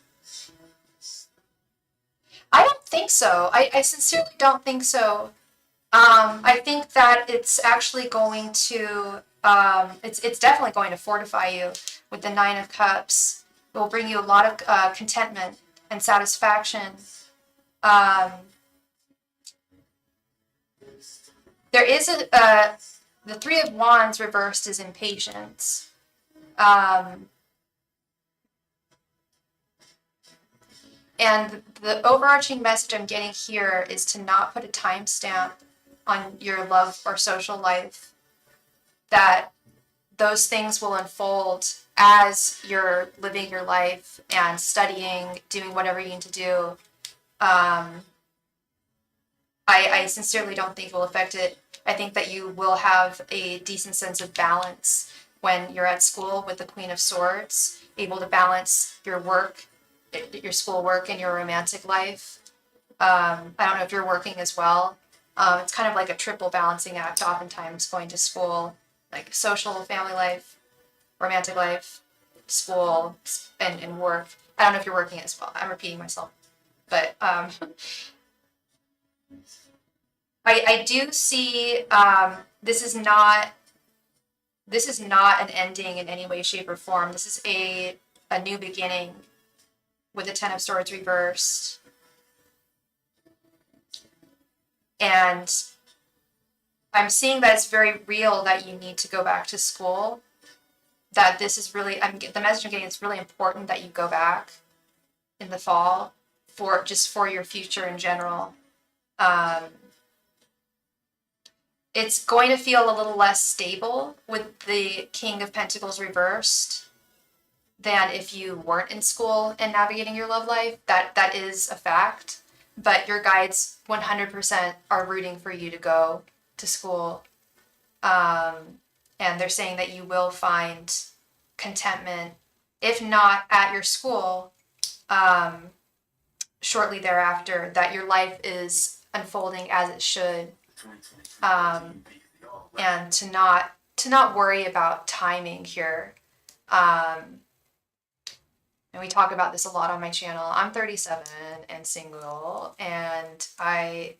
[SPEAKER 1] I don't think so. I sincerely don't think so. I think that it's actually going to, it's definitely going to fortify you with the Nine of Cups. It will bring you a lot of contentment and satisfaction. There is the Three of Wands reversed is impatience. And the overarching message I'm getting here is to not put a timestamp on your love or social life. That those things will unfold as you're living your life and studying, doing whatever you need to do. I sincerely don't think it will affect it. I think that you will have a decent sense of balance when you're at school with the Queen of Swords, able to balance your work, your schoolwork, and your romantic life. I don't know if you're working as well. It's kind of like a triple balancing act, oftentimes going to school, like social, family life, romantic life, school, and work. I don't know if you're working as well. I'm repeating myself. But I do see this is not an ending in any way, shape, or form. This is a new beginning with the Ten of Swords reversed. And I'm seeing that it's very real that you need to go back to school. That this is really, the message I'm getting, it's really important that you go back in the fall for your future in general. It's going to feel a little less stable with the King of Pentacles reversed than if you weren't in school and navigating your love life. That is a fact. But your guides 100% are rooting for you to go to school. And they're saying that you will find contentment, if not at your school, shortly thereafter, that your life is unfolding as it should. And to not worry about timing here. And we talk about this a lot on my channel. I'm 37 and single, and I,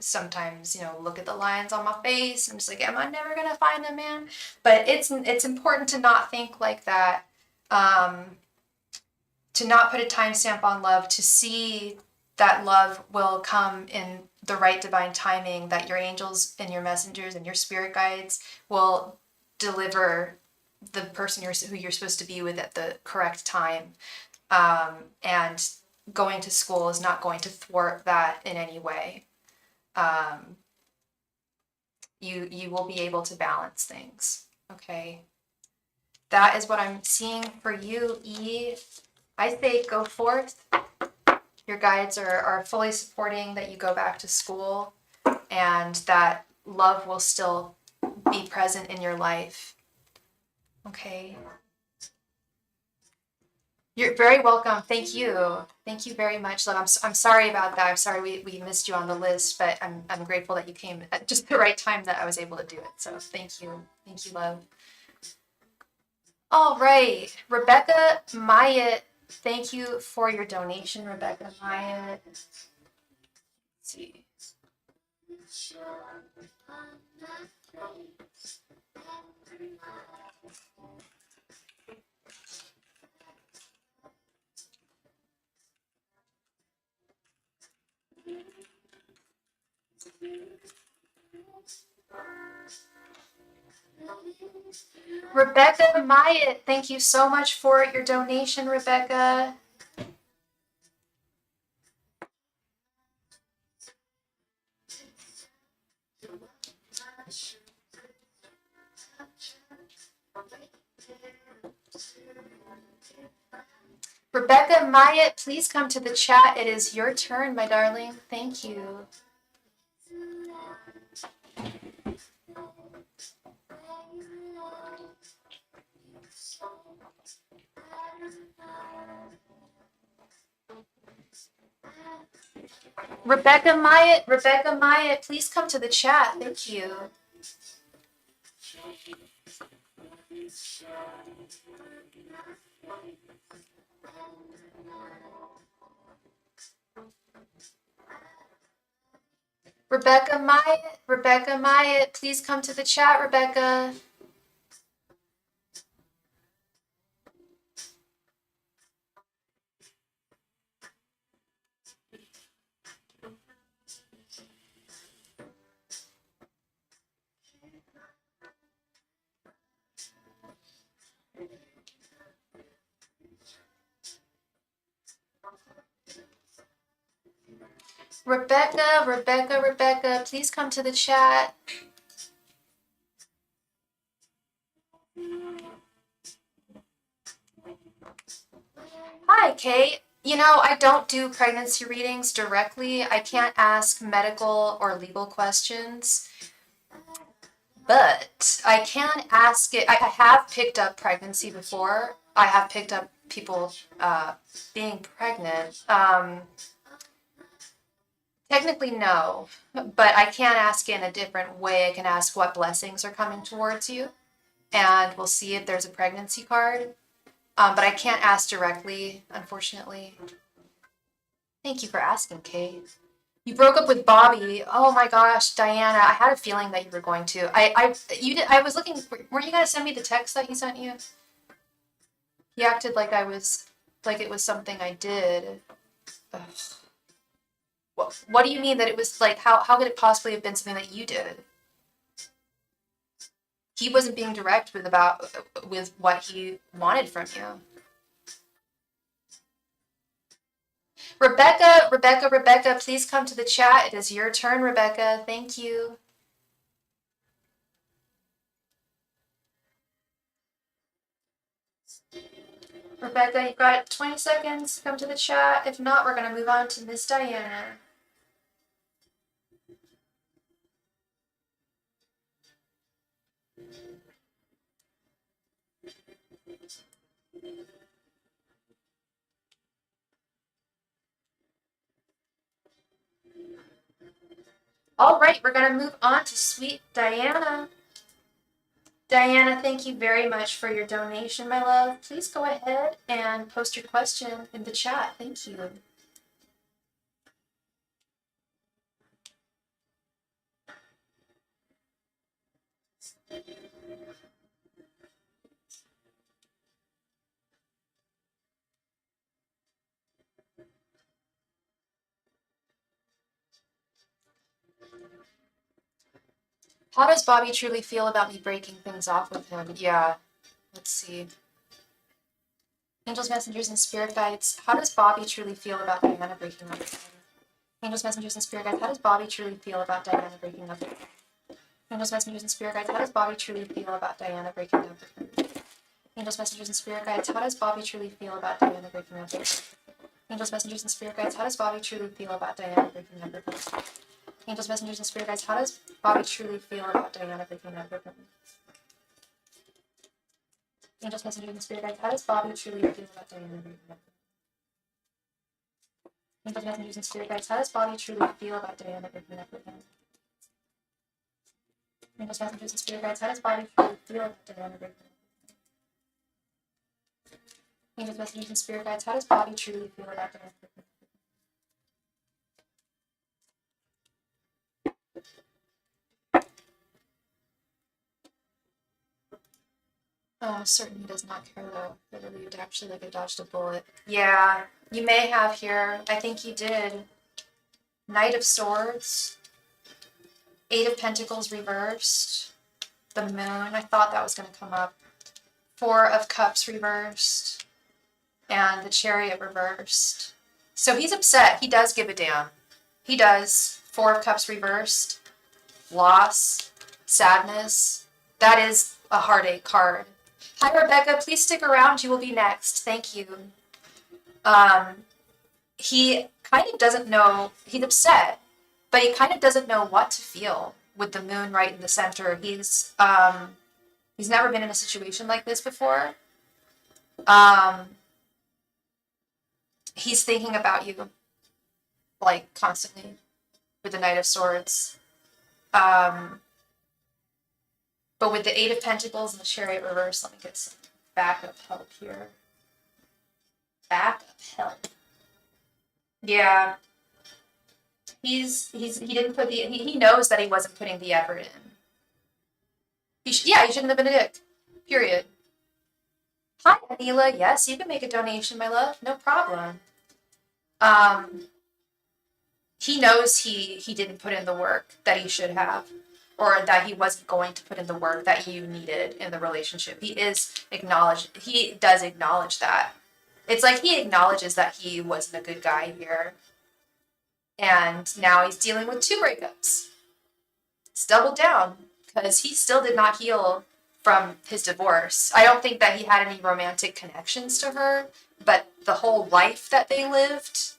[SPEAKER 1] sometimes, look at the lines on my face. I'm just like, am I never gonna find a man? But it's important to not think like that. To not put a timestamp on love, to see that love will come in the right divine timing, that your angels and your messengers and your spirit guides will deliver the person who you're supposed to be with at the correct time. And going to school is not going to thwart that in any way. You will be able to balance things, okay? That is what I'm seeing for you, E. I say go forth. Your guides are fully supporting that you go back to school, and that love will still be present in your life. Okay. You're very welcome. Thank you. Thank you very much, love. I'm sorry about that. I'm sorry we missed you on the list, but I'm grateful that you came at just the right time that I was able to do it. So thank you. Thank you, love. All right. Rebecca Myatt, thank you for your donation, Rebecca Myatt. Let's see. Rebecca Myatt, thank you so much for your donation, Rebecca. Rebecca Myatt, please come to the chat. It is your turn, my darling. Thank you. Rebecca Myatt, please come to the chat. Thank you. Rebecca Myatt, please come to the chat, Rebecca. Rebecca, please come to the chat. Hi, Kate. You know, I don't do pregnancy readings directly. I can't ask medical or legal questions, but I can ask it. I have picked up pregnancy before. I have picked up people being pregnant. Technically, no, but I can ask in a different way. I can ask what blessings are coming towards you, and we'll see if there's a pregnancy card. But I can't ask directly, unfortunately. Thank you for asking, Kate. You broke up with Bobby. Oh my gosh, Diana, I had a feeling that you were going to. I was looking. Weren't you gonna send me the text that he sent you? He acted like like it was something I did. Ugh. What do you mean that it was like? How could it possibly have been something that you did? He wasn't being direct with what he wanted from you. Rebecca, please come to the chat. It is your turn, Rebecca. Thank you. Rebecca, you've got 20 seconds. Come to the chat. If not, we're going to move on to Miss Diana. All right, we're going to move on to sweet Diana. Diana, thank you very much for your donation, my love. Please go ahead and post your question in the chat. Thank you. How does Bobby truly feel about me breaking things off with him? Yeah, let's see. Angels, messengers, and spirit guides, how does Bobby truly feel about Diana breaking up with him? Angels, messengers, and spirit guides, how does Bobby truly feel about Diana breaking up with him? Angels, messengers, and spirit guides, how does Bobby truly feel about Diana breaking up with him? Angels, messengers, and spirit guides, how does Bobby truly feel about Diana breaking up with him? Angels, messengers, and spirit guides, how does Bobby truly feel about Diana breaking up with him? Angels, messengers, and spirit guides, how does Bobby truly feel about Diana breaking up with him? Angels, messengers, and spirit guides, how does Bobby truly feel about Diana breaking up with him? Angels, messengers, and spirit guides, how does Bobby truly feel about Diana breaking up with him? Angels, messengers, and spirit guides, how does Bobby truly feel about Diana breaking up with him? Angels, messengers, and spirit guides, how does Bobby truly feel about Diana breaking up with him? Certainly does not care though. I believed actually like I dodged a bullet. Yeah, you may have here. I think you did. Knight of Swords, Eight of Pentacles reversed, the Moon. I thought that was going to come up. Four of Cups reversed, and the Chariot reversed. So he's upset. He does give a damn. He does. Four of Cups reversed, loss, sadness. That is a heartache card. Hi, Rebecca. Please stick around. You will be next. Thank you. He kind of doesn't know. He's upset, but he kind of doesn't know what to feel with the Moon right in the center. He's never been in a situation like this before. He's thinking about you, like, constantly with the Knight of Swords. But with the Eight of Pentacles and the Chariot reverse, let me get some backup help here. Backup help. Yeah. He didn't put he knows that he wasn't putting the effort in. He shouldn't have been a dick. Period. Hi, Anila. Yes, you can make a donation, my love. No problem. He knows he didn't put in the work that he should have, or that he wasn't going to put in the work that you needed in the relationship. He does acknowledge that. It's like he acknowledges that he wasn't a good guy here. And now he's dealing with 2 breakups. It's doubled down because he still did not heal from his divorce. I don't think that he had any romantic connections to her, but the whole life that they lived,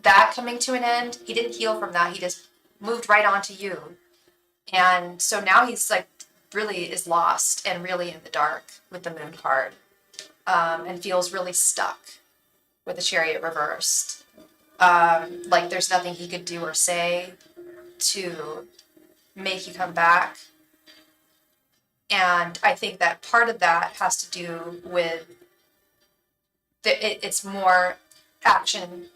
[SPEAKER 1] that coming to an end, he didn't heal from that. He just moved right on to you. And so now he's like really is lost and really in the dark with the Moon card, and feels really stuck with the Chariot reversed. Like there's nothing he could do or say to make you come back. And I think that part of that has to do with it's more action.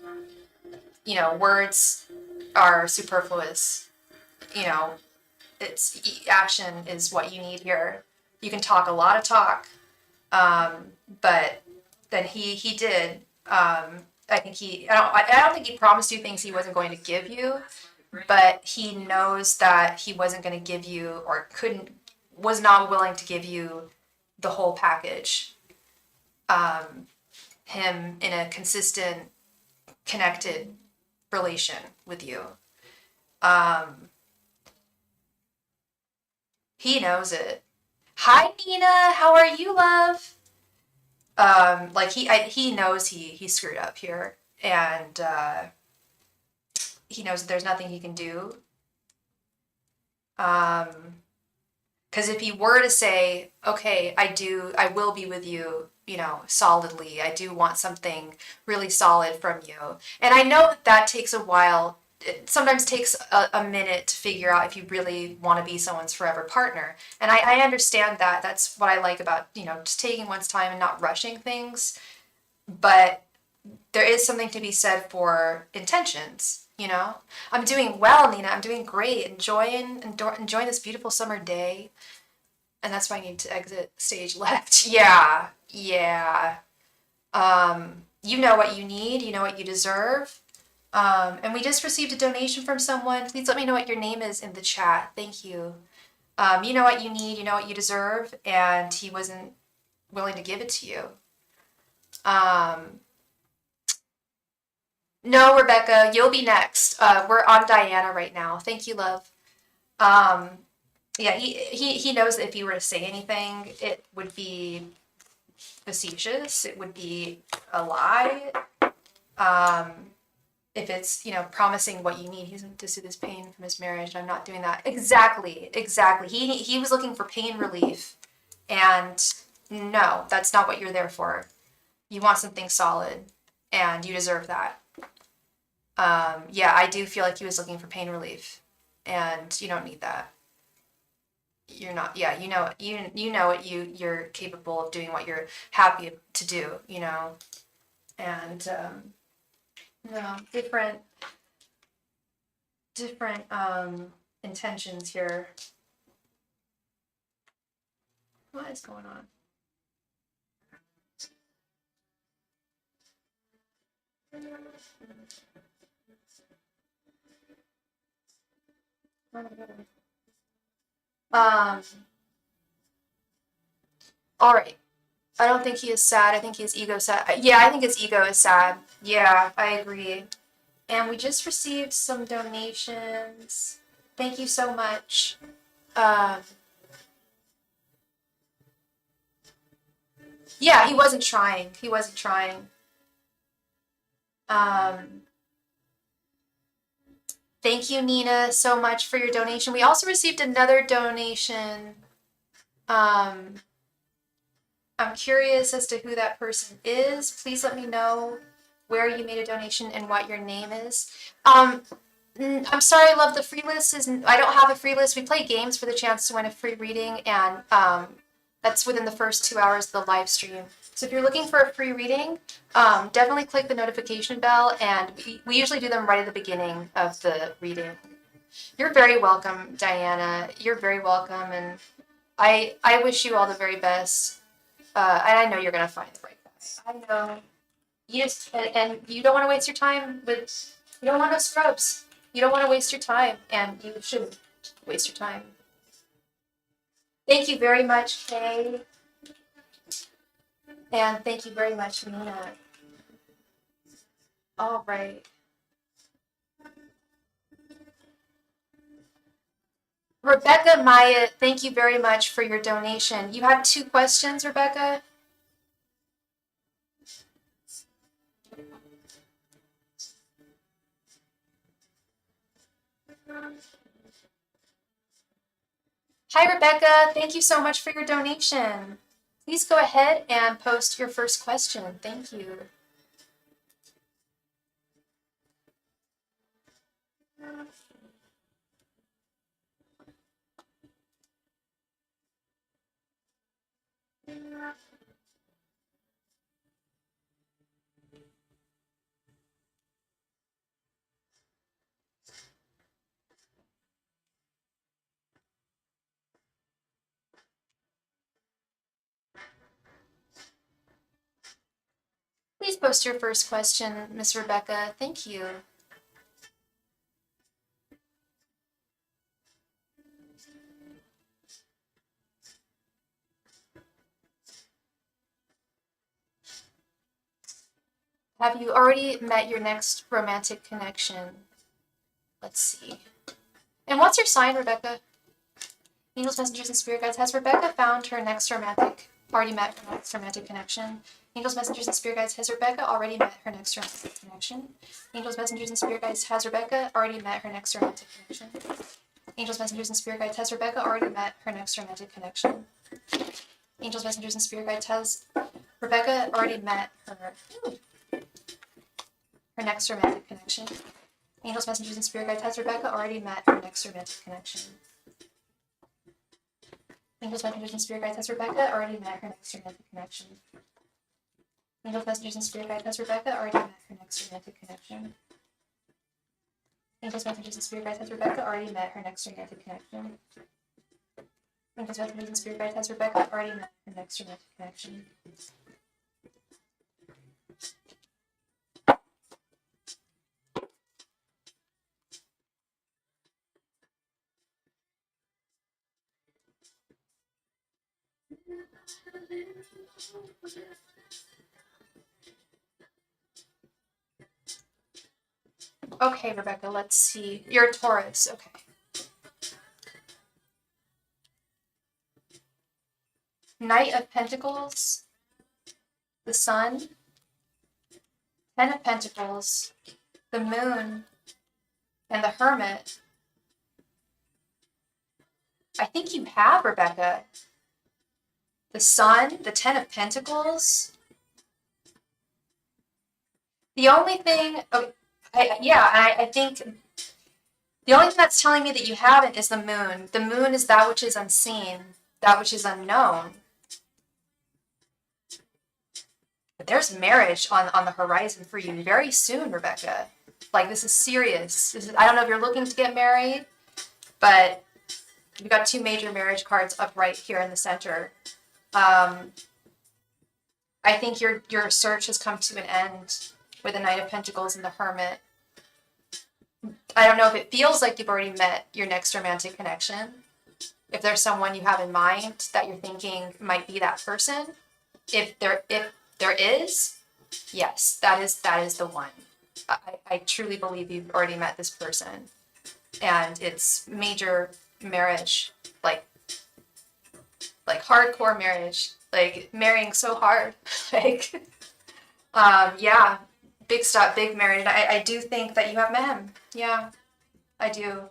[SPEAKER 1] Words are superfluous. It's action is what you need here. You can talk a lot of talk, but then he did. I don't think he promised you things he wasn't going to give you, but he knows that he wasn't going to give you or was not willing to give you the whole package. Him in a consistent, connected relation with you. He knows it. Hi, Nina. How are you, love? He knows he screwed up here, and he knows that there's nothing he can do. Because if he were to say, okay, I will be with you, solidly, I do want something really solid from you. And I know that takes a while. It sometimes takes a minute to figure out if you really want to be someone's forever partner. And I understand that. That's what I like about, just taking one's time and not rushing things. But there is something to be said for intentions, I'm doing well, Nina. I'm doing great. Enjoying this beautiful summer day. And that's why I need to exit stage left. Yeah. You know what you need. You know what you deserve. And we just received a donation from someone. Please let me know what your name is in the chat. Thank you. You know what you need. You know what you deserve. And he wasn't willing to give it to you. No, Rebecca, you'll be next. We're on Diana right now. Thank you, love. Um, yeah, he knows that if you were to say anything, it would be facetious. It would be a lie. Um, if it's, promising what you need, he's to soothe his pain from his marriage. I'm not doing that. Exactly. He was looking for pain relief, and no, that's not what you're there for. You want something solid, and you deserve that. Yeah, I do feel like he was looking for pain relief, and you don't need that. You're not. Yeah, you know what you're capable of doing, what you're happy to do. And no, different intentions here. What is going on? Um, all right. I don't think he is sad. I think his ego sad. Yeah, I think his ego is sad. Yeah, I agree. And we just received some donations. Thank you so much. Um, yeah, he wasn't trying. He wasn't trying. Um, Thank you, Nina, so much for your donation. We also received another donation. I'm curious as to who that person is. Please let me know where you made a donation and what your name is. I'm sorry, love. The free list is. I don't have a free list. We play games for the chance to win a free reading, and that's within the first 2 hours of the live stream. So if you're looking for a free reading, definitely click the notification bell, and we usually do them right at the beginning of the reading. You're very welcome, Diana. You're very welcome, and I wish you all the very best. And I know you're gonna find the right guy. I know. You just and you don't want to waste your time with. You don't want no scrubs. You don't want to waste your time, and you shouldn't waste your time. Thank you very much, Kay, and thank you very much, Nina. All right. Rebecca Maya, thank you very much for your donation. You had 2 questions, Rebecca? Hi, Rebecca. Thank you so much for your donation. Please go ahead and post your first question. Thank you. Please post your first question, Miss Rebecca. Thank you. Have you already met your next romantic connection? Let's see. And what's your sign, Rebecca? Angels, messengers, and spirit guides. Has Rebecca found her next already met her next romantic connection? Angels, messengers, and spirit guides. Has Rebecca already met her next romantic connection? Angels, messengers, and spirit guides. Has Rebecca already met her next romantic connection? Angels, messengers, and spirit guides. Has Rebecca already met her next romantic connection? Angels, messengers, and spirit guides. Has Rebecca already met her next romantic connection? Angels, messengers, and spirit guides. Has Rebecca already met her next romantic connection? Angels, messengers, and spirit guides. Has Rebecca already met her next romantic connection? Angels, messengers, and spirit guides. Has Rebecca already met her next romantic connection? Angels, messengers, and spirit guides. Has Rebecca already met her next romantic connection? Angels, messengers, and spirit guides. Has Rebecca already met her next romantic connection? Okay, Rebecca, let's see. You're a Taurus, okay. Knight of Pentacles, the Sun, Ten of Pentacles, the Moon, and the Hermit. I think you have, Rebecca. The Sun, the Ten of Pentacles. The only thing, I think the only thing that's telling me that you haven't is the Moon. The Moon is that which is unseen, that which is unknown. But there's marriage on the horizon for you very soon, Rebecca. Like, this is serious. I don't know if you're looking to get married, but you've got two major marriage cards upright here in the center. I think your search has come to an end with the Knight of Pentacles and the Hermit. I don't know if it feels like you've already met your next romantic connection. If there's someone you have in mind that you're thinking might be that person, if there is, yes, that is the one. I truly believe you've already met this person, and it's major marriage, like hardcore marriage, like marrying so hard, like, yeah, big stuff, big marriage. I do think that you have met him. Yeah, I do.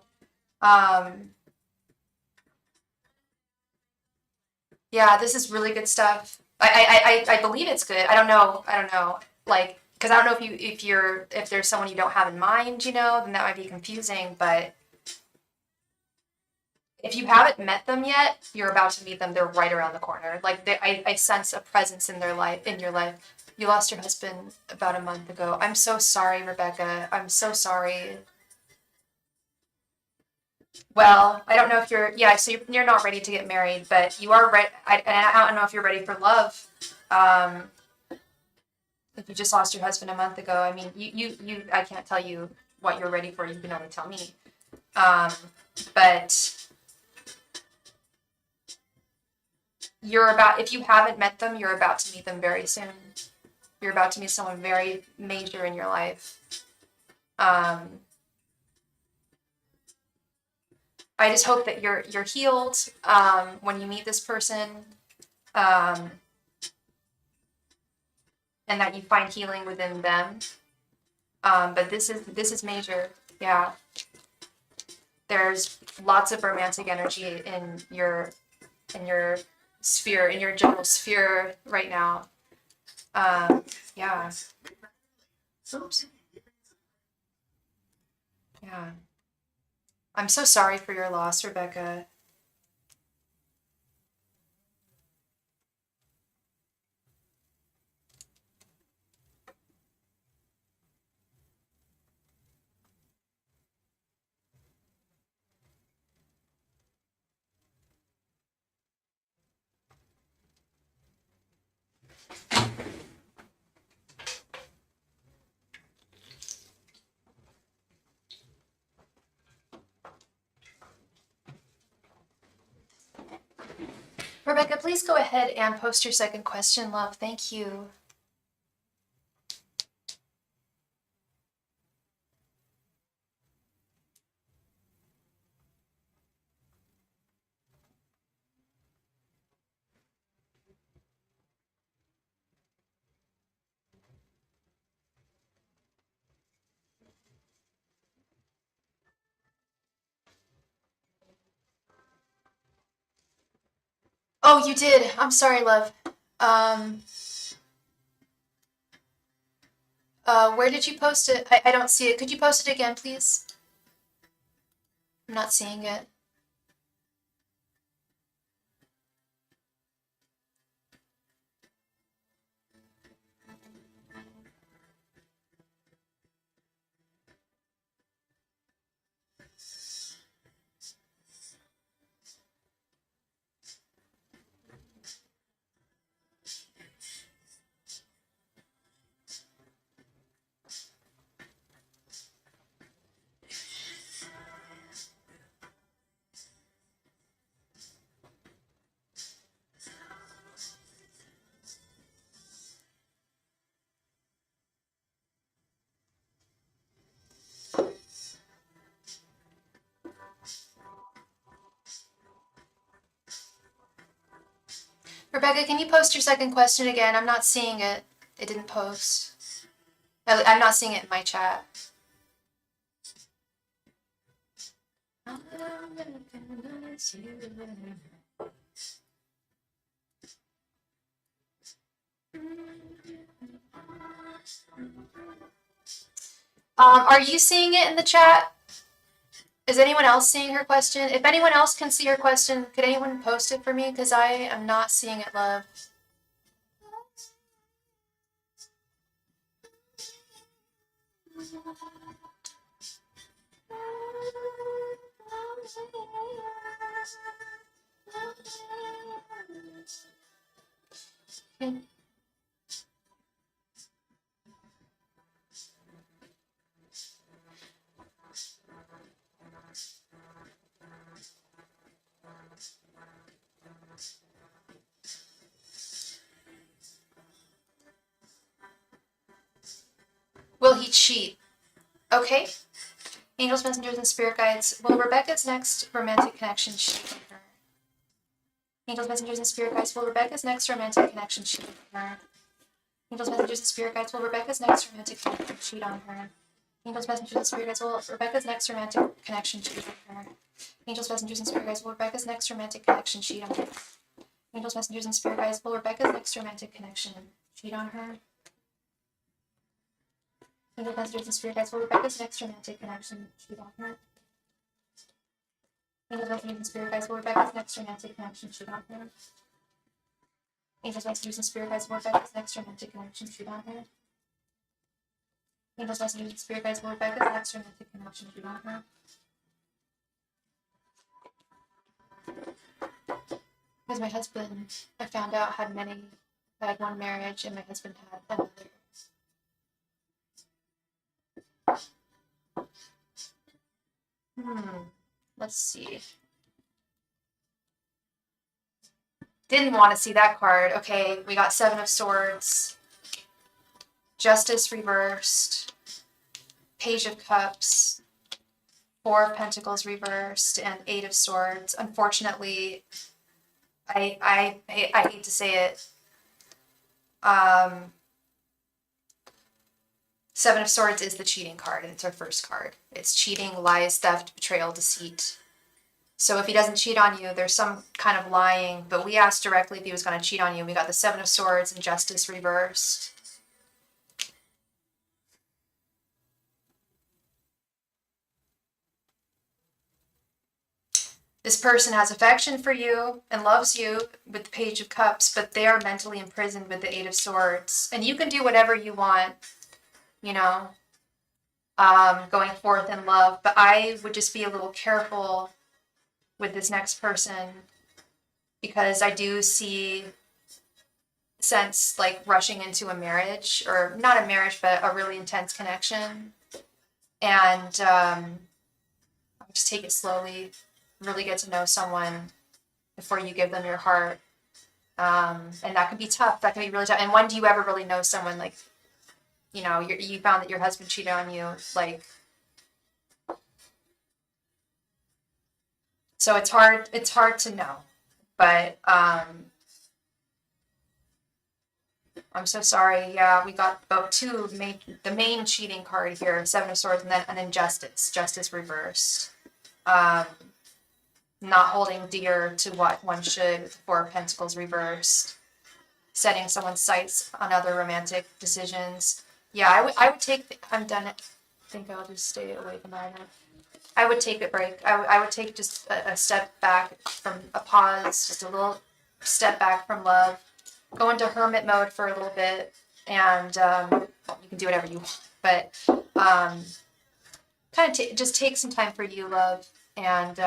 [SPEAKER 1] Yeah, this is really good stuff. I believe it's good. I don't know. Like, because I don't know if there's someone you don't have in mind, then that might be confusing. But if you haven't met them yet, you're about to meet them. They're right around the corner. Like, I sense a presence in your life. You lost your husband about a month ago. I'm so sorry, Rebecca. I'm so sorry. Well, I don't know if so you're not ready to get married, but you are ready. I don't know if you're ready for love. Um, if you just lost your husband a month ago, I mean, I can't tell you what you're ready for. You can only tell me. But if you haven't met them, you're about to meet them very soon. You're about to meet someone very major in your life. I just hope that you're healed when you meet this person, and that you find healing within them. But this is major. Yeah. There's lots of romantic energy in your sphere, in your general sphere right now. Yeah. Oops. Yeah. I'm so sorry for your loss, Rebecca. Rebecca, please go ahead and post your second question, love. Thank you. Oh, you did. I'm sorry, love. Where did you post it? I don't see it. Could you post it again, please? I'm not seeing it. Rebecca, can you post your second question again? I'm not seeing it. It didn't post. I'm not seeing it in my chat. Are you seeing it in the chat? Is anyone else seeing her question? If anyone else can see her question, could anyone post it for me? Because I am not seeing it, love. Will he cheat? Okay. Angels, messengers, and spirit guides. Will Rebecca's next romantic connection cheat on her? Angels, messengers, and spirit guides. Will Rebecca's next romantic connection cheat on her? Angels, messengers, and spirit guides. Will Rebecca's next romantic connection cheat on her? Angels, messengers, and spirit guides. Will Rebecca's next romantic connection cheat on her? Angels, messengers, and spirit guides. Will Rebecca's next romantic connection cheat on her? Angels, messengers, and spirit guides. Will Rebecca's next romantic connection cheat on her? Angels, messengers, and spirit guides. Will Rebecca's next romantic connection cheat on her? Angels, messengers, and spirit guides. Will Rebecca's next romantic connection cheat on her? Angels, messengers, and spirit guides. Will Rebecca's next romantic connection cheat on her? Angels, messengers, and spirit guides. Will Rebecca's next romantic connection cheat on her? Because my husband, I found out, had one marriage, and my husband had another. Let's see. Didn't want to see that card. Okay, we got Seven of Swords, Justice reversed, Page of Cups, Four of Pentacles reversed, and Eight of Swords. Unfortunately, I hate to say it. Seven of Swords is the cheating card, and it's our first card. It's cheating, lies, theft, betrayal, deceit. So if he doesn't cheat on you, there's some kind of lying, but we asked directly if he was going to cheat on you. We got the Seven of Swords and Justice reversed. This person has affection for you and loves you with the Page of Cups, but they are mentally imprisoned with the Eight of Swords. And you can do whatever you want, you know, going forth in love, but I would just be a little careful with this next person, because I do sense like rushing into a marriage, or not a marriage, but a really intense connection. And just take it slowly, really get to know someone before you give them your heart. And that can be tough. That can be really tough. And when do you ever really know someone? Like, you know, you found that your husband cheated on you, like, so it's hard to know, but I'm so sorry. Yeah, we got about the main cheating card here, Seven of Swords, and then Justice reversed. Not holding dear to what one should, with the Four of Pentacles reversed. Setting someone's sights on other romantic decisions. Yeah, I would take, I'm done. I think I'll just stay away from that. I would take a break. I would take just a step back from a pause, just a little step back from love. Go into hermit mode for a little bit, and you can do whatever you want. But kind of just take some time for you, love, and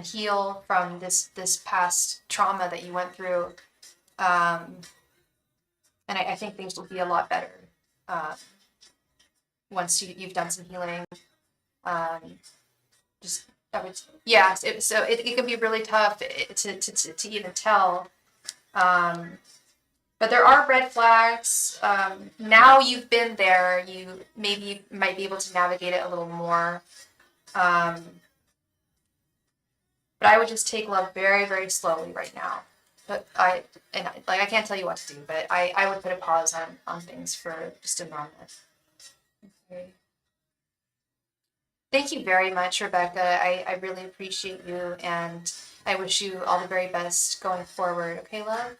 [SPEAKER 1] heal from this past trauma that you went through. And I think things will be a lot better once you've done some healing. It can be really tough to even tell. But there are red flags. Now you've been there, you might be able to navigate it a little more. But I would just take love very, very slowly right now. But I can't tell you what to do, but I would put a pause on things for just a moment. Okay. Thank you very much, Rebecca. I really appreciate you, and I wish you all the very best going forward. Okay, love?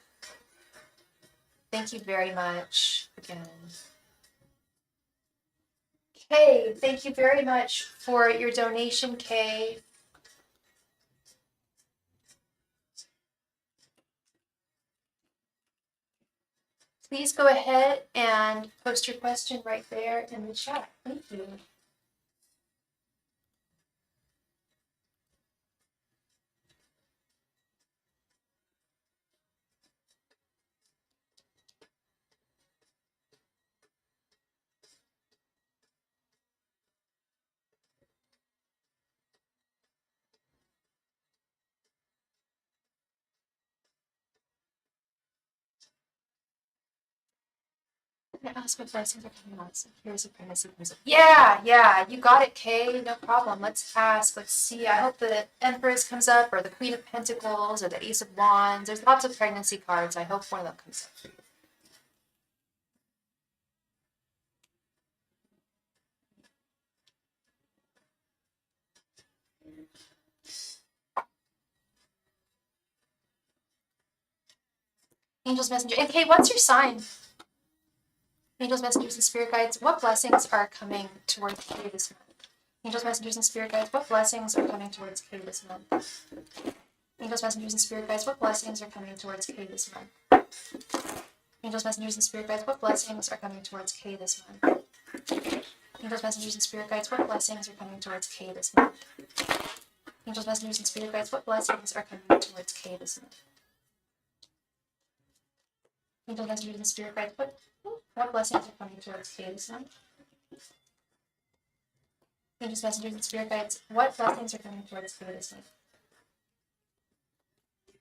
[SPEAKER 1] Thank you very much again. Kay, thank you very much for your donation, Kay. Please go ahead and post your question right there in the chat. Thank you. I'm gonna ask what blessings are coming out. So here's a pregnancy comes up. Yeah, you got it, Kay. No problem. Let's ask. Let's see. I hope the Empress comes up, or the Queen of Pentacles, or the Ace of Wands. There's lots of pregnancy cards. I hope one of them comes up for you. Angels, Messenger. And Kay, what's your sign? Angels, Messengers, and Spirit Guides, what blessings are coming towards Kay this month? Angels, Messengers, and Spirit Guides, what blessings are coming towards Kay this month? Angels, Messengers, and Spirit Guides, what blessings are coming towards Kay this month? Angels, Messengers, and Spirit Guides, what blessings are coming towards Kay this month? Angels, Messengers, and Spirit Guides, what blessings are coming towards Kay this month? Angels, Messengers, and Spirit Guides, what blessings are coming towards Kay this month? Angels, Messengers, and Spirit Guides, what blessings are coming towards Kay this month? Angels, Messengers, and Spirit Guides, what blessings are coming towards Kay this month?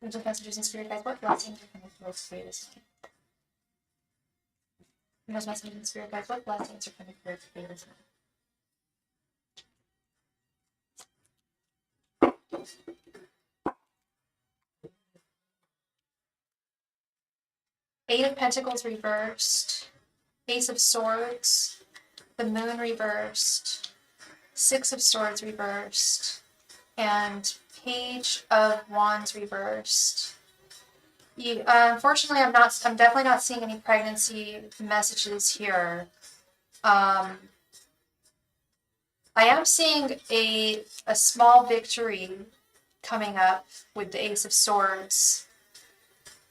[SPEAKER 1] Angels, Messengers, and Spirit Guides, what blessings are coming towards Kay this month? Angels, Messengers, and Spirit Guides, what blessings are coming towards Kay this month? Eight of Pentacles reversed, Ace of Swords, the Moon reversed, Six of Swords reversed, and Page of Wands reversed. Unfortunately, I'm definitely not seeing any pregnancy messages here. I am seeing a small victory coming up with the Ace of Swords.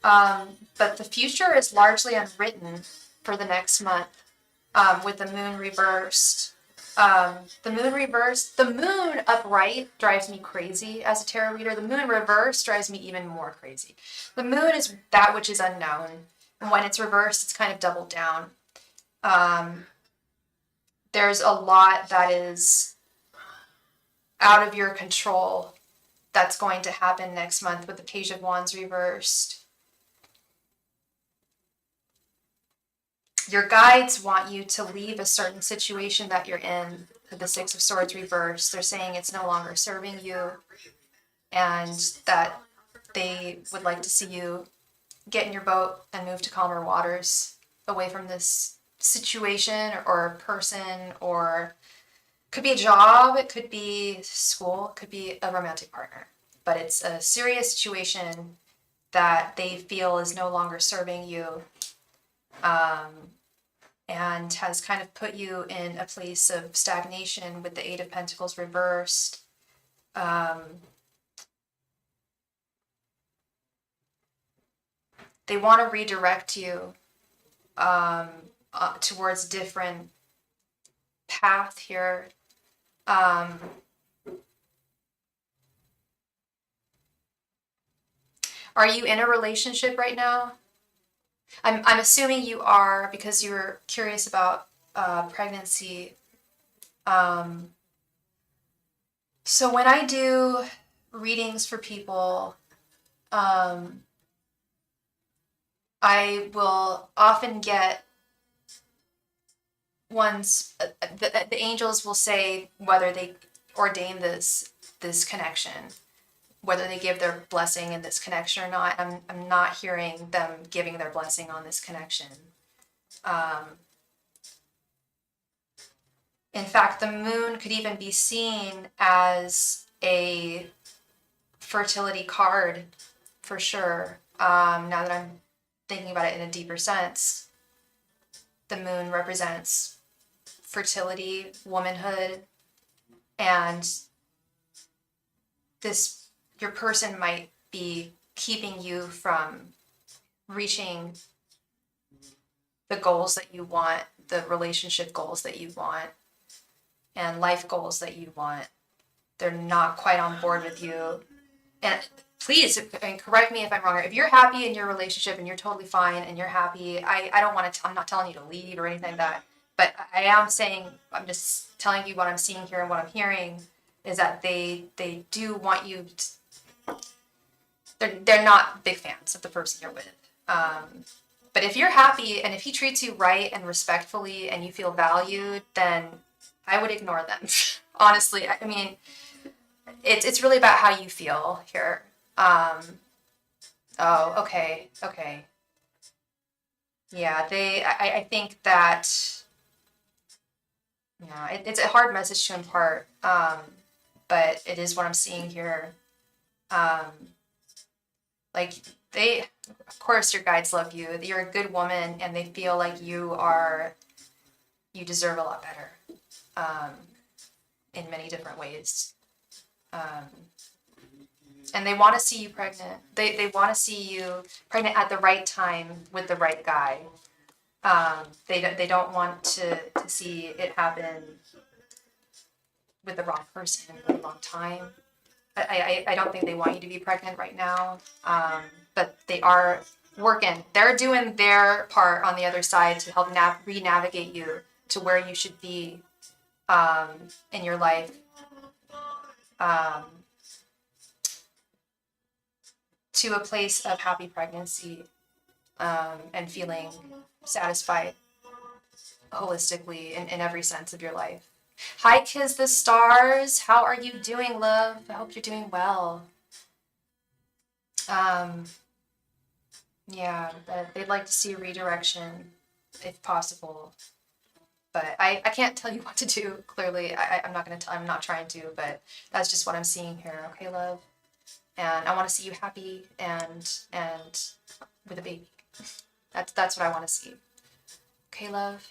[SPEAKER 1] But the future is largely unwritten for the next month, with the moon reversed. The moon upright drives me crazy as a tarot reader. The moon reversed drives me even more crazy. The moon is that which is unknown, and when it's reversed, it's kind of doubled down. There's a lot that is out of your control that's going to happen next month with the Page of Wands reversed. Your guides want you to leave a certain situation that you're in. The Six of Swords reversed. They're saying it's no longer serving you, and that they would like to see you get in your boat and move to calmer waters, away from this situation or person, or could be a job, it could be school, it could be a romantic partner. But it's a serious situation that they feel is no longer serving you. And has kind of put you in a place of stagnation with the Eight of Pentacles reversed. They want to redirect you towards a different path here. Are you in a relationship right now? I'm assuming you are, because you're curious about pregnancy. So when I do readings for people, I will often get ones, the angels will say whether they ordain this connection. whether they give their blessing in this connection or not. I'm not hearing them giving their blessing on this connection. In fact, the moon could even be seen as a fertility card for sure. Now that I'm thinking about it in a deeper sense, the moon represents fertility, womanhood, and your person might be keeping you from reaching the goals that you want, the relationship goals that you want, and life goals that you want. They're not quite on board with you. And please, correct me if I'm wrong. If you're happy in your relationship and you're totally fine and you're happy, I don't want to, I'm not telling you to leave or anything like that. But I am saying, I'm just telling you what I'm seeing here and what I'm hearing is that they do want you to, they're not big fans of the person you're with. But if you're happy and if he treats you right and respectfully and you feel valued, then I would ignore them. Honestly, I mean, it's really about how you feel here. Oh, okay. Yeah, I think that, yeah, it's a hard message to impart, but it is what I'm seeing here. Like, of course your guides love you. You're a good woman and they feel like you deserve a lot better, in many different ways. And they want to see you pregnant. They want to see you pregnant at the right time with the right guy. They don't want to see it happen with the wrong person at the wrong time. I don't think they want you to be pregnant right now. But they are working. They're doing their part on the other side to help re-navigate you to where you should be in your life. To a place of happy pregnancy and feeling satisfied holistically in every sense of your life. Hi, Kiss the Stars. How are you doing, love? I hope you're doing well. Yeah, but they'd like to see a redirection if possible. But I can't tell you what to do, clearly. I'm not I'm not trying to, but that's just what I'm seeing here. Okay, love? And I want to see you happy and with a baby. That's what I want to see. Okay, love?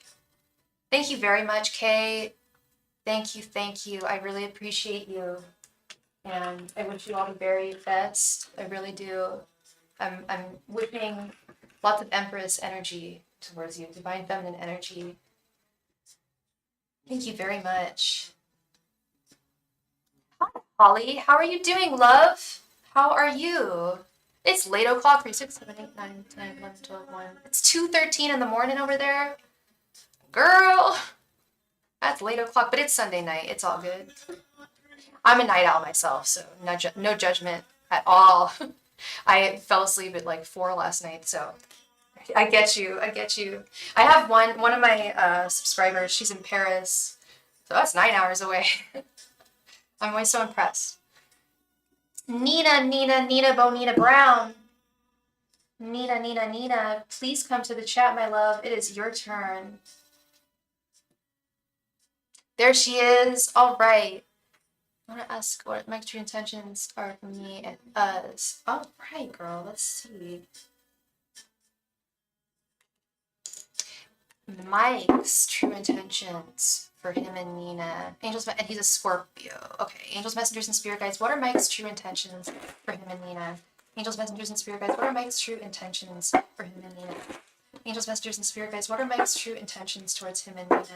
[SPEAKER 1] Thank you very much, Kay. Thank you. I really appreciate you. And I wish you all the very best. I really do. I'm whipping lots of Empress energy towards you, divine feminine energy. Thank you very much. Hi, Holly. How are you doing, love? How are you? It's late o'clock. 3, 6, 7, 8, 9, 10, 11, 12, 1. It's 2:13 in the morning over there. Girl, that's late o'clock, but it's Sunday night. It's all good. I'm a night owl myself, so no judgment at all. I fell asleep at like 4 last night, so I get you. I have one of my subscribers. She's in Paris, so that's 9 hours away. I'm always so impressed. Nina Bonita Brown. Nina, please come to the chat, my love. It is your turn. There she is. All right. I want to ask what my true intentions are for me and us. All right, girl. Let's see. Mike's true intentions for him and Nina. And he's a Scorpio. Okay. Angels, messengers, and spirit guides. What are Mike's true intentions for him and Nina? Angels, messengers, and spirit guides. What are Mike's true intentions for him and Nina? Angels, messengers, and spirit guides. What are Mike's true intentions towards him and Nina?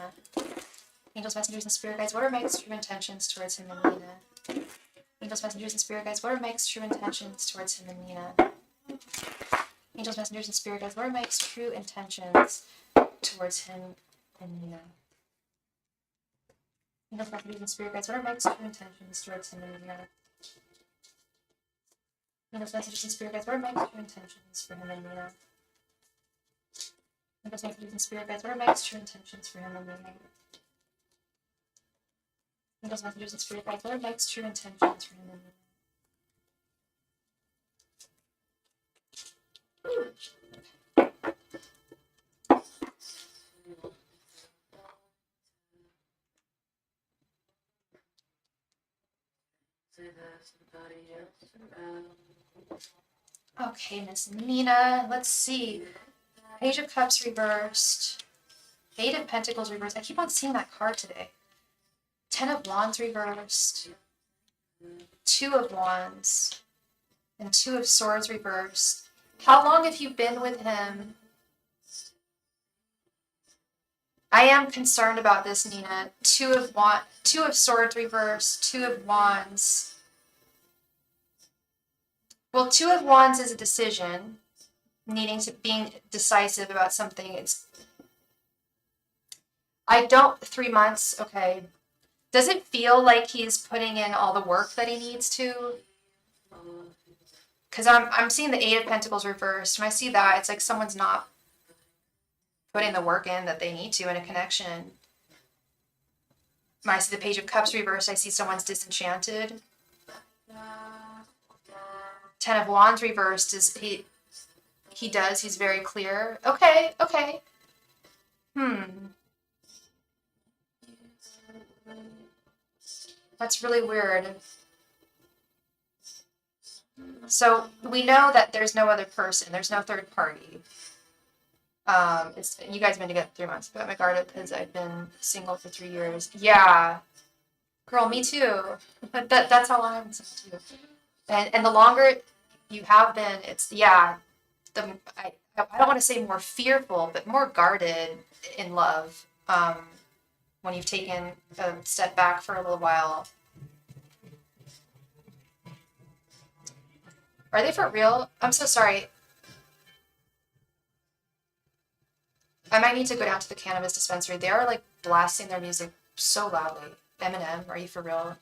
[SPEAKER 1] Angels, messengers, and spirit guides. What are Mike's true intentions towards him and Nina? Angels, messengers, and spirit guides. What are Mike's true intentions towards him and Nina? Angels, messengers, and spirit guides. What are Mike's true intentions towards him and Nina? Angels, messengers, and spirit guides. What are Mike's true intentions towards him and Nina? Angels, messengers, and spirit guides. What are Mike's true intentions for him and Nina? Angels, messengers, and spirit guides. What are Mike's true intentions for him and Nina? Angels, messengers, and spirit guides. What are Mike's true intentions for him and Nina? Okay, Miss Nina, let's see. Page of Cups reversed. Eight of Pentacles reversed. I keep on seeing that card today. Ten of Wands reversed. Two of Wands. And Two of Swords reversed. How long have you been with him? I am concerned about this, Nina. Two of Swords reversed. Two of Wands. Well, Two of Wands is a decision. Being decisive about something. 3 months, okay. Does it feel like he's putting in all the work that he needs to? Because I'm seeing the Eight of Pentacles reversed. When I see that, it's like someone's not putting the work in that they need to in a connection. When I see the Page of Cups reversed, I see someone's disenchanted. Ten of Wands reversed is he's very clear. Okay. That's really weird. So we know that there's no other person. There's no third party. You guys have been together 3 months. Got my guard up because I've been single for 3 years. Yeah, girl, me too. But that's how long I've been single too. And the longer you have been, I don't want to say more fearful, but more guarded in love. When you've taken a step back for a little while. Are they for real? I'm so sorry. I might need to go down to the cannabis dispensary. They are like blasting their music so loudly. Eminem, are you for real?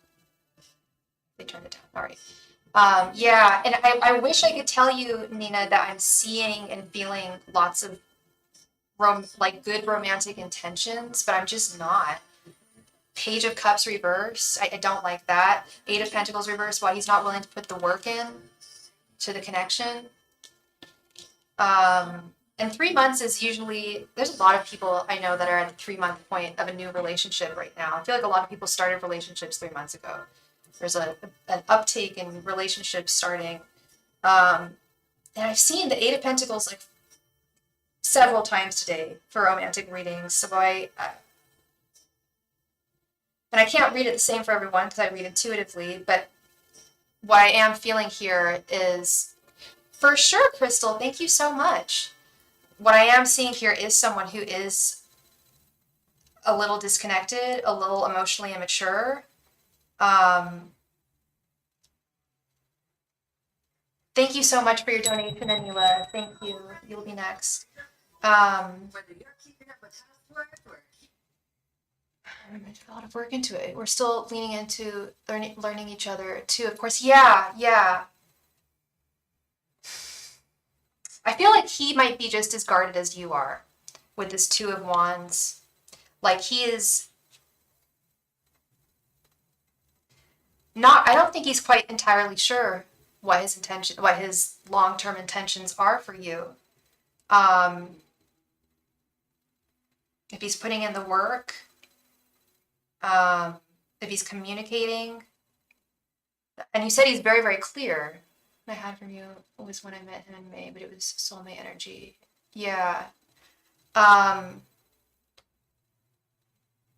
[SPEAKER 1] They turned it down. All right. Yeah, and I wish I could tell you, Nina, that I'm seeing and feeling lots of good romantic intentions, but I'm just not. Page of Cups reverse. I don't like that. Eight of Pentacles reverse. Why he's not willing to put the work in to the connection. And 3 months is usually, there's a lot of people I know that are at the 3 month point of a new relationship right now. I feel like a lot of people started relationships 3 months ago. There's an uptake in relationships starting. And I've seen the Eight of Pentacles like several times today for romantic readings. So and I can't read it the same for everyone because I read intuitively, but what I am feeling here is, for sure, Crystal, thank you so much. What I am seeing here is someone who is a little disconnected, a little emotionally immature. Thank you so much for your donation, Anila. Thank you. You'll be next. Whether you're keeping up with housework or I put a lot of work into it. We're still leaning into learning each other too, of course. Yeah. I feel like he might be just as guarded as you are with this Two of Wands. Like he is not, I don't think he's quite entirely sure what his long-term intentions are for you. If he's putting in the work, if he's communicating, and you said he's very, very clear. I had from you was when I met him in May, but it was soulmate energy. Yeah.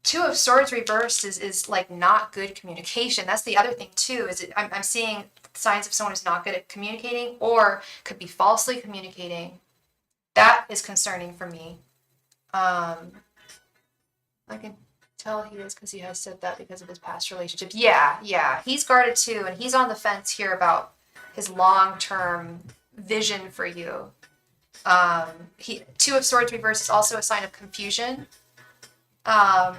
[SPEAKER 1] Two of Swords reversed is like not good communication. That's the other thing too, is I'm seeing signs of someone who's not good at communicating or could be falsely communicating. That is concerning for me. I can tell he is because he has said that because of his past relationships. Yeah. He's guarded too, and he's on the fence here about his long-term vision for you. Two of Swords reverse is also a sign of confusion. I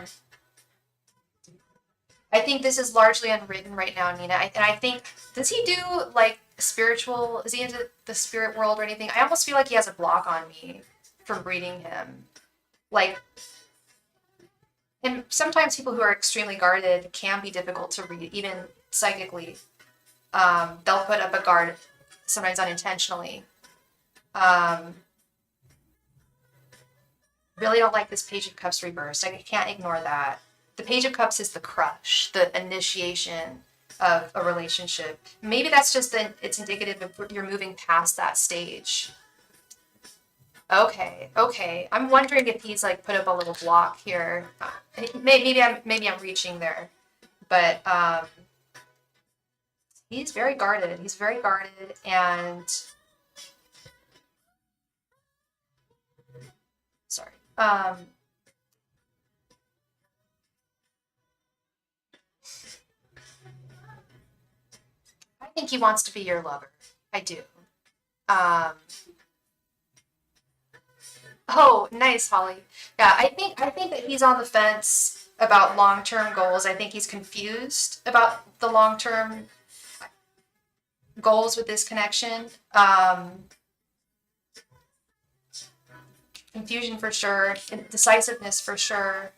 [SPEAKER 1] think this is largely unwritten right now, Nina. And I think, does he do like spiritual? Is he into the spirit world or anything? I almost feel like he has a block on me from reading him. Like, and sometimes people who are extremely guarded can be difficult to read, even psychically. They'll put up a guard, sometimes unintentionally. Really don't like this Page of Cups reversed. I can't ignore that. The Page of Cups is the crush, the initiation of a relationship. Maybe that's just it's indicative of you're moving past that stage. Okay, okay. I'm wondering if he's like put up a little block here. Maybe I'm reaching there, but he's very guarded. He's very guarded, and sorry. I think he wants to be your lover. I do. Oh, nice, Holly. Yeah, I think that he's on the fence about long-term goals. I think he's confused about the long-term goals with this connection. Confusion for sure, indecisiveness for sure.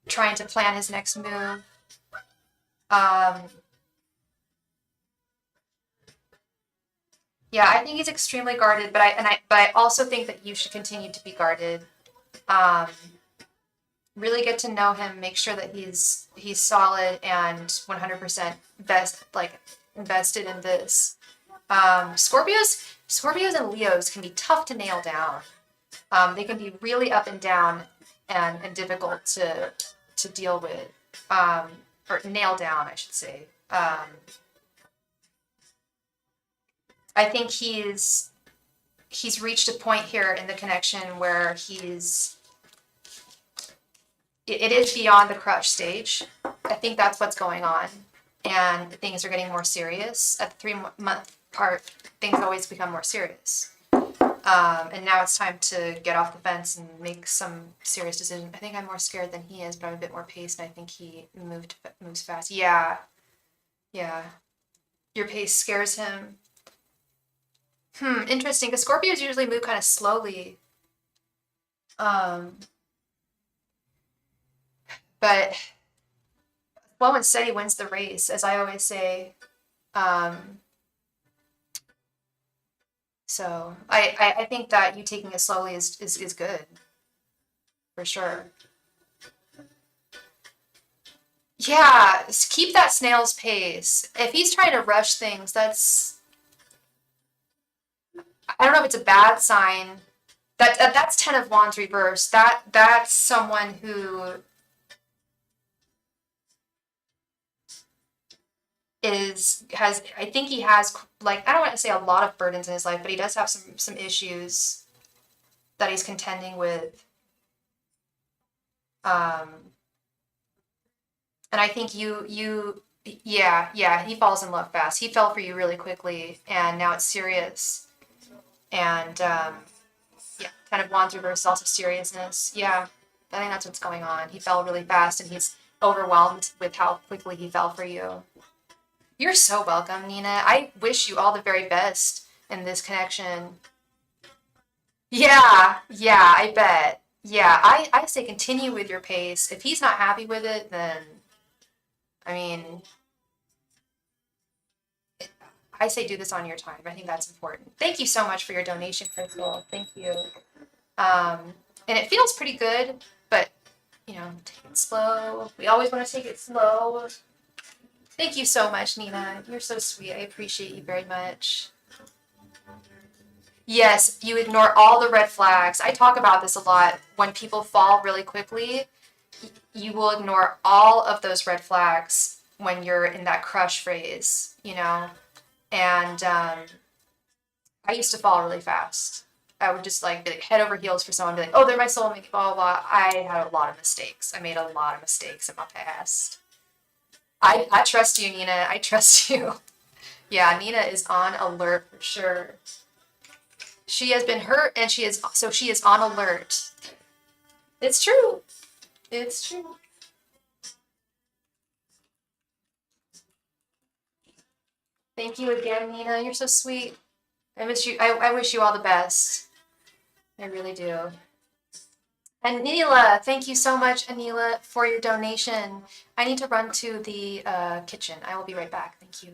[SPEAKER 1] Trying to plan his next move. Yeah, I think he's extremely guarded, but I also think that you should continue to be guarded. Really get to know him, make sure that he's solid and 100% invested in this. Scorpios and Leos can be tough to nail down. They can be really up and down and difficult to deal with, or nail down, I should say. I think he's reached a point here in the connection where it is beyond the crush stage. I think that's what's going on, and things are getting more serious. At the 3-month part, things always become more serious. And now it's time to get off the fence and make some serious decisions. I think I'm more scared than he is, but I'm a bit more paced, and I think he moves fast. Yeah. Your pace scares him. Interesting, because Scorpios usually move kind of slowly. But slow and steady wins the race, as I always say. So I think that you taking it slowly is good, for sure. Yeah, keep that snail's pace. If he's trying to rush things, I don't know if it's a bad sign. That's 10 of Wands reversed. That's someone who I think he has, like, I don't want to say a lot of burdens in his life, but he does have some issues that he's contending with. And I think yeah, he falls in love fast. He fell for you really quickly, and now it's serious. And yeah, kind of Wands reverse, also seriousness. Yeah, I think that's what's going on. He fell really fast, and he's overwhelmed with how quickly he fell for you. You're so welcome, Nina. I wish you all the very best in this connection. Yeah, I bet. Yeah, I say continue with your pace. If he's not happy with it, then, I mean, I say do this on your time. I think that's important. Thank you so much for your donation, Crystal. Thank you. And it feels pretty good, but, take it slow. We always want to take it slow. Thank you so much, Nina. You're so sweet. I appreciate you very much. Yes, you ignore all the red flags. I talk about this a lot. When people fall really quickly, you will ignore all of those red flags when you're in that crush phase, And I used to fall really fast. I would just be like head over heels for someone, be like, oh, they're my soulmate, blah, blah, blah. I had a lot of mistakes. I made a lot of mistakes in my past. I trust you, Nina. I trust you. Yeah, Nina is on alert for sure. She has been hurt, and she is on alert. It's true. It's true. Thank you again, Nina. You're so sweet. I miss you. I wish you all the best. I really do. And Anila, thank you so much, Anila, for your donation. I need to run to the kitchen. I will be right back. Thank you.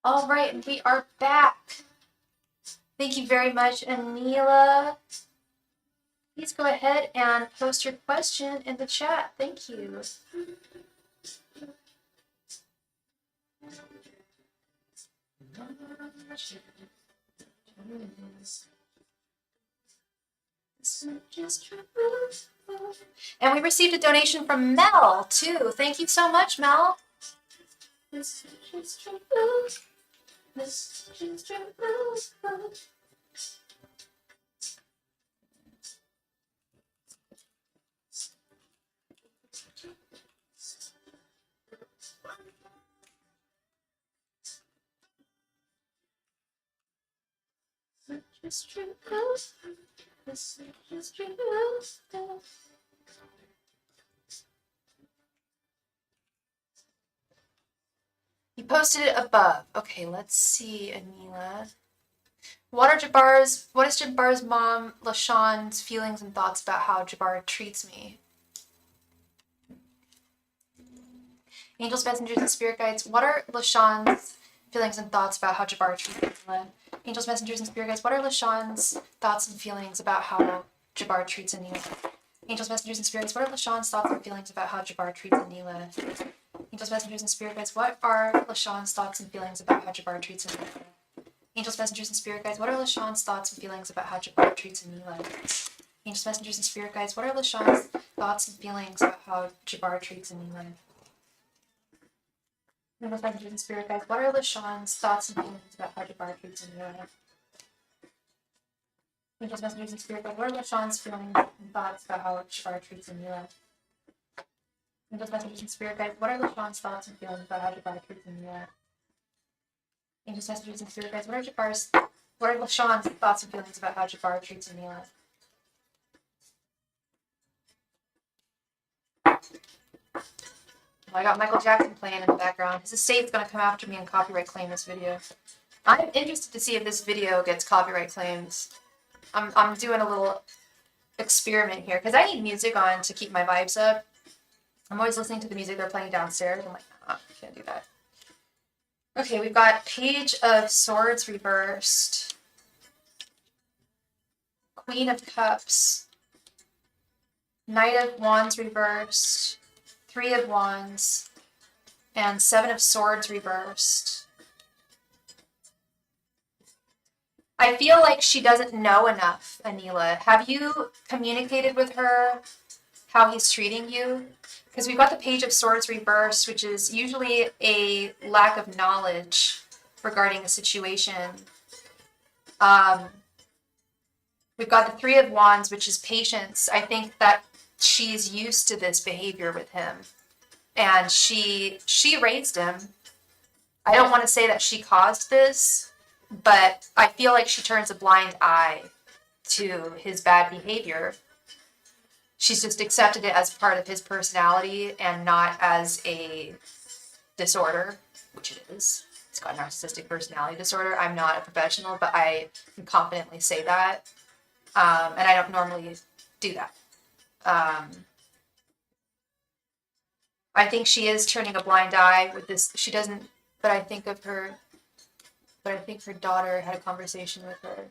[SPEAKER 1] All right, and we are back. Thank you very much, Anila. Please go ahead and post your question in the chat. Thank you. And we received a donation from Mel, too. Thank you so much, Mel. This is true. This is true. This is true. This is true. You posted it above. Okay, let's see, Anila. What is Jabbar's mom, LaShawn's feelings and thoughts about how Jabbar treats me? Angels, messengers, and spirit guides. What are LaShawn's feelings and thoughts about how Jabbar treats Anila? Angels, messengers, and spirit guides. What are LaShawn's thoughts and feelings about how Jabbar treats Anila? Angels, messengers, and spirit guides. What are LaShawn's thoughts and feelings about how Jabbar treats Anila? Angels, messengers, and spirit guides. What are LaShawn's thoughts and feelings about how Jabbar treats Anila? Angels, messengers, and spirit guides. What are LaShawn's thoughts and feelings about how Jabbar treats Anila? Angels, messengers, and spirit guides. What are LaShawn's thoughts and feelings about how Jabbar treats Anila? Angels, messengers, and spirit guides. What are LaShawn's thoughts and feelings about how Jabbar treats Anila? Angels, messengers, and spirit guides. What are LaShawn's feelings and thoughts about how Jabbar treats Anila? Angels, messengers, and spirit guides. What are LaShawn's thoughts and feelings about how Jabbar treats Anila? Angels, messengers, and spirit guides. What are LaShawn's thoughts and feelings about how Jabbar treats Anila? I got Michael Jackson playing in the background. His estate's gonna come after me and copyright claim this video. I'm interested to see if this video gets copyright claims. I'm doing a little experiment here because I need music on to keep my vibes up. I'm always listening to the music they're playing downstairs. I'm like, I can't do that. Okay, we've got Page of Swords reversed, Queen of Cups, Knight of Wands reversed, Three of Wands, and Seven of Swords reversed. I feel like she doesn't know enough, Anila. Have you communicated with her how he's treating you? Because we've got the Page of Swords reversed, which is usually a lack of knowledge regarding a situation. We've got the Three of Wands, which is patience. I think that she's used to this behavior with him. And she raised him. I don't want to say that she caused this, but I feel like she turns a blind eye to his bad behavior. She's just accepted it as part of his personality and not as a disorder, which it is. It's got narcissistic personality disorder. I'm not a professional, but I can confidently say that. And I don't normally do that. I think she is turning a blind eye with this. She doesn't, but I think her daughter had a conversation with her.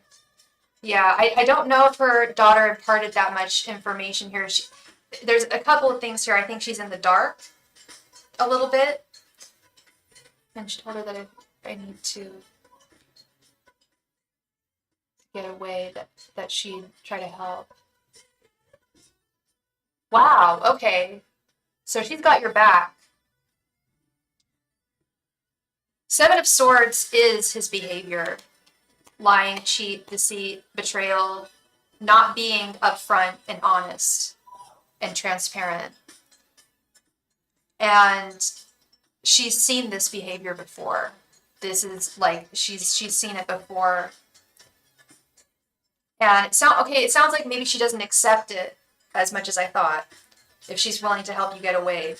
[SPEAKER 1] Yeah, I don't know if her daughter imparted that much information here. There's a couple of things here. I think she's in the dark a little bit. And she told her that I need to get away, that she'd try to help. Wow, okay. So she's got your back. Seven of Swords is his behavior. Lying, cheat, deceit, betrayal, not being upfront and honest and transparent. And she's seen this behavior before. This is like, she's seen it before. And it sounds like maybe she doesn't accept it as much as I thought. If she's willing to help you get away.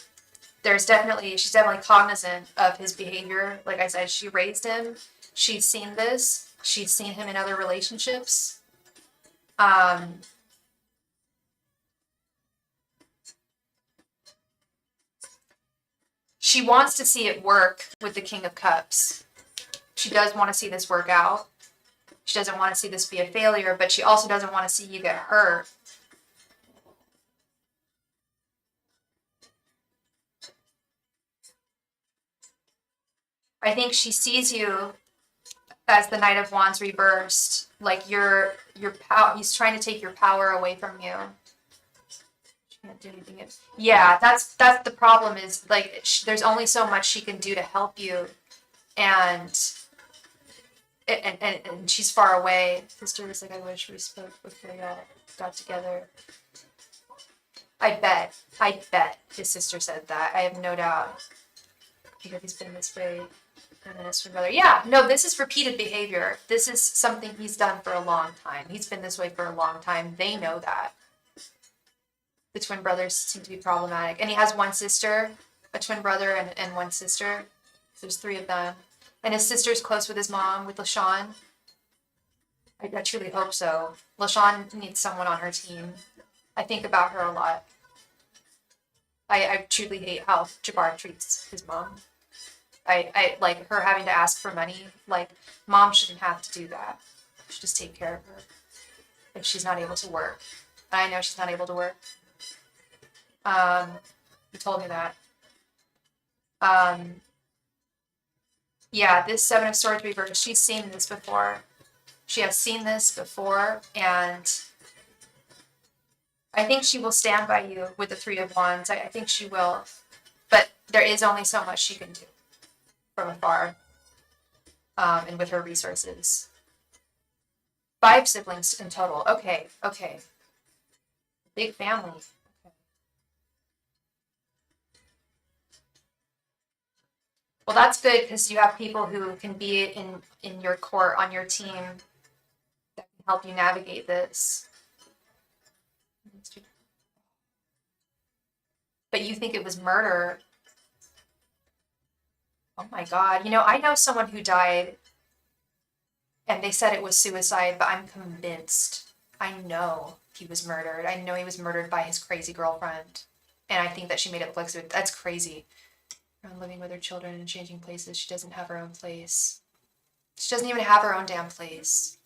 [SPEAKER 1] She's definitely cognizant of his behavior. Like I said, she raised him. She's seen this. She's seen him in other relationships. She wants to see it work with the King of Cups. She does want to see this work out. She doesn't want to see this be a failure, but she also doesn't want to see you get hurt. I think she sees you as the Knight of Wands reversed, like your power. He's trying to take your power away from you. She can't do anything. Yeah, that's the problem. Is like there's only so much she can do to help you, and she's far away. Sister was like, I wish we spoke before y'all got together. I bet his sister said that. I have no doubt. Because he's been this way. And then his twin brother. Yeah, no, this is repeated behavior. This is something he's done for a long time. He's been this way for a long time. They know that. The twin brothers seem to be problematic. And he has one sister, a twin brother, and one sister. So there's 3 of them. And his sister's close with his mom, with LaShawn. I truly hope so. LaShawn needs someone on her team. I think about her a lot. I truly hate how Jabbar treats his mom. I like her having to ask for money. Like, mom shouldn't have to do that. She should just take care of her if she's not able to work. And I know she's not able to work. He told me that. Yeah, this 7 of Swords reversed. She's seen this before. She has seen this before, and I think she will stand by you with the 3 of Wands. I think she will. But there is only so much she can do from afar, and with her resources. 5 siblings in total. Okay. Big family. Okay. Well, that's good because you have people who can be in your court, on your team, that can help you navigate this. But you think it was murder. Oh my God. You know, I know someone who died and they said it was suicide, but I'm convinced. I know he was murdered. I know he was murdered by his crazy girlfriend. And I think that she made it look like suicide. That's crazy. Living with her children and changing places. She doesn't have her own place. She doesn't even have her own damn place.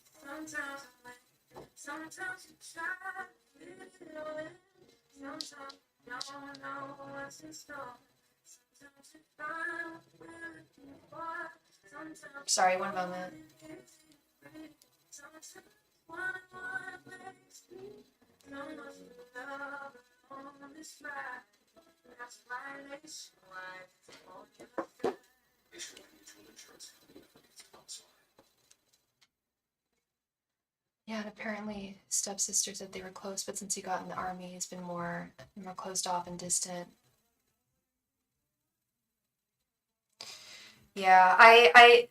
[SPEAKER 1] Sorry, one moment. Yeah, and apparently his stepsister said they were close, but since he got in the army, he's been more closed off and distant. Yeah, I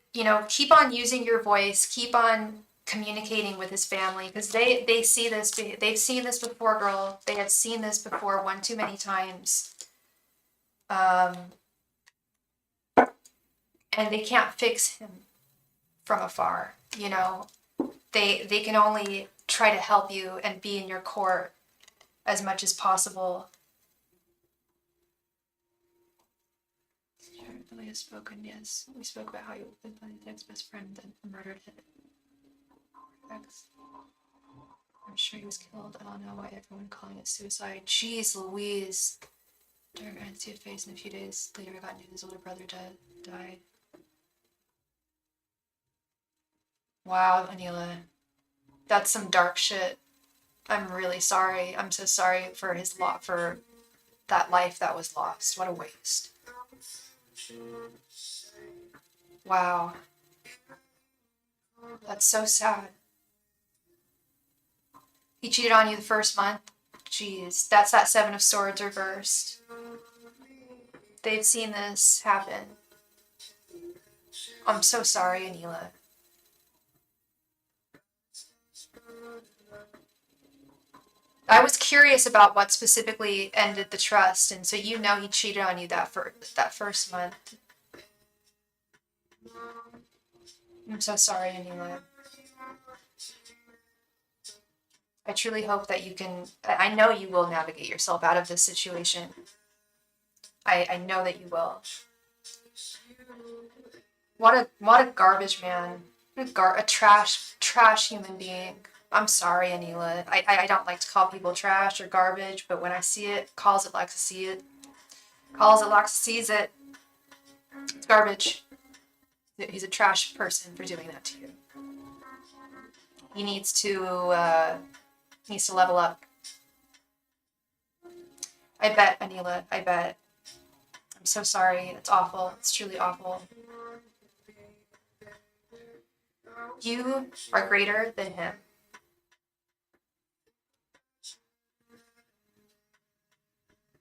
[SPEAKER 1] keep on using your voice, keep on communicating with his family, because they see this, they've seen this before, girl. They have seen this before one too many times. And they can't fix him from afar, you know. They can only try to help you and be in your court as much as possible. Really has spoken, yes. We spoke about how you been playing his ex-best friend and murdered him. I'm sure he was killed. I don't know why everyone calling it suicide. Jeez Louise. I didn't see a face in a few days later. I got news his older brother died. Wow, Anila. That's some dark shit. I'm really sorry. I'm so sorry for his for that life that was lost. What a waste. Wow. That's so sad. He cheated on you the first month? Jeez, that's that 7 of Swords reversed. They've seen this happen. I'm so sorry, Anila. I was curious about what specifically ended the trust, and so you know he cheated on you that first month. I'm so sorry, Anila. I truly hope that you can. I know you will navigate yourself out of this situation. I know that you will. What a garbage man. A trash human being. I'm sorry, Anila. I don't like to call people trash or garbage, but when I see it, calls it like to see it. Calls it like to sees it. It's garbage. He's a trash person for doing that to you. He needs to level up. I bet, Anila. I bet. I'm so sorry. It's awful. It's truly awful. You are greater than him.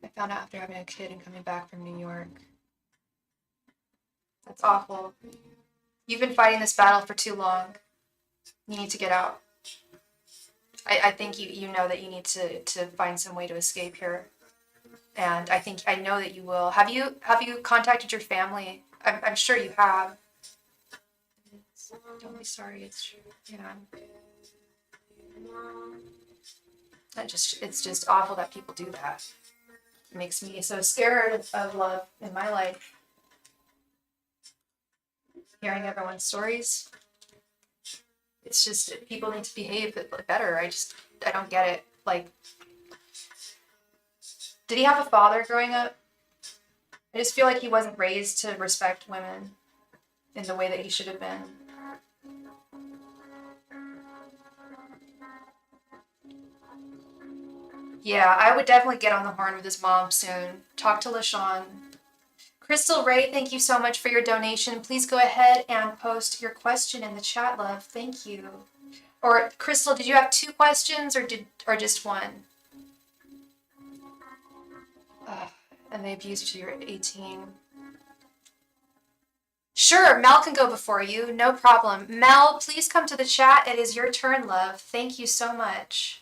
[SPEAKER 1] I found out after having a kid and coming back from New York. That's awful. You've been fighting this battle for too long. You need to get out. I think you know that you need to find some way to escape here. And I know that you will. Have you contacted your family? I'm sure you have. Don't be sorry. It's true. Yeah. It's just awful that people do that. It makes me so scared of love in my life. Hearing everyone's stories. It's just people need to behave better. I don't get it. Like, did he have a father growing up? I just feel like he wasn't raised to respect women in the way that he should have been. Yeah, I would definitely get on the horn with his mom soon. Talk to LaShawn. Crystal Ray, thank you so much for your donation. Please go ahead and post your question in the chat, love. Thank you. Or Crystal, did you have 2 questions or just one? And they abused you till you're 18. Sure, Mel can go before you. No problem. Mel, please come to the chat. It is your turn, love. Thank you so much.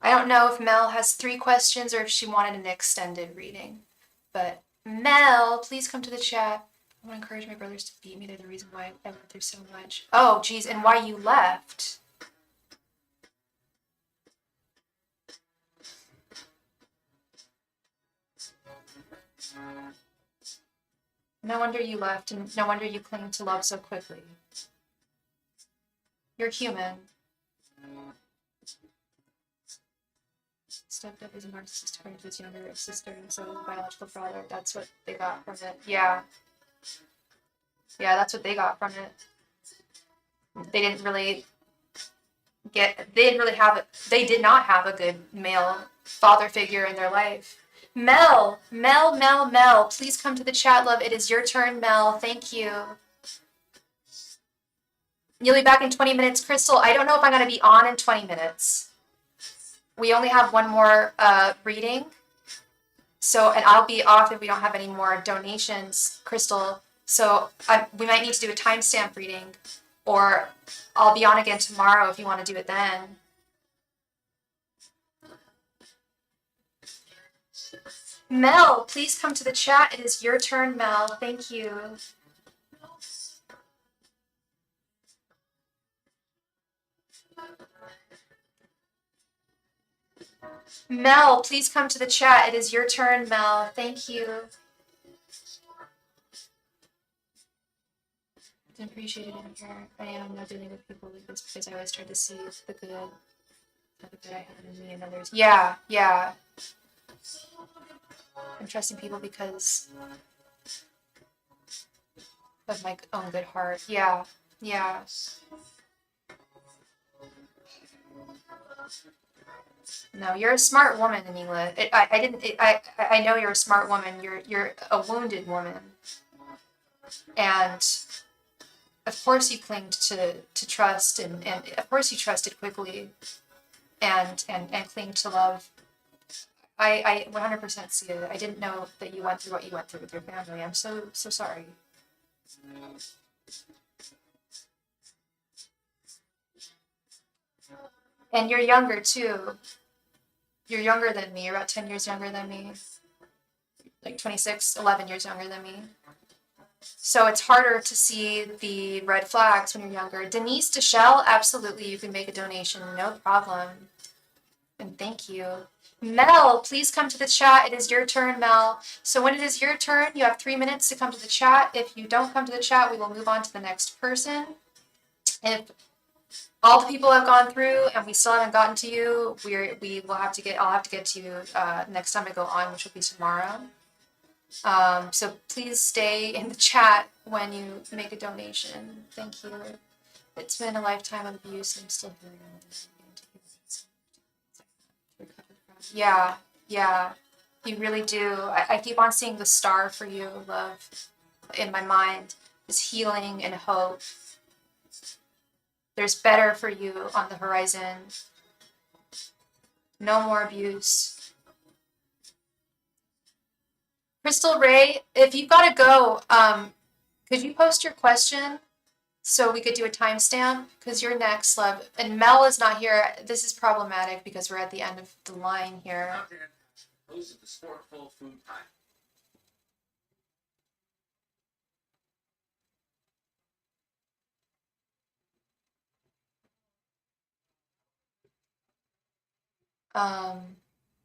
[SPEAKER 1] I don't know if Mel has 3 questions or if she wanted an extended reading. But Mel, please come to the chat. I want to encourage my brothers to beat me. They're the reason why I went through so much. Oh, geez, and why you left. No wonder you left, and no wonder you cling to love so quickly. You're human. Stepped up as a narcissist according to his younger sister, and so his biological father. That's what they got from it. Yeah. Yeah, that's what they got from it. They did not have a good male father figure in their life. Mel, please come to the chat, love. It is your turn, Mel. Thank you. You'll be back in 20 minutes. Crystal, I don't know if I'm going to be on in 20 minutes. We only have one more reading. So, and I'll be off if we don't have any more donations, Crystal. So we might need to do a timestamp reading, or I'll be on again tomorrow if you want to do it then. Mel, please come to the chat. It is your turn, Mel. Thank you. Mel, please come to the chat. It is your turn, Mel. Thank you. It's appreciated in here. I am now dealing with people like this because I always try to see the good I have in me and others. Yeah. I'm trusting people because of my own good heart. Yeah. No, you're a smart woman, Anila. I know you're a smart woman. You're a wounded woman, and of course you clinged to trust, and of course you trusted quickly, and clinged to love. I 100% see it. I didn't know that you went through what you went through with your family. I'm so sorry. And you're younger too. You're younger than me. You're about 10 years younger than me. Like 26, 11 years younger than me. So it's harder to see the red flags when you're younger. Denise DeShell, absolutely, you can make a donation. No problem. And thank you. Mel, please come to the chat. It is your turn, Mel. So when it is your turn, you have 3 minutes to come to the chat. If you don't come to the chat, we will move on to the next person. If all the people have gone through and we still haven't gotten to you, I'll have to get to you next time I go on, which will be tomorrow. So please stay in the chat when you make a donation. Thank you. It's been a lifetime of abuse and I'm still hearing it. Yeah, yeah, you really do. I keep on seeing the star for you, love, in my mind. This healing and hope. There's better for you on the horizon. No more abuse. Crystal Ray, if you've got to go, could you post your question so we could do a timestamp? Because you're next, love. And Mel is not here. This is problematic because we're at the end of the line here.
[SPEAKER 2] Those are the sportful food time.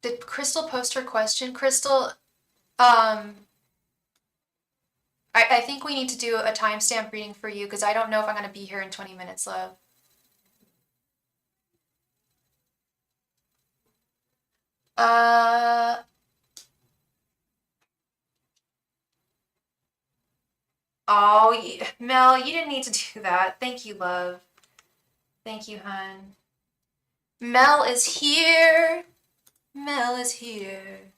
[SPEAKER 1] Did Crystal post her question? Crystal, I think we need to do a timestamp reading for you because I don't know if I'm going to be here in 20 minutes, love. Oh, Mel, you didn't need to do that. Thank you, love. Thank you, hun. Mel is here. Mel is here.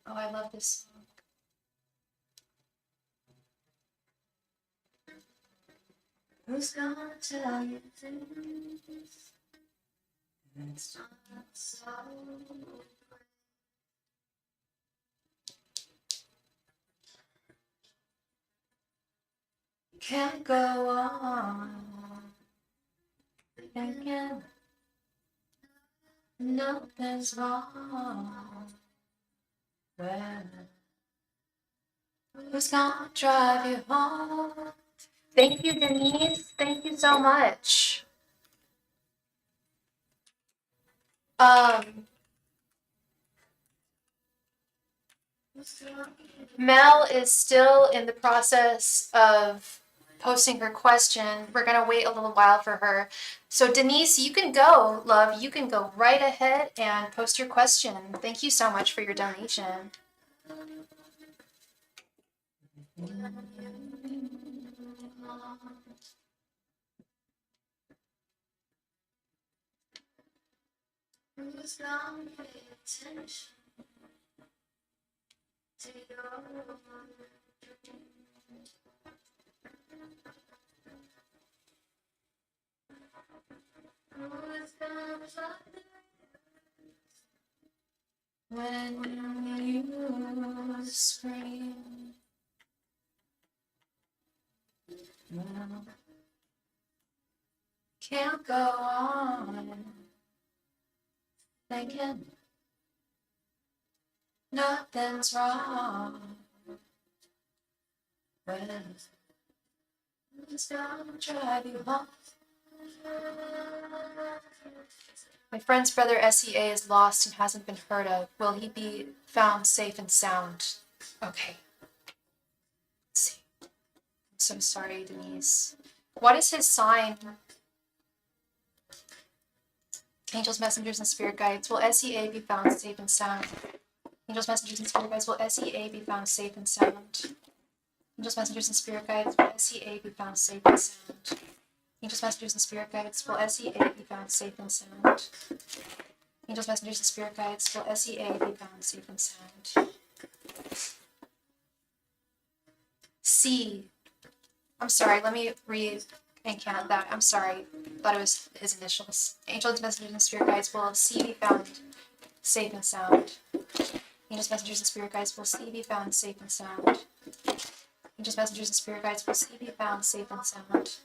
[SPEAKER 1] Oh, I love this song. Who's gonna tell you things that's not so? Can't go on thinking nothing's wrong. Well, who's gonna drive you home? Thank you, Denise. Thank you so much. Mel is still in the process of posting her question. We're gonna wait a little while for her. So Denise, you can go, love. You can go right ahead and post your question. Thank you so much for your donation. Who's gonna pay attention to your who's gonna find when you scream? Well, can't go on thinking nothing's wrong. Well, who's gonna drive you home? My friend's brother SEA is lost and hasn't been heard of. Will he be found safe and sound? Okay. Let's see. I'm so sorry, Denise. What is his sign? Angels, messengers, and spirit guides. Will SEA be found safe and sound? Angels, messengers, and spirit guides, will SEA be found safe and sound? Angels, messengers, and spirit guides, will SEA be found safe and sound? Angels, messengers, and spirit guides, will SEA be found safe and sound? Angels, messengers, and spirit guides, will SEA be found safe and sound? C. I'm sorry, let me read and count that. I'm sorry, thought it was his initials. Angels, messengers, and spirit guides, will C be found safe and sound? Angels, messengers, and spirit guides, will C be found safe and sound? Angels, messengers, and spirit guides, will C be found safe and sound?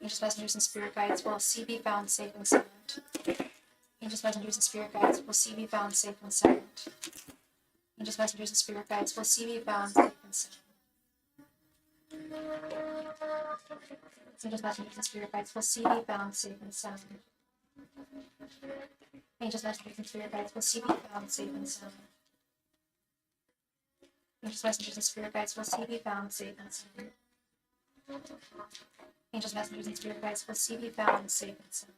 [SPEAKER 1] Angels, messengers, and spirit guides, will C be found safe and sound? Angels, messengers, and spirit guides, will C be found safe and sound? Angels, messengers, and spirit guides, will C be found safe and sound? Angels, messengers, and spirit guides, will C be found safe and sound? Angels, messengers, and spirit guides, will C be found safe and sound? Angels, messengers, and spirit guides, will C be found safe and sound? Angels, messengers, and spirit guides, will C be found safe and sound?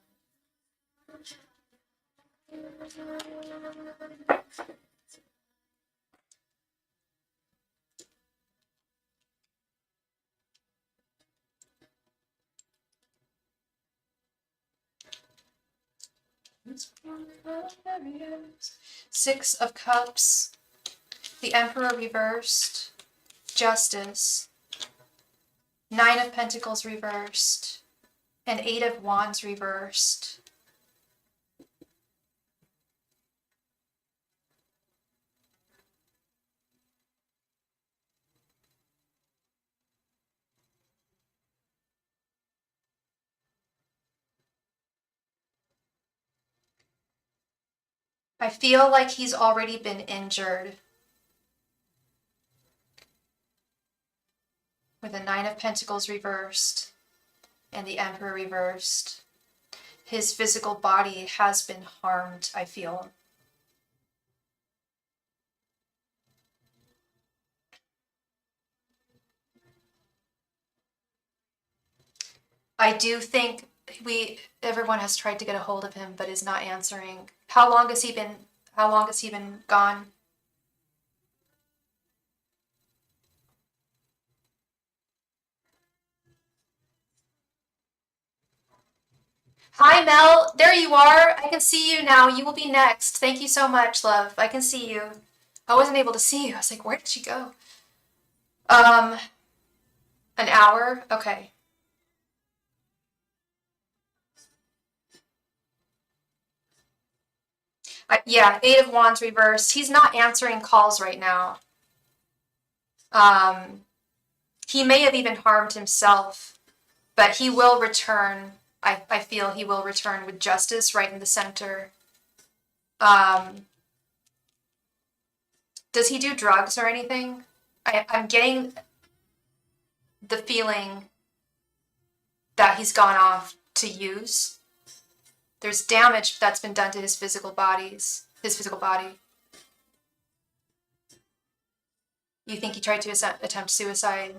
[SPEAKER 1] Six of Cups, the Emperor reversed, Justice, Nine of Pentacles reversed, and Eight of Wands reversed. I feel like he's already been injured with the Nine of Pentacles reversed and the Emperor reversed. His physical body has been harmed, I feel. I do think everyone has tried to get a hold of him but is not answering. How long has he been gone? Hi Mel, there you are. I can see you now. You will be next. Thank you so much, love. I can see you. I wasn't able to see you. I was like, where did she go? An hour? Okay. Yeah, Eight of Wands reversed. He's not answering calls right now. He may have even harmed himself, but he will return. I feel he will return with Justice right in the center. Does he do drugs or anything? I'm getting the feeling that he's gone off to use. There's damage that's been done to his physical body. You think he tried to attempt suicide?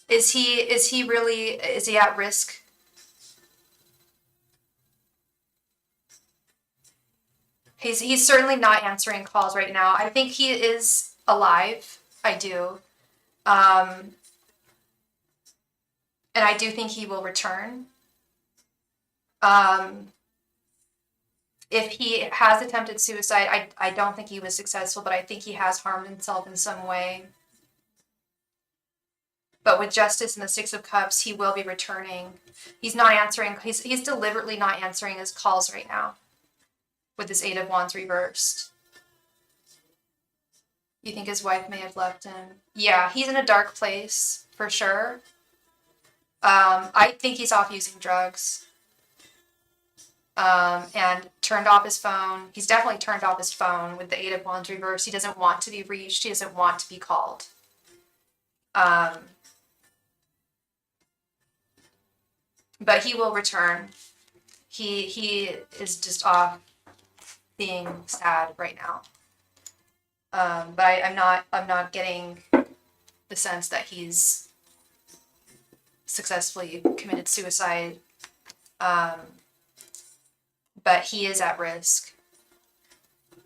[SPEAKER 1] Is he at risk? He's certainly not answering calls right now. I think he is alive. I do. And I do think he will return. If he has attempted suicide, I don't think he was successful, but I think he has harmed himself in some way. But with Justice and the Six of Cups, he will be returning. He's not answering. He's deliberately not answering his calls right now with this Eight of Wands reversed. You think his wife may have left him? Yeah, he's in a dark place for sure. I think he's off using drugs. And turned off his phone. He's definitely turned off his phone with the Eight of Wands reversed. He doesn't want to be reached. He doesn't want to be called. But he will return. He is just off being sad right now. But I'm not getting the sense that he's successfully committed suicide, but he is at risk.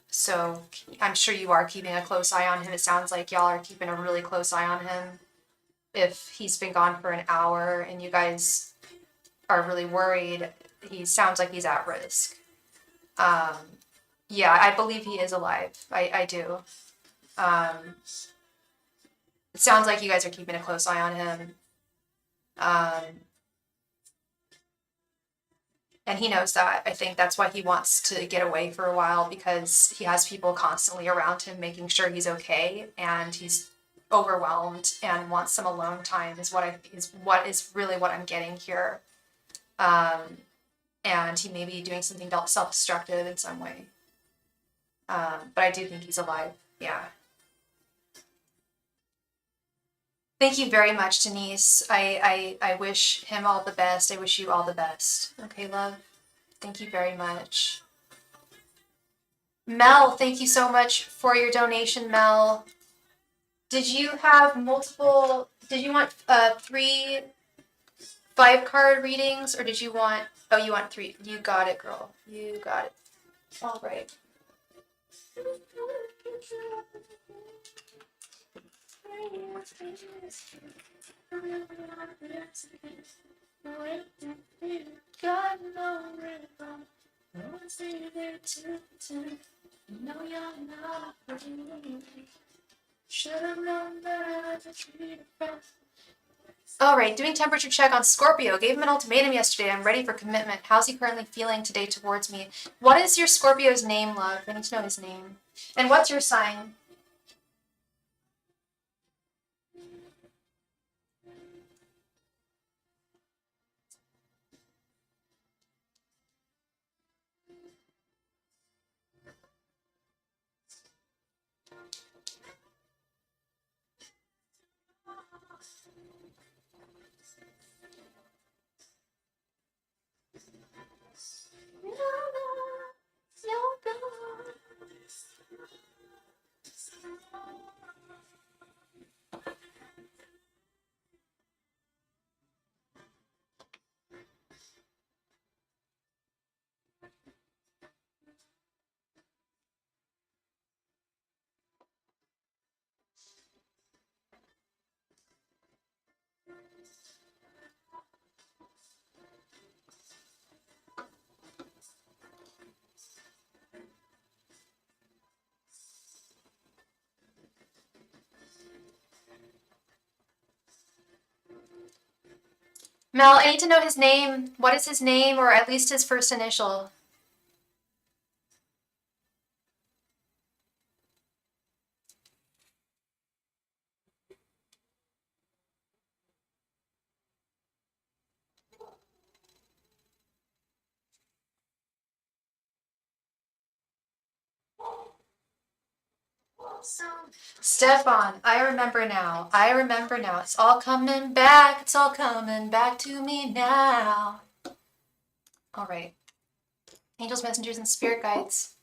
[SPEAKER 1] So I'm sure you are keeping a close eye on him. It sounds like y'all are keeping a really close eye on him. If he's been gone for an hour and you guys are really worried, he sounds like he's at risk. Yeah, I believe he is alive. I do. It sounds like you guys are keeping a close eye on him. And he knows that. I think that's why he wants to get away for a while, because he has people constantly around him making sure he's okay, and he's overwhelmed and wants some alone time is what is really what I'm getting here. And he may be doing something self-destructive in some way. But I do think he's alive. Yeah. Thank you very much, Denise. I wish him all the best. I wish you all the best. Okay, love? Thank you very much. Mel, thank you so much for your donation, Mel. Did you have multiple, did you want 3 5-card readings, or did you want, oh, you want 3. You got it, girl. You got it. All right. God, no rhythm. No one's there to know you're not free. Should have known that I was really friend. All right, doing temperature check on Scorpio. Gave him an ultimatum yesterday. I'm ready for commitment. How's he currently feeling today towards me? What is your Scorpio's name, love? I need to know his name. And what's your sign? Mel, I need to know his name. What is his name, or at least his first initial? Stefan, I remember now. I remember now. It's all coming back. It's all coming back to me now. All right. Angels, messengers, and spirit guides.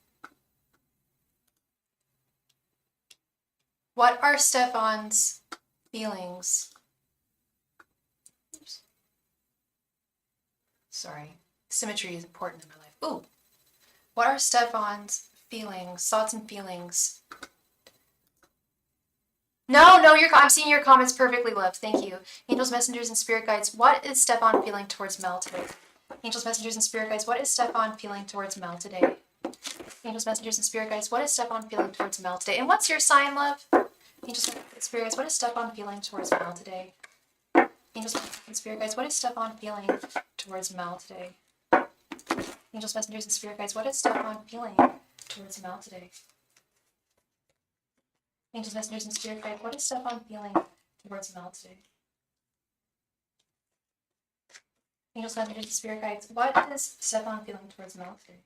[SPEAKER 1] What are Stefan's feelings? Oops. Sorry. Symmetry is important in my life. Ooh. What are Stefan's feelings, thoughts and feelings? No, I'm seeing your comments perfectly, love. Thank you. Angels, messengers, and spirit guides. What is Stefan feeling towards Mel today? Angels, messengers, and spirit guides. What is Stefan feeling towards Mel today? Angels, messengers, and spirit guides. What is Stefan feeling towards Mel today? And what's your sign, love? Angels, messengers, and spirit guides. What is Stefan feeling towards Mel today? Angels, messengers, and spirit guides. What is Stefan feeling towards Mel today? Angels, messengers, and spirit guides. What is Stefan feeling towards Mel today? Angels, messengers, and spirit guides. What is Stefan feeling towards Mel today? Angels, messengers, and spirit guides. What is Stefan feeling towards Mel today?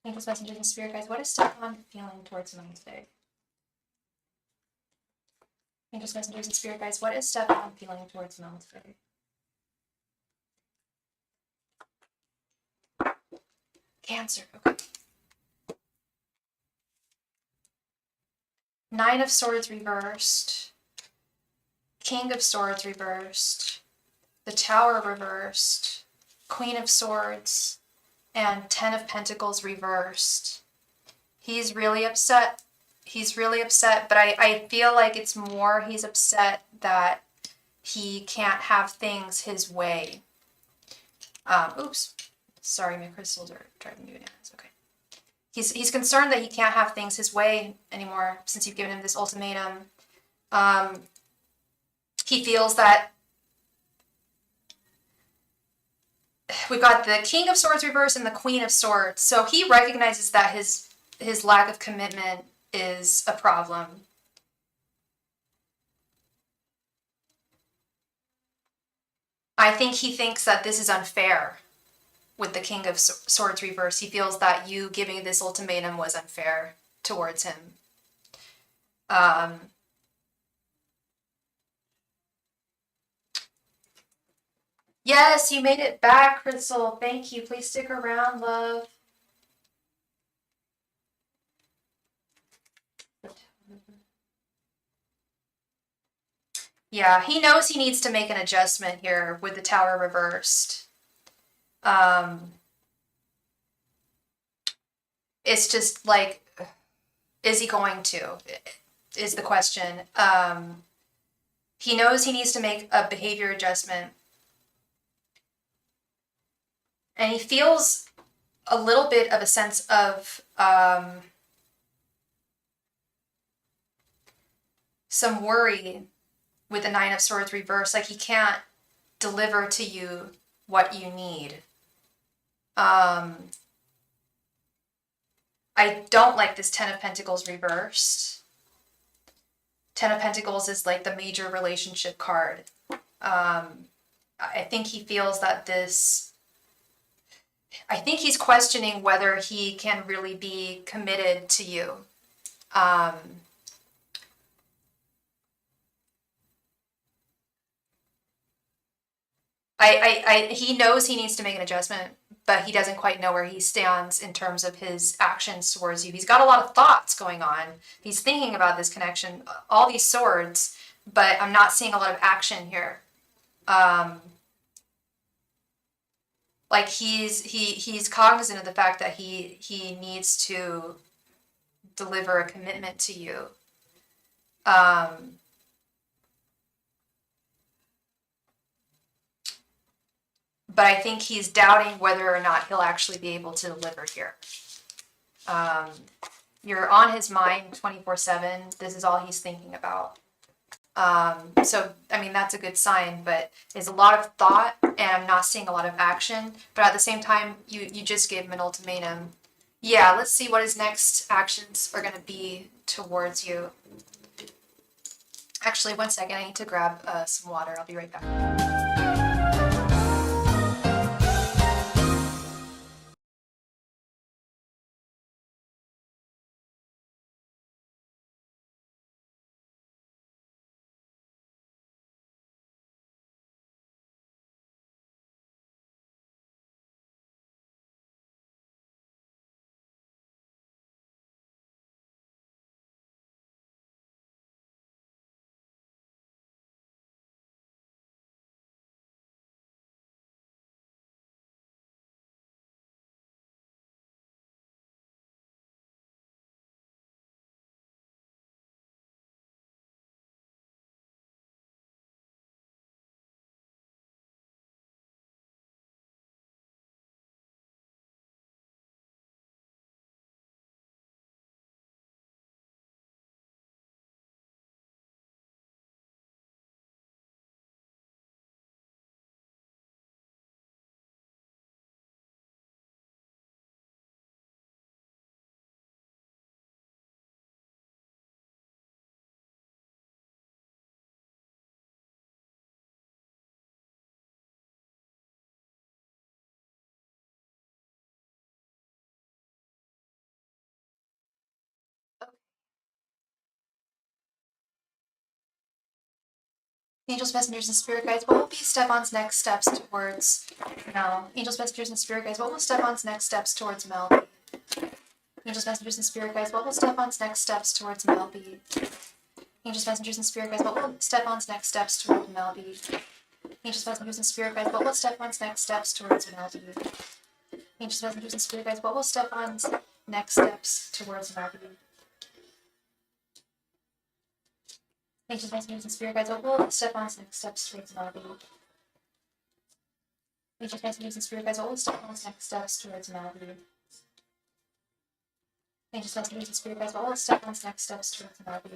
[SPEAKER 1] Angels, messengers, and spirit guides. What is Stefan feeling towards Mel today? Angels, messengers, and spirit guides. What is Stefan feeling towards Mel today? Cancer. Okay. 9 of Swords reversed. King of Swords reversed, the Tower reversed, Queen of Swords, and Ten of Pentacles reversed. He's really upset. He's really upset, but I feel like it's more he's upset that he can't have things his way. Oops. Sorry, my crystals are driving me bananas. Okay. He's concerned that he can't have things his way anymore since you've given him this ultimatum. He feels that we've got the King of Swords reversed and the Queen of Swords. So he recognizes that his lack of commitment is a problem. I think he thinks that this is unfair with the King of Swords reversed. He feels that you giving this ultimatum was unfair towards him. Yes, you made it back, Crystal. Thank you. Please stick around, love. Yeah, he knows he needs to make an adjustment here with the Tower reversed. It's just like, is he going to? Is the question. He knows he needs to make a behavior adjustment. And he feels a little bit of a sense of some worry with the Nine of Swords reversed, like he can't deliver to you what you need. I don't like this Ten of Pentacles reversed. Ten of Pentacles is like the major relationship card. I think he feels that I think he's questioning whether he can really be committed to you. He knows he needs to make an adjustment, but he doesn't quite know where he stands in terms of his actions towards you. He's got a lot of thoughts going on. He's thinking about this connection, all these swords, but I'm not seeing a lot of action here. Like he's cognizant of the fact that he needs to deliver a commitment to you. But I think he's doubting whether or not he'll actually be able to deliver here. You're on his mind 24/7. This is all he's thinking about. So, I mean, that's a good sign, but there's a lot of thought and I'm not seeing a lot of action. But at the same time, you just gave him an ultimatum. Yeah, let's see what his next actions are going to be towards you. Actually, one second. I need to grab some water. I'll be right back. Angels, messengers, and spirit guides, what will be Stefan's next steps towards Mel? Angels, messengers, and spirit guides, what will Stefan's next steps towards Mel be? Angels, messengers, and spirit guides, what will Stefan's next steps towards Mel be? Angels, messengers, and spirit guides, what will Stefan's next steps towards Mel be? Angels, messengers, and spirit guides, what will Stefan's next steps towards Mel be? Angels, messengers, and spirit guides, what will Stefan's next steps towards Mel be? Angels, messengers, and spirit guides, what will Stefan's next steps towards Mel be? Angels, messengers, and spirit guides, what will Stefan's next steps towards Mel be? Angels, messengers, and spirit guides, what will Stefan's next steps towards Mel be?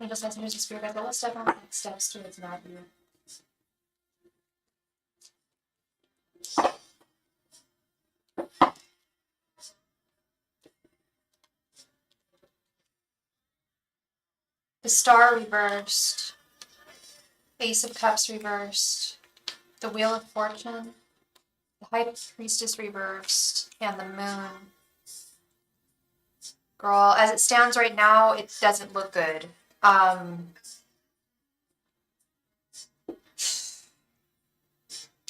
[SPEAKER 1] Angels, messengers, and spirit guides, what will Stefan's next steps towards Mel be? The Star reversed, Ace of Cups reversed, the Wheel of Fortune, the High Priestess reversed, and the Moon. Girl, as it stands right now, it doesn't look good. I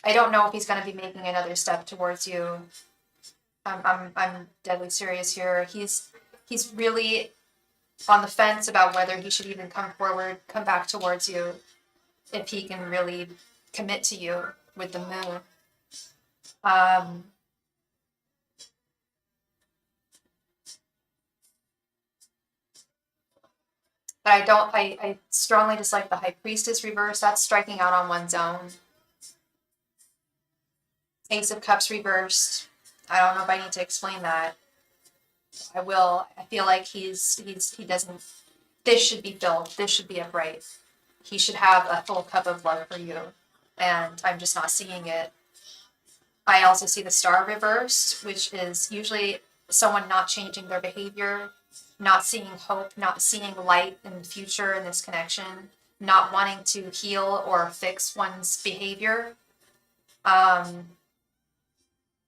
[SPEAKER 1] don't know if he's going to be making another step towards you. I'm deadly serious here. He's really on the fence about whether he should even come back towards you, if he can really commit to you with the Moon. But I strongly dislike the High Priestess reverse. That's striking out on one's own. Ace of Cups reversed. I don't know if I need to explain that. I will. I feel like he doesn't, this should be filled. This should be upright. He should have a full cup of love for you. And I'm just not seeing it. I also see the Star reversed, which is usually someone not changing their behavior, not seeing hope, not seeing light in the future in this connection, not wanting to heal or fix one's behavior.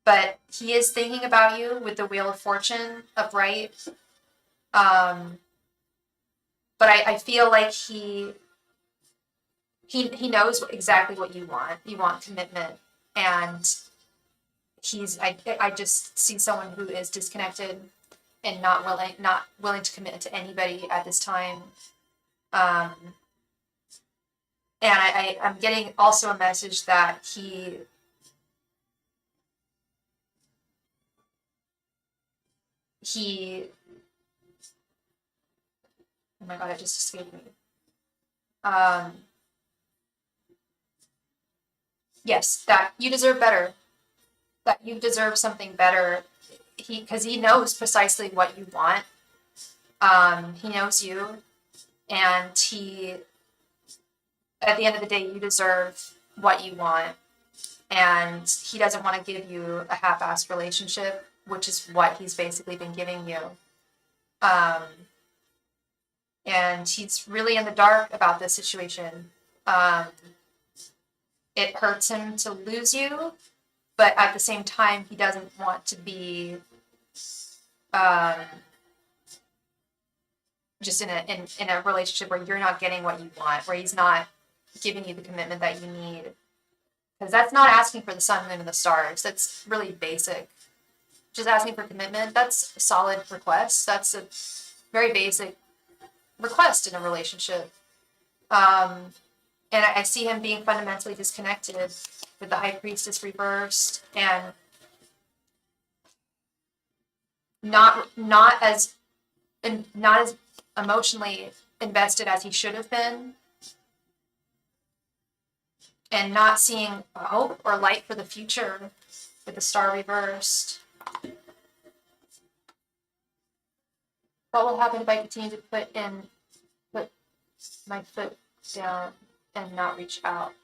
[SPEAKER 1] But he is thinking about you with the Wheel of Fortune upright. But I feel like he knows exactly what you want. You want commitment, and I just see someone who is disconnected and not willing to commit to anybody at this time. And I'm getting also a message that he oh my god, it just escaped me. Yes, that you deserve better. That you deserve something better. Because he knows precisely what you want. He knows you, and at the end of the day, you deserve what you want, and he doesn't want to give you a half-assed relationship, which is what he's basically been giving you. And he's really in the dark about this situation. It hurts him to lose you, but at the same time, he doesn't want to be just in a relationship where you're not getting what you want, where he's not giving you the commitment that you need. Because that's not asking for the sun, moon, and the stars. That's really basic. Just asking for commitment, that's a solid request. That's a very basic request in a relationship. And I see him being fundamentally disconnected with the High Priestess reversed, and not as emotionally invested as he should have been, and not seeing hope or light for the future with the Star reversed. What will happen if I continue to put my foot down and not reach out?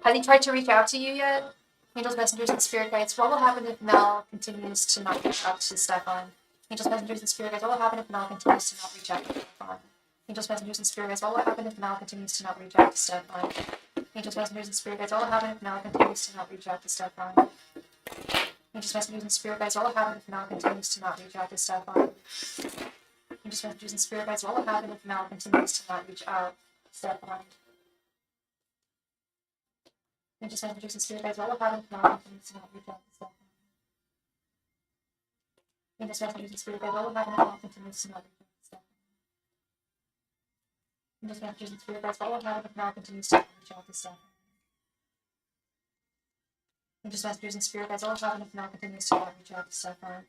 [SPEAKER 1] Has he tried to reach out to you yet? Angels, messengers, and spirit guides, what will happen if Mel continues to not reach out to Stefan? Angels, messengers, and spirit guides, what will happen if Mel continues to not reach out to Stefan? Angels, messengers, and spirit guides, what will happen if Mel continues to not reach out to Stefan? Angels, messengers, and spirit guides, what will happen if Mel continues to not reach out to Stefan? Angels, messengers, and spirit guides, what will happen if Mel continues to not reach out to Stefan? Angels, messengers, and spirit guides, what will happen if Mel continues to not reach out to Stefan? Angels, messengers, and spirit guides, what will happen if Mel continues to not reach out to Stefan? Angels, messengers, and spirit guides, what will happen if Mel continues to not reach out to Stefan? Angels, messages, and spirit guides, what will happen if Mel continues to reach out to Stefan? Angels, messages, and spirit guides, what will happen if Mel continues to reach out to Stefan?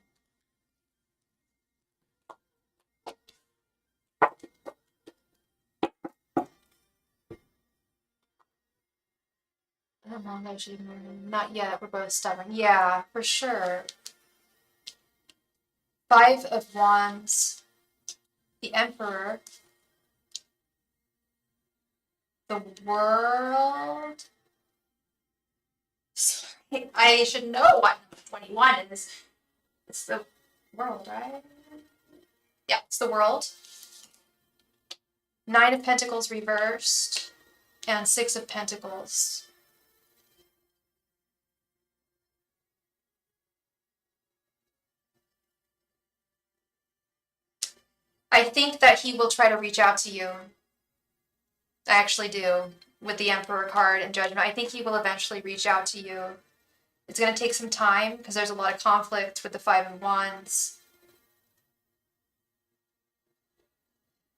[SPEAKER 1] How long I should ignore him? Not yet. We're both stubborn. Yeah, for sure. 5 of Wands, the Emperor, the World. Sorry, I should know what 21 is. It's the World, right? Yeah, it's the World. 9 of Pentacles reversed, and 6 of Pentacles. I think that he will try to reach out to you. I actually do, with the Emperor card and Judgment. I think he will eventually reach out to you. It's going to take some time because there's a lot of conflict with the 5 of Wands.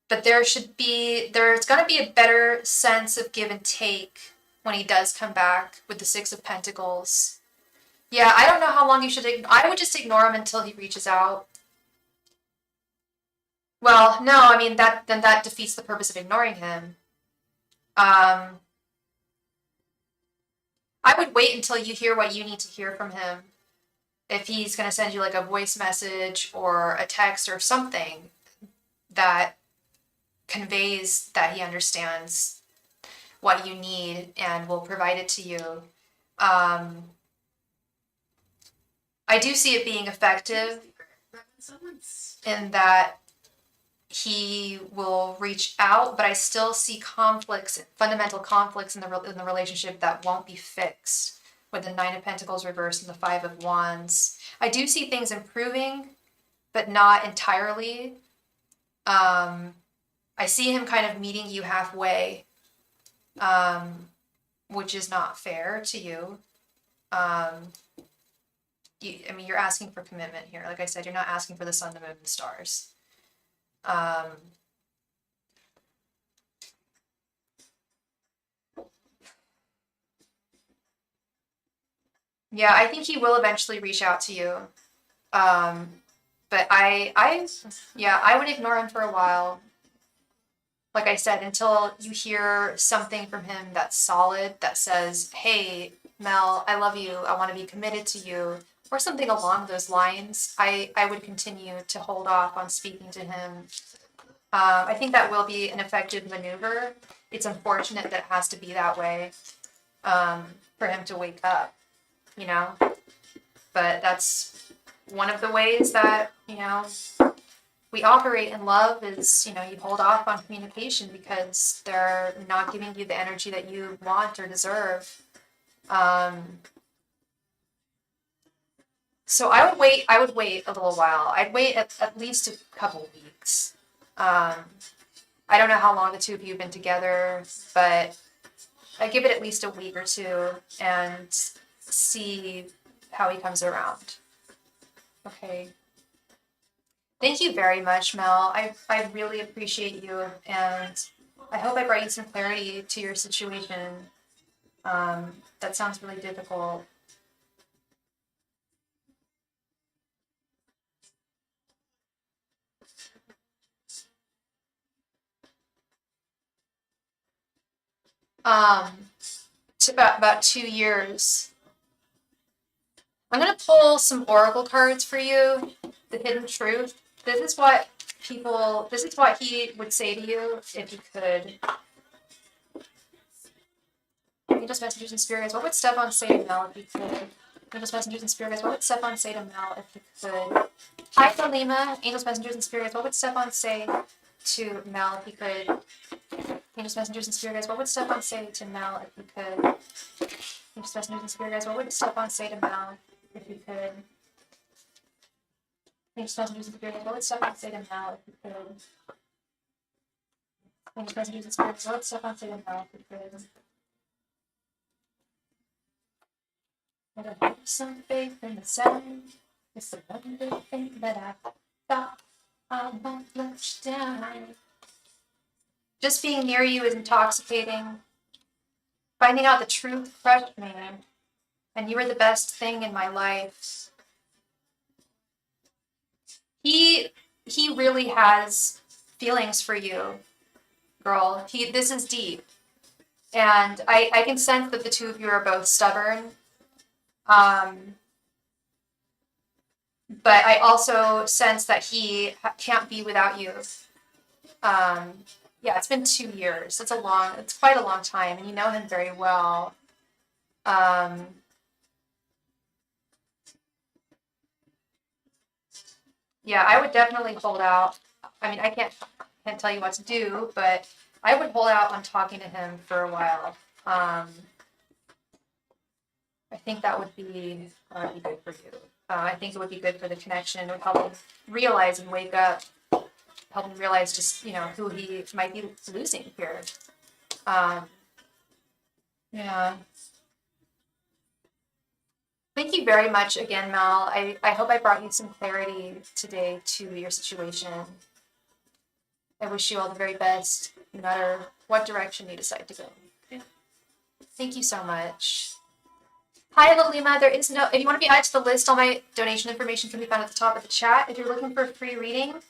[SPEAKER 1] But there's going to be a better sense of give and take when he does come back with the 6 of Pentacles. Yeah, I don't know how long you should I would just ignore him until he reaches out. Well, no, I mean, that defeats the purpose of ignoring him. I would wait until you hear what you need to hear from him. If he's going to send you like a voice message or a text or something that conveys that he understands what you need and will provide it to you. I do see it being effective in that he will reach out, but I still see conflicts, fundamental conflicts in the relationship that won't be fixed with the 9 of Pentacles reversed and the 5 of Wands. I do see things improving, but not entirely. I see him kind of meeting you halfway, which is not fair to you. I mean, you're asking for commitment here. Like I said, you're not asking for the sun, the moon, and the stars. Yeah, I think he will eventually reach out to you. But I would ignore him for a while. Like I said, until you hear something from him that's solid, that says, hey, Mel, I love you, I want to be committed to you, or something along those lines, I would continue to hold off on speaking to him. I think that will be an effective maneuver. It's unfortunate that it has to be that way for him to wake up, you know? But that's one of the ways that, you know, we operate in love is, you know, you hold off on communication because they're not giving you the energy that you want or deserve. So I would wait a little while. I'd wait at least a couple weeks. I don't know how long the two of you have been together, but I give it at least a week or two and see how he comes around. Okay. Thank you very much, Mel. I really appreciate you, and I hope I brought you some clarity to your situation. That sounds really difficult. It's about 2 years. I'm gonna pull some oracle cards for you. The hidden truth. This is what he would say to you if he could. Angels, messengers, and spirits. What would Stefan say to Mel if he could? Angels, messengers, and spirits. What would Stefan say to Mel if he could? Hi, Salima. Angels, messengers, and spirits. What would Stefan say to Mel if he could? Angels, messengers, and spirits. What would Stefan say to Mel if he could? Angels, messengers, and spirits. What would Stefan say to Mel if he could? Angels, messengers, and spirits. What would Stefan say to Mel if he could? Angels, messengers, and spirits. What would Stefan say to Mel if he could? I don't have some faith in the sun. It's the one good thing that I thought I won't let you down. Just being near you is intoxicating. Finding out the truth crushed me, and you were the best thing in my life. He really has feelings for you, girl. This is deep. And I can sense that the two of you are both stubborn. But I also sense that he can't be without you. Yeah, it's been 2 years. It's quite a long time, and you know him very well. Yeah, I would definitely hold out. I mean, I can't tell you what to do, but I would hold out on talking to him for a while. I think that would be good for you. I think it would be good for the connection. It would help him realize and wake up, help him realize just, who he might be losing here. Yeah. Thank you very much again, Mel. I hope I brought you some clarity today to your situation. I wish you all the very best, no matter what direction you decide to go. Yeah. Thank you so much. Hi, Lolima. If you want to be added to the list, all my donation information can be found at the top of the chat. If you're looking for a free reading,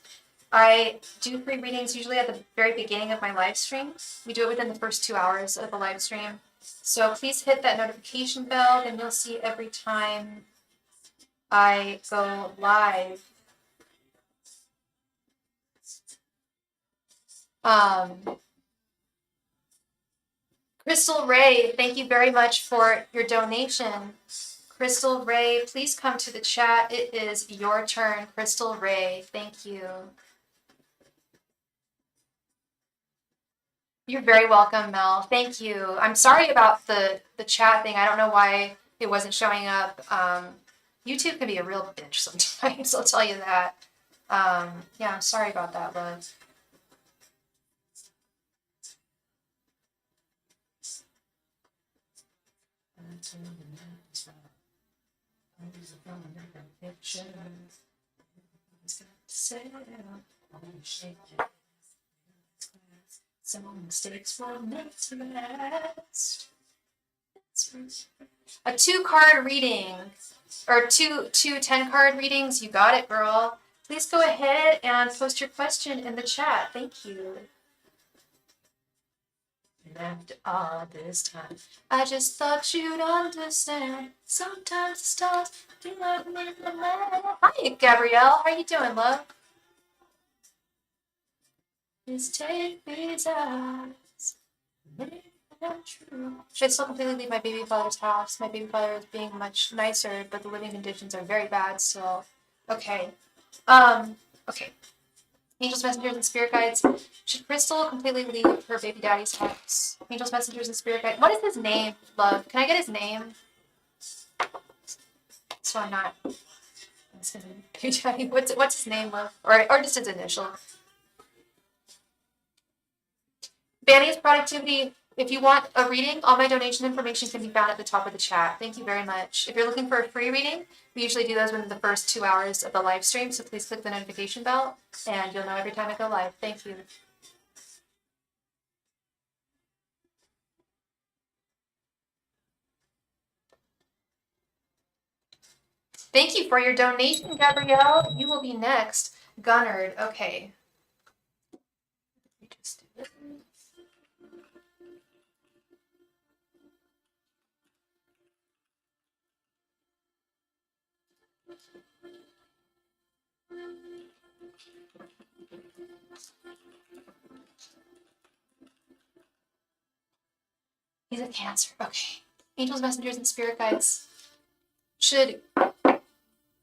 [SPEAKER 1] I do free readings usually at the very beginning of my live stream. We do it within the first 2 hours of the live stream. So please hit that notification bell, then you'll see every time I go live. Crystal Ray, thank you very much for your donation. Crystal Ray, please come to the chat. It is your turn, Crystal Ray. Thank you. You're very welcome, Mel. Thank you. I'm sorry about the chat thing. I don't know why it wasn't showing up. YouTube can be a real bitch sometimes, I'll tell you that. Yeah, I'm sorry about that, love. Some mistakes were meant to last. A 2-card reading, or two 10-card readings. You got it, girl. Please go ahead and post your question in the chat. Thank you. After all this time, I just thought you'd understand. Sometimes the stars do not mean the man. Hi, Gabrielle. How you doing, love? Just take these eyes, make them true. Should I still completely leave my baby father's house? My baby father is being much nicer, but the living conditions are very bad still. Okay. Okay. Angels, messengers, and spirit guides. Should Crystal completely leave her baby daddy's house? Angels, messengers, and spirit guides. What is his name, love? Can I get his name? So I'm not. Baby daddy. What's his name, love? Or just his initial. Banny's productivity. If you want a reading, all my donation information can be found at the top of the chat. Thank you very much. If you're looking for a free reading, we usually do those within the first 2 hours of the live stream, so please click the notification bell, and you'll know every time I go live. Thank you. Thank you for your donation, Gabrielle. You will be next. Gunnard. Okay. He's a Cancer. Okay. Angels, messengers, and spirit guides. Should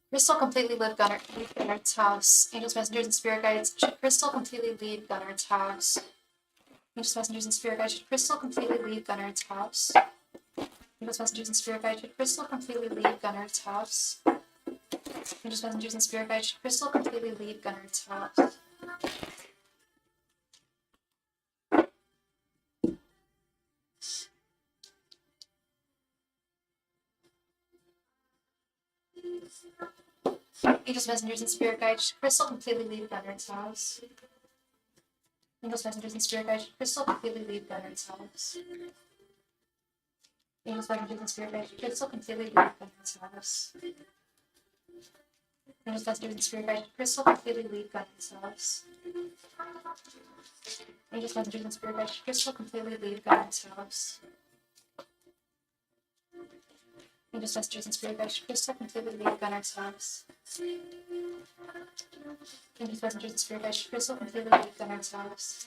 [SPEAKER 1] Crystal completely leave Gunnard's house? Angels, messengers, and spirit guides. Should Crystal completely leave Gunnard's house? Angels, messengers, and spirit guides. Should Crystal completely leave Gunnard's house? Angels, messengers, and spirit guides. Should Crystal completely leave Gunnard's house? Angels, messengers, and spirit guides. Should Crystal completely leave Gunnard's house? Angels, messengers, and spirit guides. Should Crystal completely leave Gunnard's house? Angels, messengers, and spirit guides, should crystal completely leave gun themselves? Angels, messengers, and spirit guides, should crystal completely leave gun themselves? Angels, messengers, and spirit guides, should crystal completely leave gun themselves? Angels, messengers, and spirit guides, should crystal completely leave gun themselves? Angels, messengers, and spirit guides, should crystal completely leave gun themselves? Angels, messengers, and spirit guides, should crystal completely leave gun themselves?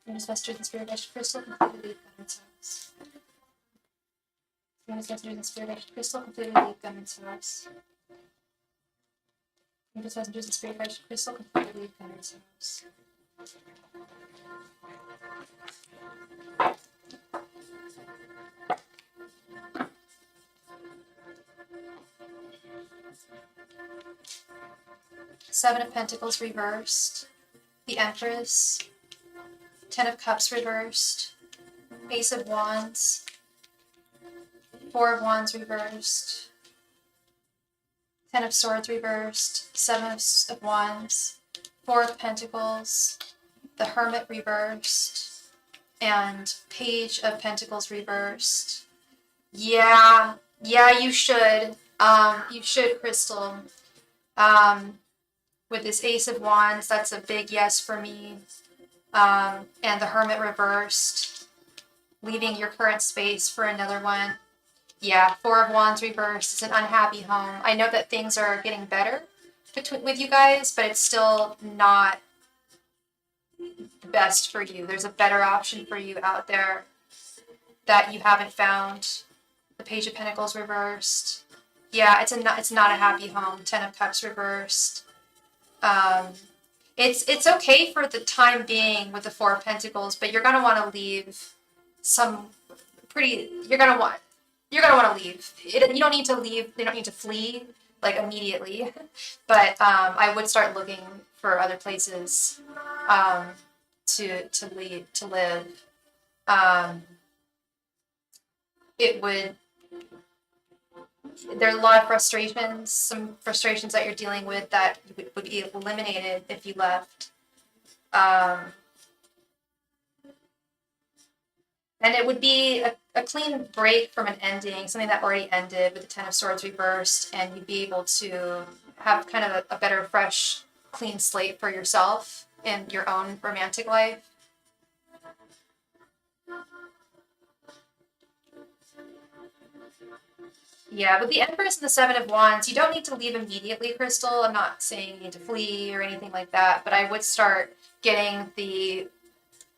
[SPEAKER 1] Angels, messengers, and spirit guides, should crystal completely leave gun themselves? Angels, messengers, and spirit guides, should crystal completely leave gun themselves? Angels, messengers, and spirit guides, should crystal completely leave gun themselves? 7 of Pentacles reversed, the Empress, 10 of Cups reversed, Ace of Wands, 4 of Wands reversed, 10 of Swords reversed, 7 of Wands, 4 of Pentacles, the Hermit reversed, and Page of Pentacles reversed. Yeah, you should. You should, Crystal. With this Ace of Wands, that's a big yes for me. And the Hermit reversed, leaving your current space for another one. Yeah, 4 of Wands reversed is an unhappy home. I know that things are getting better with you guys, but it's still not the best for you. There's a better option for you out there that you haven't found. The Page of Pentacles reversed. Yeah, it's not a happy home. 10 of Cups reversed. It's okay for the time being with the 4 of Pentacles, but you're gonna want to leave some pretty. You're gonna want to leave. You don't need to leave. You don't need to flee like immediately, but I would start looking for other places to live. It would. There are a lot of frustrations, some frustrations that you're dealing with that would be eliminated if you left. And it would be a clean break from an ending, something that already ended with the 10 of Swords reversed, and you'd be able to have kind of a better, fresh, clean slate for yourself in your own romantic life. Yeah, with the Empress and the 7 of Wands, you don't need to leave immediately, Crystal. I'm not saying you need to flee or anything like that, but I would start getting the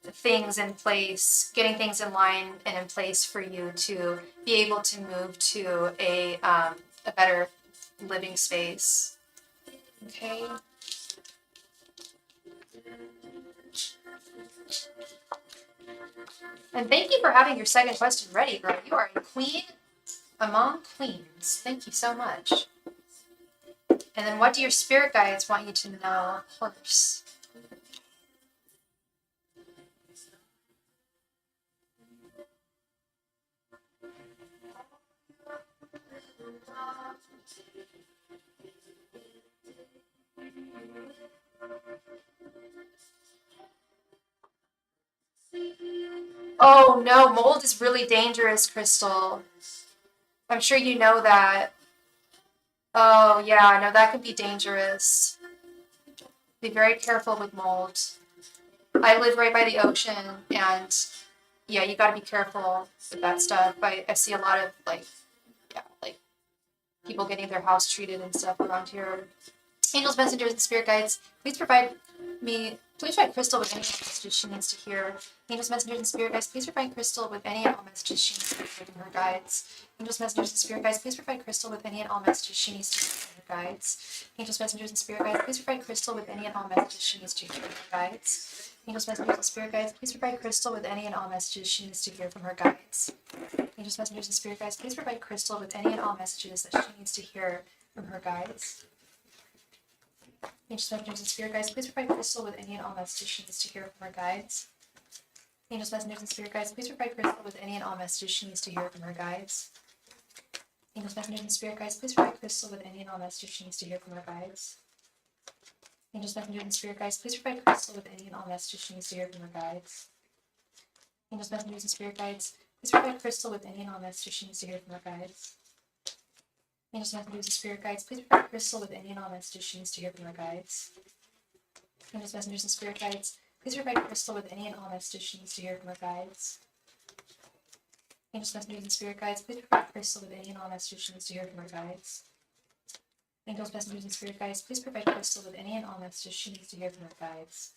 [SPEAKER 1] things in place, getting things in line and in place for you to be able to move to a better living space. Okay. And thank you for having your second question ready, girl. You are a queen among queens. Thank you so much. And then what do your spirit guides want you to know, Horse? Oh no, mold is really dangerous, Crystal. I'm sure you know that. Oh yeah, no, that could be dangerous. Be very careful with mold. I live right by the ocean, and yeah, you gotta be careful with that stuff. I see a lot of like people getting their house treated and stuff around here. Angels, messengers, and spirit guides, please provide Crystal with any messages she needs to hear. Angels, messengers, and spirit guides, please provide Crystal with any and all messages she needs to hear from her guides. Angels, messengers, and spirit guides, please provide Crystal with any and all messages she needs to hear from her guides. Angels, messengers, and spirit guides, please provide Crystal with any and all messages she needs to hear from her guides. Angels, messengers, and spirit guides, please provide Crystal with any and all messages she needs to hear from her guides. Angels, messengers, and spirit guides, please provide Crystal with any and all messages that she needs to hear from her guides. Angels, messengers, and spirit guides, please provide Crystal with any and all messages she needs to hear from her guides. Angels, messengers, and spirit guides, please provide Crystal with any and all messages she needs to hear from her guides. Angels, messengers, and spirit guides, please provide Crystal with any and all messages she needs to hear from her guides. Angels, messengers, and spirit guides, please provide Crystal with any and all messages she needs to hear from her guides. Angels, messengers, and spirit guides, please provide Crystal with any and all messages she needs to hear from her guides. Angels, messengers, and spirit guides, please provide Crystal with any and all messages she needs to hear from her guides. Angels, messengers, and spirit guides, please provide Crystal with any and all messages she needs to hear from her guides. Angels, messengers, and spirit guides, please provide Crystal with any and all messages she needs to hear from her guides. Angels, messengers, and spirit guides, please provide Crystal with any and all messages she needs to hear from her guides.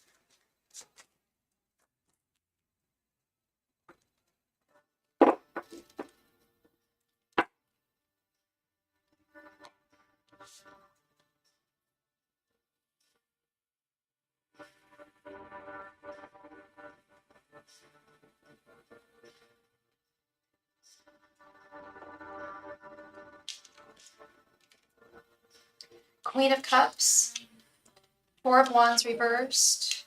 [SPEAKER 1] Queen of Cups, Four of Wands reversed,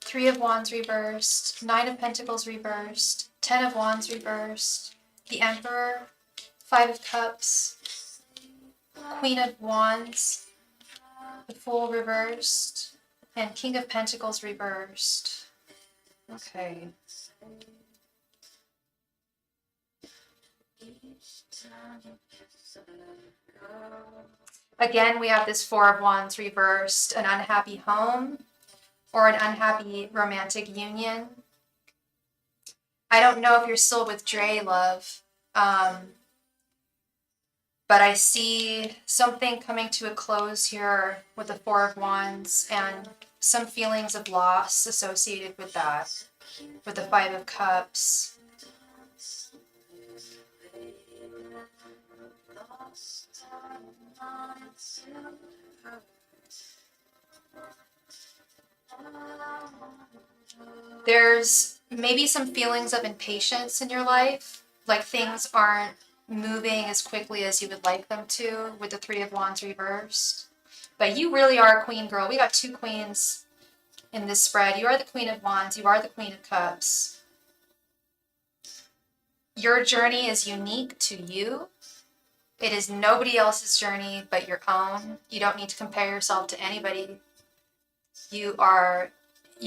[SPEAKER 1] Three of Wands reversed, Nine of Pentacles reversed, Ten of Wands reversed, the Emperor, Five of Cups, Queen of Wands, the Fool reversed, and King of Pentacles reversed. Okay. Again, we have this Four of Wands reversed, an unhappy home or an unhappy romantic union. I don't know if you're still with Dre, love, but I see something coming to a close here with the Four of Wands and some feelings of loss associated with that, with the Five of Cups. There's maybe some feelings of impatience in your life, like things aren't moving as quickly as you would like them to with the Three of Wands reversed. But you really are a queen, girl. We got two queens in this spread. You are the Queen of Wands. You are the Queen of Cups. Your journey is unique to you. It is nobody else's journey but your own. You don't need to compare yourself to anybody. You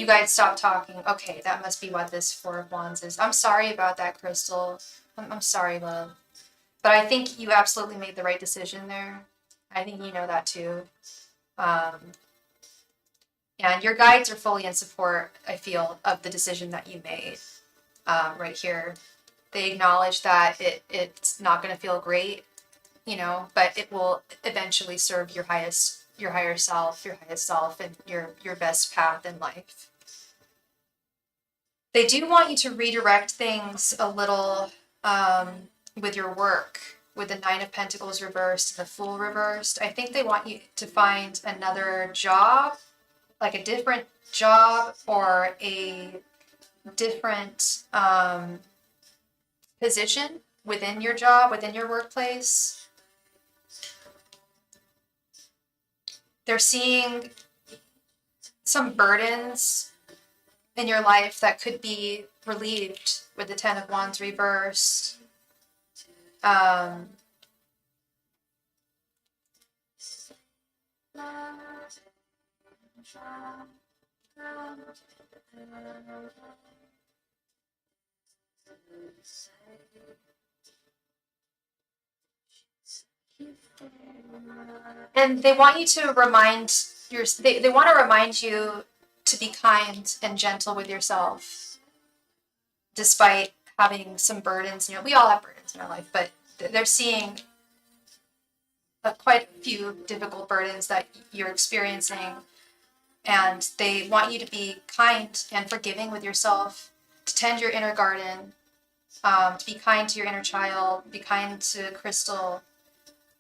[SPEAKER 1] guys stop talking. Okay, that must be what this Four of Wands is. I'm sorry about that, Crystal. I'm sorry, love. But I think you absolutely made the right decision there. I think you know that too. And your guides are fully in support, I feel, of the decision that you made right here. They acknowledge that it's not going to feel great, but it will eventually serve your higher self, and your best path in life. They do want you to redirect things a little with your work, with the Nine of Pentacles reversed and the Fool reversed. I think they want you to find another job, like a different job or a different position within your job, within your workplace. They're seeing some burdens in your life that could be relieved with the Ten of Wands reversed. And they want you to they want to remind you to be kind and gentle with yourself, despite having some burdens. We all have burdens in our life, but they're seeing quite a few difficult burdens that you're experiencing. And they want you to be kind and forgiving with yourself, to tend your inner garden, to be kind to your inner child, be kind to Crystal,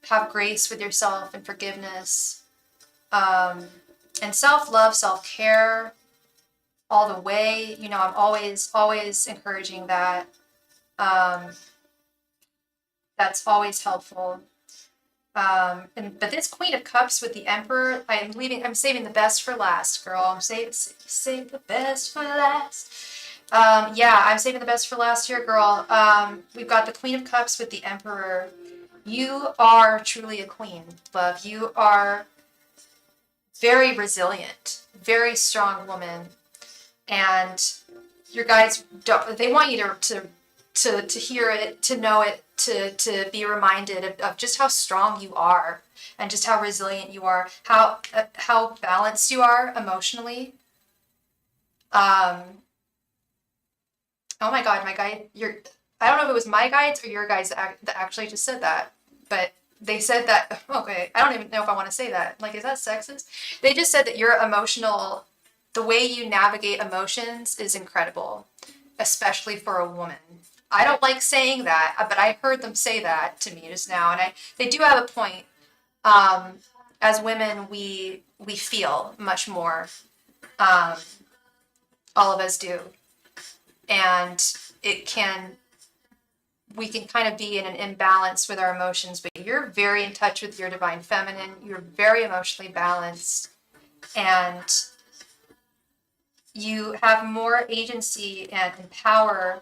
[SPEAKER 1] have grace with yourself and forgiveness, and self-love, self-care all the way. I'm always encouraging that. That's always helpful. But this Queen of Cups with the Emperor, I'm saving the best for last, girl. I'm save the best for last. I'm saving the best for last here, girl. We've got the Queen of Cups with the Emperor. You are truly a queen, love. You are very resilient, very strong woman, and your guides don't. They want you to hear it, to know it, to be reminded of just how strong you are, and just how resilient you are, how balanced you are emotionally. Oh my God, my guide, I don't know if it was my guides or your guides that actually just said that, but they said that, okay, I don't even know if I want to say that. Like, is that sexist? They just said that your emotional, the way you navigate emotions is incredible, especially for a woman. I don't like saying that, but I heard them say that to me just now, and they do have a point. As women, we feel much more. Um, all of us do, and we can kind of be in an imbalance with our emotions, but you're very in touch with your divine feminine. You're very emotionally balanced, and you have more agency and power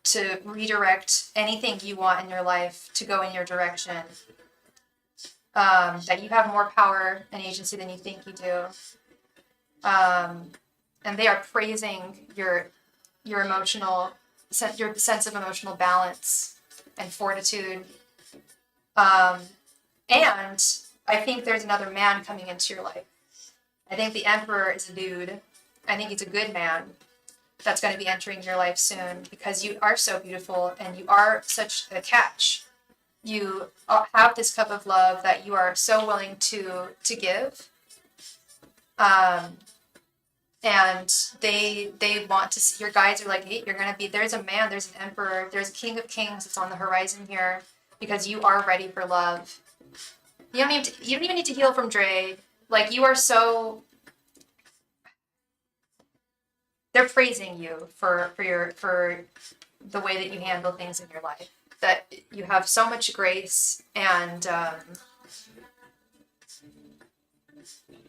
[SPEAKER 1] to redirect anything you want in your life to go in your direction. That you have more power and agency than you think you do. And they are praising your emotional, your sense of emotional balance and fortitude. And I think there's another man coming into your life. I think the Emperor is a dude. I think he's a good man that's going to be entering your life soon, because you are so beautiful and you are such a catch. You have this cup of love that you are so willing to give. And they want to see, your guides are like, hey, you're going to be, there's a man, there's an emperor, there's a king of kings that's on the horizon here, because you are ready for love. You don't even need to heal from Dre. Like, you are so, they're praising you for the way that you handle things in your life, that you have so much grace and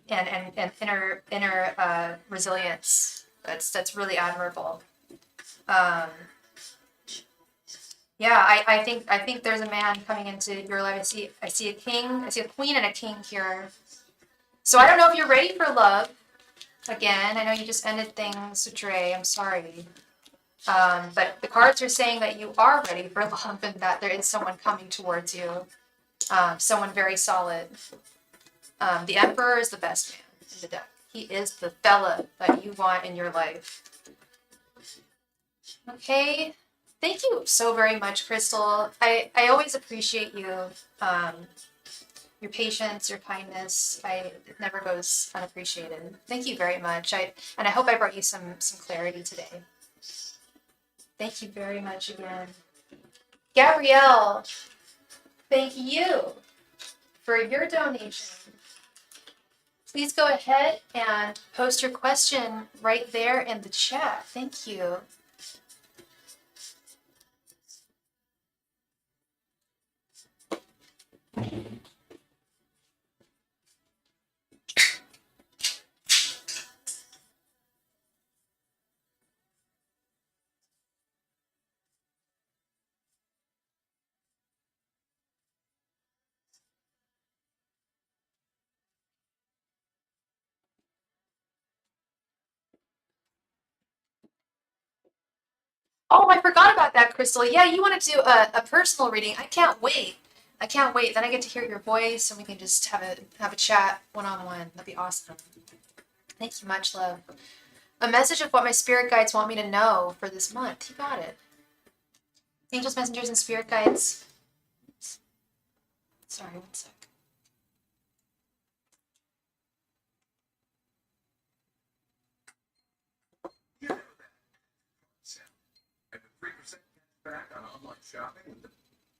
[SPEAKER 1] inner resilience. That's really admirable. Yeah, I think there's a man coming into your life. I see a king, I see a queen and a king here. So I don't know if you're ready for love. Again, I know you just ended things with Dre. I'm sorry. But the cards are saying that you are ready for love, and that there is someone coming towards you. Someone very solid. The Emperor is the best man in the deck. He is the fella that you want in your life. Okay. Thank you so very much, Crystal. I always appreciate you. Your patience, your kindness. It never goes unappreciated. Thank you very much. And I hope I brought you some clarity today. Thank you very much again. Gabrielle, thank you for your donation. Please go ahead and post your question right there in the chat. Thank you. Oh, I forgot about that, Crystal. Yeah, you want to do a personal reading. I can't wait. I can't wait. Then I get to hear your voice and we can just have a chat one-on-one. That'd be awesome. Thank you much, love. A message of what my spirit guides want me to know for this month. You got it. Angels, messengers, and spirit guides. Sorry, one sec.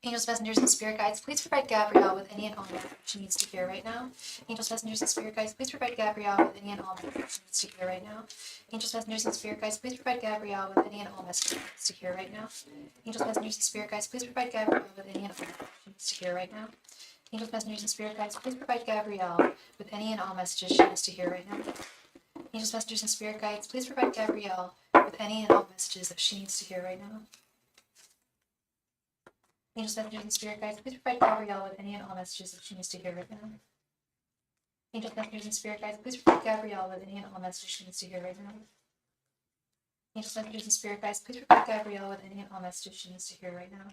[SPEAKER 1] Angels, messengers, and spirit guides, please provide Gabrielle with any and all messages she needs to hear right now. Angels, messengers, and spirit guides, please provide Gabrielle with any and all messages she needs to hear right now. Angels, messengers, and spirit guides, please provide Gabrielle with any and all messages she needs to hear right now. Angels, messengers, and spirit guides, please provide Gabrielle with any and all messages she needs to hear right now. Angels, messengers, and spirit guides, please provide Gabrielle with any and all messages she needs to hear right now. Angels, messengers, and spirit guides, please provide Gabrielle with any and all messages that she needs to hear right now. Angels, messengers, and spirit guides, please provide Gabrielle with any and all messages that she needs to hear right now. Angels, messengers, and spirit guides, please provide Gabrielle with any and all messages she needs to hear right now. Angels, messengers, and spirit guides, please provide Gabrielle with any and all messages she needs to hear right now.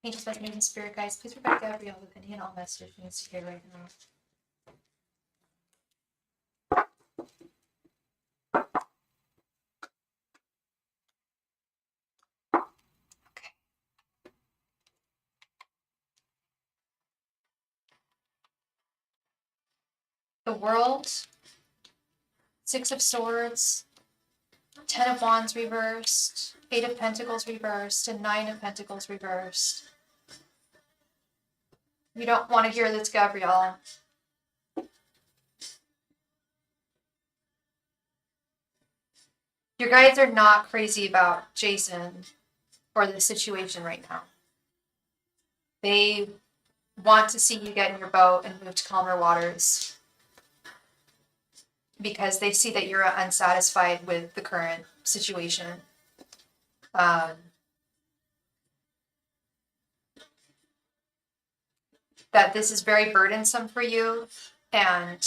[SPEAKER 1] Angels, messengers, and spirit guides, please provide Gabrielle with any and all messages she needs to hear right now. Okay. The World, Six of Swords, Ten of Wands reversed, Eight of Pentacles reversed, and Nine of Pentacles reversed. You don't want to hear this, Gabrielle. Your guides are not crazy about Jason or the situation right now. They want to see you get in your boat and move to calmer waters because they see that you're unsatisfied with the current situation. That this is very burdensome for you and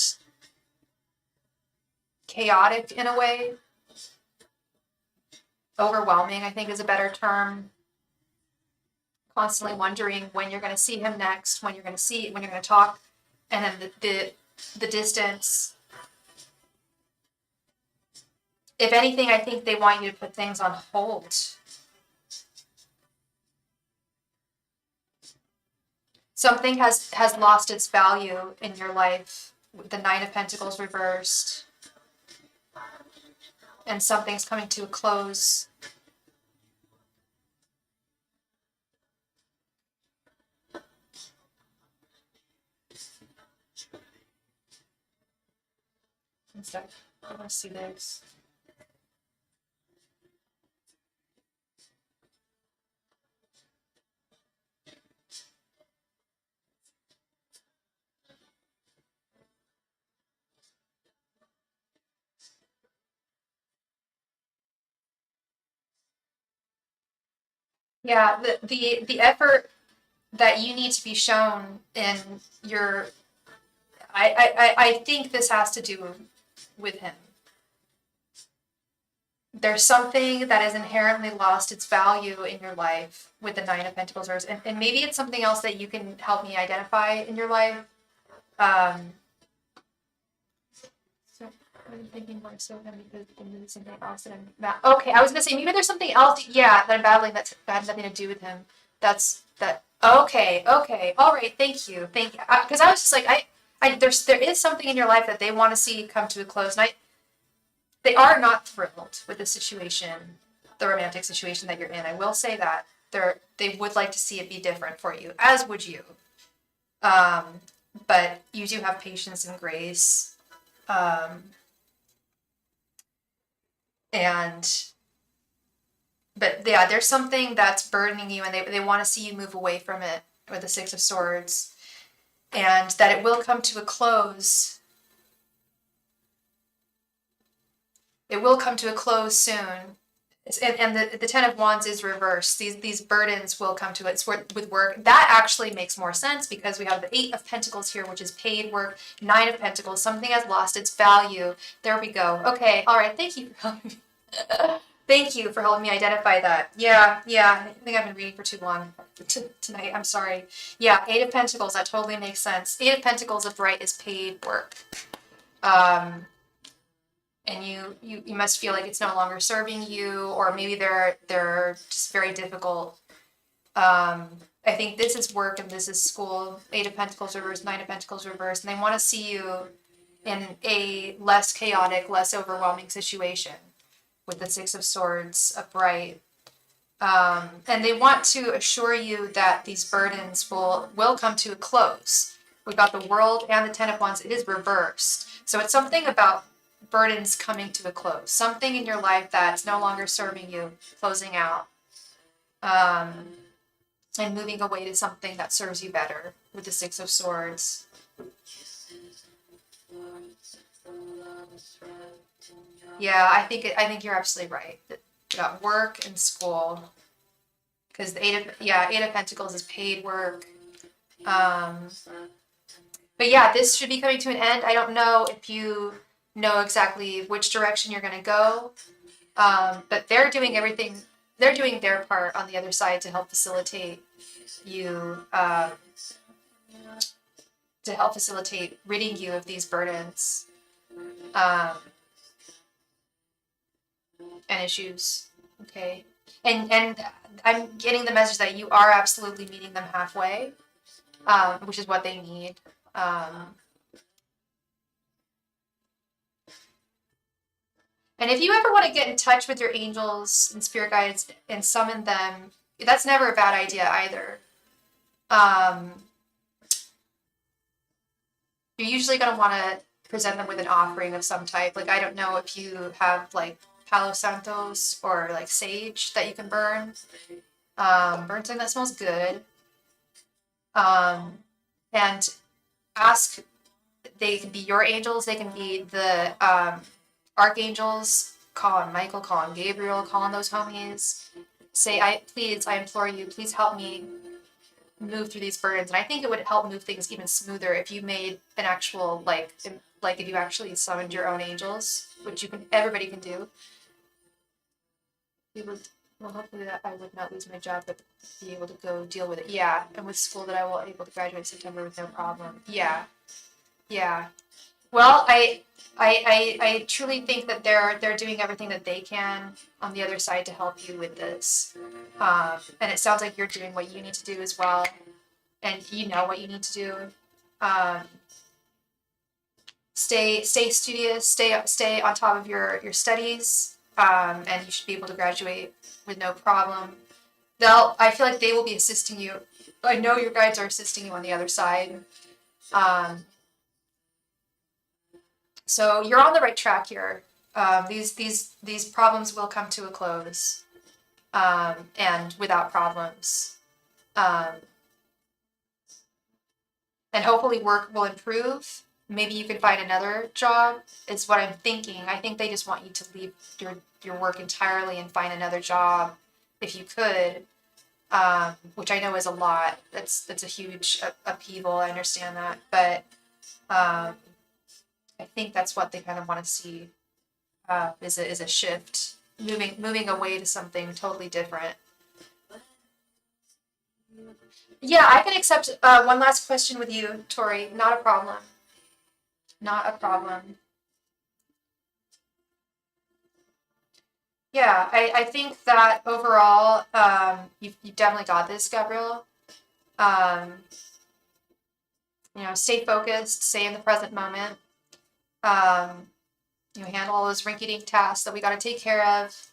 [SPEAKER 1] chaotic in a way. Overwhelming, I think, is a better term. Constantly wondering when you're going to see him next, when you're going to talk, and then the distance. If anything, I think they want you to put things on hold. Something has lost its value in your life. The Nine of Pentacles reversed. And something's coming to a close. I want to see this. Yeah, the effort that you need to be shown in your I think this has to do with him. There's something that has inherently lost its value in your life with the Nine of Pentacles, and maybe it's something else that you can help me identify in your life. So I'm thinking more so him because there's something else that okay, I was gonna say maybe there's something else, that I'm battling that has nothing to do with him. Okay, all right, thank you. Because I was just like, there is something in your life that they want to see come to a close, and they are not thrilled with the situation, the romantic situation that you're in. I will say that they would like to see it be different for you, as would you. But you do have patience and grace, but yeah, there's something that's burdening you, and they want to see you move away from it with the Six of Swords, and that it will come to a close. It will come to a close soon. And the Ten of Wands is reversed. These burdens will come to it with work. That actually makes more sense because we have the Eight of Pentacles here, which is paid work. Nine of Pentacles, something has lost its value. There we go. Okay, all right. Thank you for helping me. Thank you for helping me identify that. Yeah. I think I've been reading for too long tonight. I'm sorry. Yeah, Eight of Pentacles. That totally makes sense. Eight of Pentacles upright is paid work. And you must feel like it's no longer serving you, or maybe they're just very difficult. I think this is work and this is school. Eight of Pentacles reversed, Nine of Pentacles reversed, and they want to see you in a less chaotic, less overwhelming situation with the Six of Swords upright. And they want to assure you that these burdens will come to a close. We've got the World and the Ten of Wands. It is reversed. So it's something about burdens coming to a close. Something in your life that's no longer serving you, closing out. And moving away to something that serves you better with the Six of Swords. Yeah, I think you're absolutely right. You got work and school. Because the Eight of Pentacles is paid work. But yeah, this should be coming to an end. I don't know if you know exactly which direction you're going to go, but they're doing everything. They're doing their part on the other side to help facilitate you, ridding you of these burdens um, and issues. Okay, and I'm getting the message that you are absolutely meeting them halfway, which is what they need. And if you ever want to get in touch with your angels and spirit guides and summon them, that's never a bad idea either. You're usually going to want to present them with an offering of some type. Like, I don't know if you have like Palo Santos or like sage that you can burn. Burn something that smells good. And ask, they can be your angels, they can be the archangels. Call on Michael, call on Gabriel, call on those homies. Say, I implore you, please help me move through these burdens. And I think it would help move things even smoother if you made an actual like if you actually summoned your own angels, which everybody can do. Well, hopefully that I would not lose my job, but be able to go deal with it. Yeah, and with school that I will able to graduate in September with no problem. Yeah. Well, I truly think that they're doing everything that they can on the other side to help you with this. And it sounds like you're doing what you need to do as well, and you know what you need to do. Stay studious, stay on top of your studies, and you should be able to graduate with no problem. I feel like they will be assisting you. I know your guides are assisting you on the other side. So you're on the right track here. These problems will come to a close, and without problems. And hopefully work will improve. Maybe you can find another job, is what I'm thinking. I think they just want you to leave your work entirely and find another job if you could, which I know is a lot. That's a huge upheaval. I understand that. But I think that's what they kind of want to see, is a shift, moving away to something totally different. Yeah, I can accept one last question with you, Tori. Not a problem. Not a problem. Yeah, I think that overall, you definitely got this, Gabrielle. Um, stay focused, stay in the present moment. Handle all those rinky-dink tasks that we got to take care of,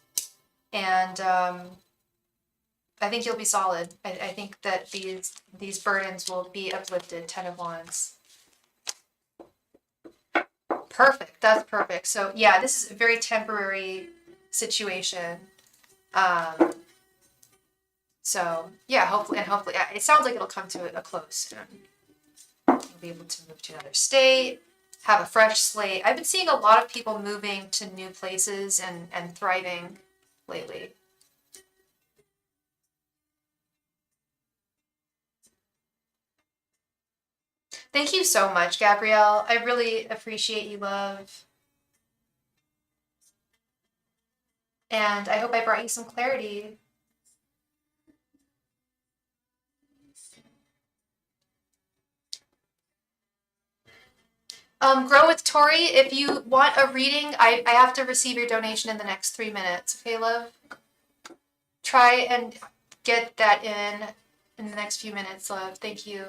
[SPEAKER 1] and I think you'll be solid. I think that these burdens will be uplifted. 10 of Wands. Perfect. That's perfect. So yeah, this is a very temporary situation. So yeah, hopefully, it sounds like it'll come to a close soon. You'll be able to move to another state, have a fresh slate. I've been seeing a lot of people moving to new places and thriving lately. Thank you so much, Gabrielle. I really appreciate you, love. And I hope I brought you some clarity. Grow with Tori. If you want a reading, I have to receive your donation in the next 3 minutes. Okay, love? Try and get that in the next few minutes, love. Thank you.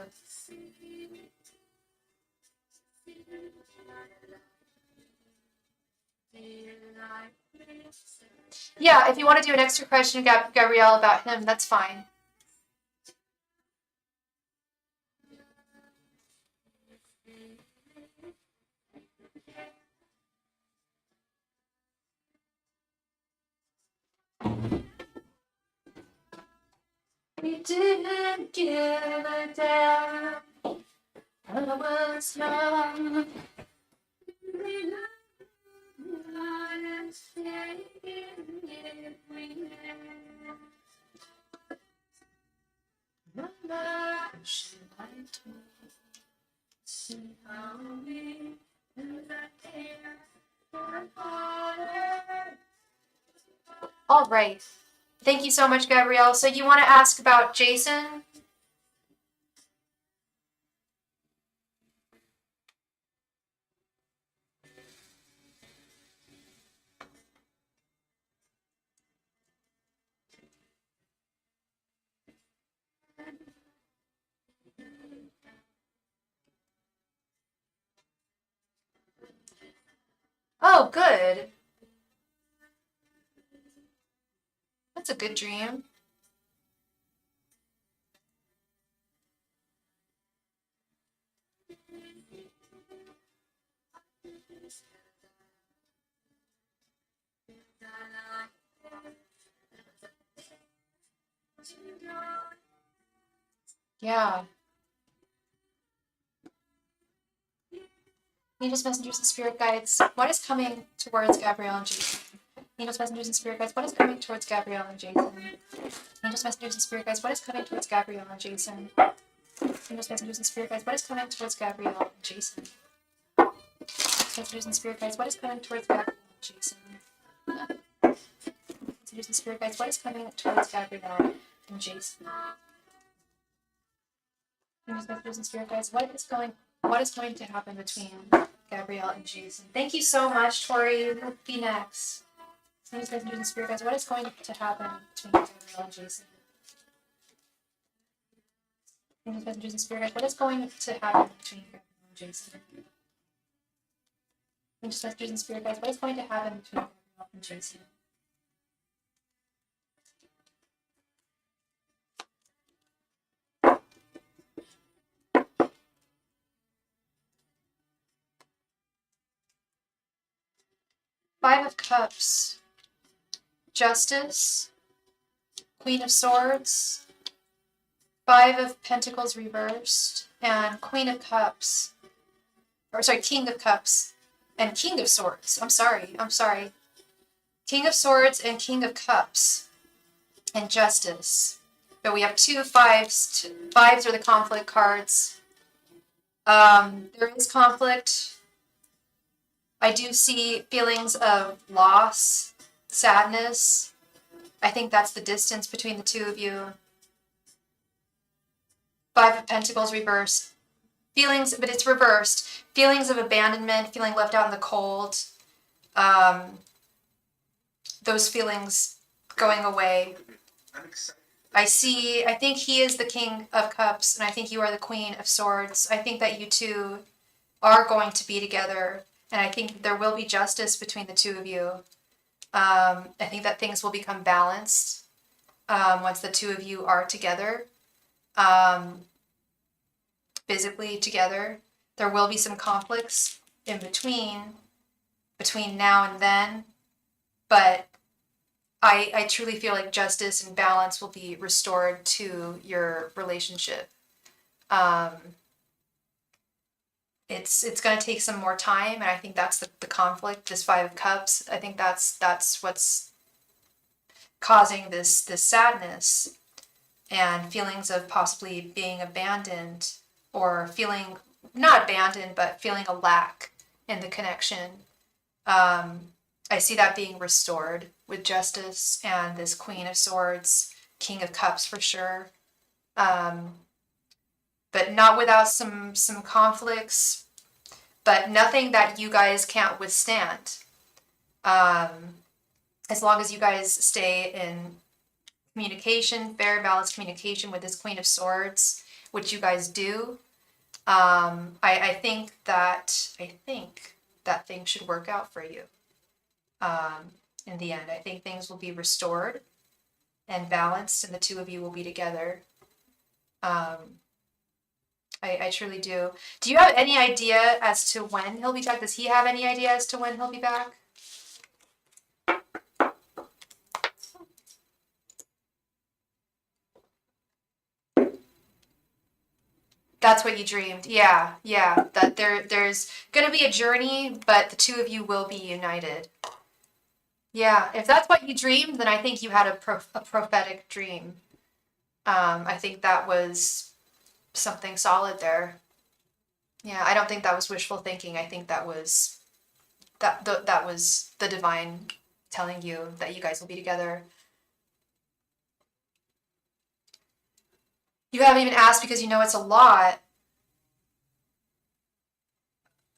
[SPEAKER 1] Yeah, if you want to do an extra question, Gabrielle, about him, that's fine. We didn't give a damn. I was young. All right. Thank you so much, Gabrielle. So you want to ask about Jason? Oh, good. That's a good dream. Yeah. Angels, messengers, and spirit guides. What is coming towards Gabrielle and Jason? Angels, messengers, and spirit guides. What is coming towards Gabrielle and Jason? Angels, messengers, and spirit guides. What is coming towards Gabrielle and Jason? Angels, messengers, and spirit guides. What is coming towards Gabrielle and Jason? Messengers and spirit guides. What is coming towards Gabrielle and Jason? Messengers and spirit guides. What is coming towards Gabrielle and Jason? Angels, messengers, and spirit guides. What is going to happen between Gabrielle and Jason? Thank you so much, Tori. Be next. Angels, messengers, and spirit guides. What is going to happen between Gabrielle and Jason? Angels, messengers, and spirit guides. What is going to happen between Gabrielle and Jason? Angels, messengers, and spirit guides. What is going to happen between Gabrielle and Jason? Five of Cups, Justice, Queen of Swords, Five of Pentacles reversed, and Queen of Cups, or sorry, King of Cups, and King of Swords. I'm sorry. King of Swords and King of Cups, and Justice. But we have two fives. Fives are the conflict cards. There is conflict. I do see feelings of loss, sadness. I think that's the distance between the two of you. Five of Pentacles reversed. Feelings, but it's reversed. Feelings of abandonment, feeling left out in the cold. Those feelings going away.
[SPEAKER 2] I'm excited.
[SPEAKER 1] I think he is the King of Cups, and I think you are the Queen of Swords. I think that you two are going to be together, and I think there will be justice between the two of you. I think that things will become balanced once the two of you are together, physically together. There will be some conflicts in between now and then, but I truly feel like justice and balance will be restored to your relationship. It's going to take some more time, and I think that's the conflict. This Five of Cups. I think that's what's causing this sadness and feelings of possibly being abandoned, or feeling not abandoned, but feeling a lack in the connection. I see that being restored with Justice and this Queen of Swords, King of Cups for sure. But not without some conflicts, but nothing that you guys can't withstand. As long as you guys stay in communication, fair, balanced communication with this Queen of Swords, which you guys do, I think that things should work out for you. In the end, I think things will be restored and balanced, and the two of you will be together. I truly do. Do you have any idea as to when he'll be back? Does he have any idea as to when he'll be back? That's what you dreamed. Yeah. That there's gonna be a journey, but the two of you will be united. Yeah, if that's what you dreamed, then I think you had a prophetic dream. I think that was something solid there. Yeah, I don't think that was wishful thinking. I think that was that was the divine telling you that you guys will be together. You haven't even asked because you know it's a lot.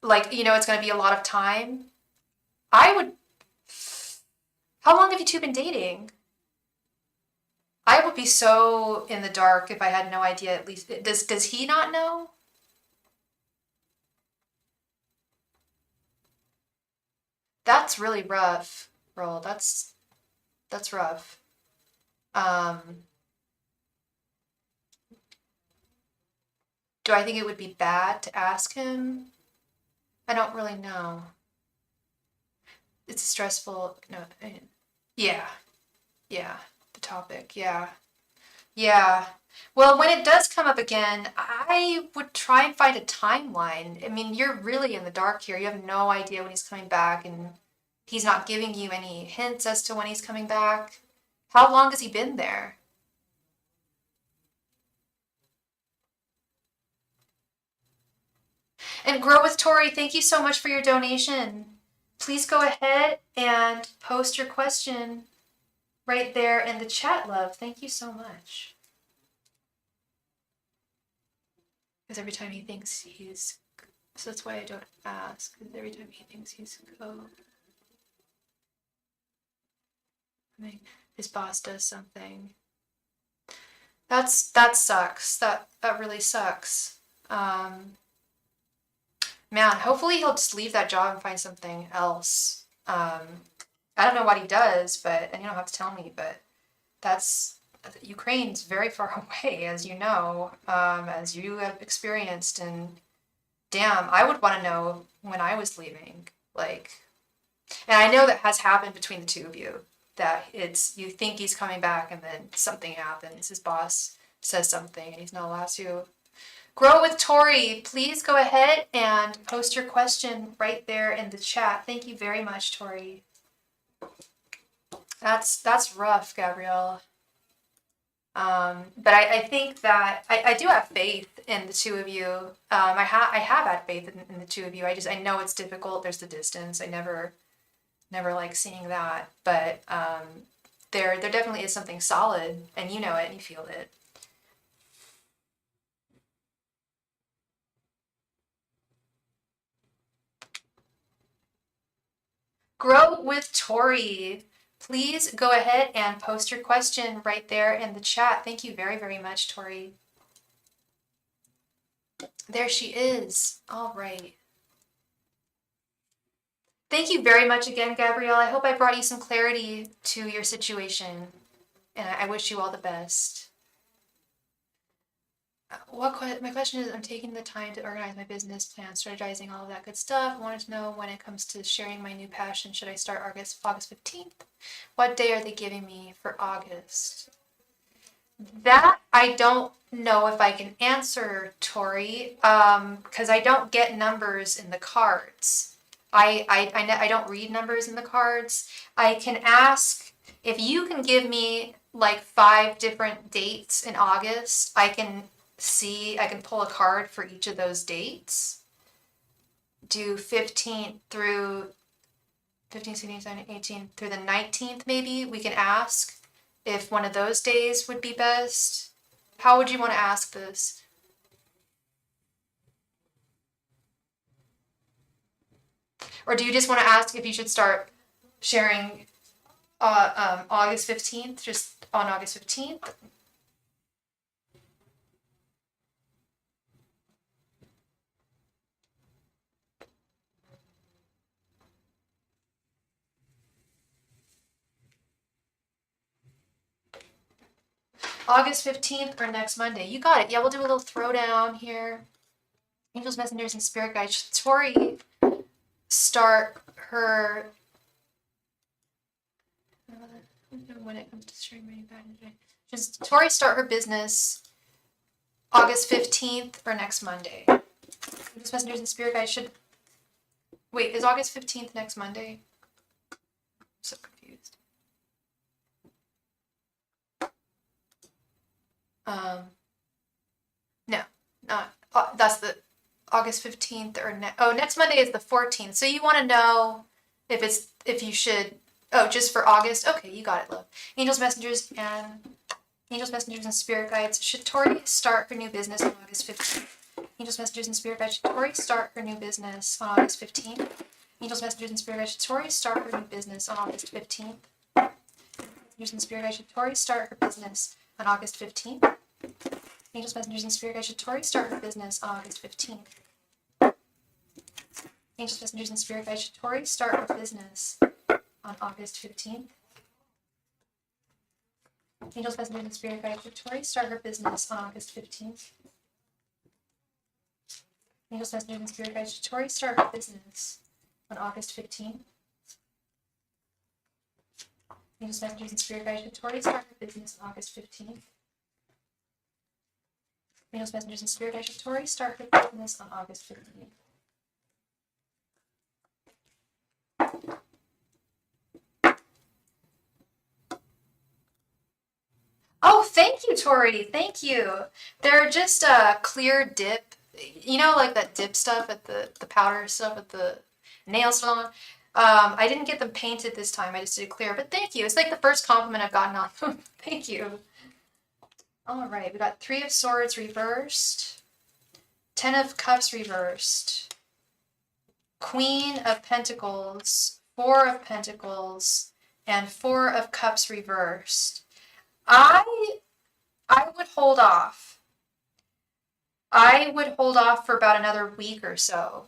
[SPEAKER 1] Like, you know it's going to be a lot of time. I would. How long have you two been dating? I would be so in the dark if I had no idea. At least does he not know? That's really rough, Roll. That's rough. Um, do I think it would be bad to ask him? I don't really know. It's stressful. No, yeah, yeah. The topic, yeah, yeah. Well, when it does come up again, I would try and find a timeline. I mean, you're really in the dark here. You have no idea when he's coming back, and he's not giving you any hints as to when he's coming back. How long has he been there? And Grow with Tori, thank you so much for your donation. Please go ahead and post your question right there in the chat, love. Thank you so much. Because every time he thinks he's... So that's why I don't ask. Because every time he thinks he's I mean, his boss does something. That sucks. That really sucks. Man, hopefully he'll just leave that job and find something else. I don't know what he does, but and you don't have to tell me, but that's Ukraine's very far away, as you know, as you have experienced, and damn, I would want to know when I was leaving. Like, and I know that has happened between the two of you, that it's you think he's coming back and then something happens. His boss says something and he's not allowed to. Grow with Tori, please go ahead and post your question right there in the chat. Thank you very much, Tori. That's rough, Gabrielle. But I think that I do have faith in the two of you. I have had faith in the two of you. I know it's difficult. There's the distance. I never like seeing that. But there definitely is something solid, and you know it, and you feel it. Grow with Tori. Please go ahead and post your question right there in the chat. Thank you very, very much, Tori. There she is. All right. Thank you very much again, Gabrielle. I hope I brought you some clarity to your situation, and I wish you all the best. My question is, I'm taking the time to organize my business plan, strategizing all of that good stuff. I wanted to know when it comes to sharing my new passion, should I start August 15th? What day are they giving me for August? That I don't know if I can answer, Tori, because I don't get numbers in the cards. I don't read numbers in the cards. I can ask if you can give me like 5 different dates in August. I can pull a card for each of those dates. Do 15th through 15, 16, 17, 18 through the 19th, maybe. We can ask if one of those days would be best. How would you want to ask this? Or do you just want to ask if you should start sharing August 15th, just on August 15th? August 15th or next Monday. You got it. Yeah, we'll do a little throwdown here. Angels, messengers, and spirit guides. Should Tori start her when it comes to sharing money back? Should Tori start her business August 15th or next Monday? Angels, messengers, and spirit guides should. Wait, is August 15th next Monday? I'm so confused. No, not. That's the August 15th or next Monday is the 14th. So you want to know if you should, just for August. Okay, you got it, love. Angels, messengers, and spirit guides. Should Tori start her new business on August 15th? Angels, messengers, and spirit guides. Should Tori start her new business on August 15th? Angels, messengers, and spirit guides. Should Tori start her new business on August 15th? Messengers and spirit guides. Should Tori start her business on August 15th? Angels, messengers, and spirit guides. Should Tori start her business on August 15th? Angels, messengers, and spirit guides. Should Tori start her business on August 15th? Angels, messengers, and spirit guides. Should Tori start her business on August 15th? Angels, messengers, and spirit guides. Should Tori start her business on August 15th? Angels, messengers, and spirit guides. Should Tori start her business on August 15th? Angels, messengers, and spirit guides. Should Tori start her business on August 15th? Oh, thank you, Tori. Thank you. They're just a clear dip. You know, like that dip stuff at the powder stuff at the nail salon. I didn't get them painted this time. I just did clear. But thank you. It's like the first compliment I've gotten on them. Thank you. All right, we got 3 of Swords reversed, 10 of Cups reversed, Queen of Pentacles, 4 of Pentacles, and 4 of Cups reversed. I would hold off. I would hold off for about another week or so.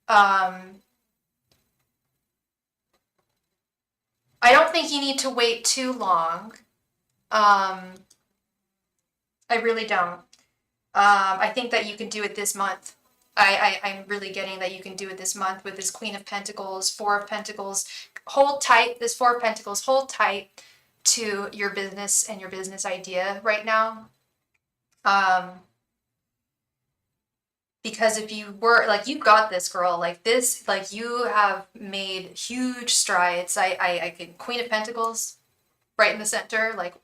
[SPEAKER 1] I don't think you need to wait too long. I really don't. I think that you can do it this month. I'm really getting that you can do it this month with this Queen of Pentacles, 4 of Pentacles. Hold tight, this 4 of Pentacles, hold tight to your business and your business idea right now. Because if you were, like, you've got this, girl, like this, like you have made huge strides. I can, Queen of Pentacles, right in the center, like,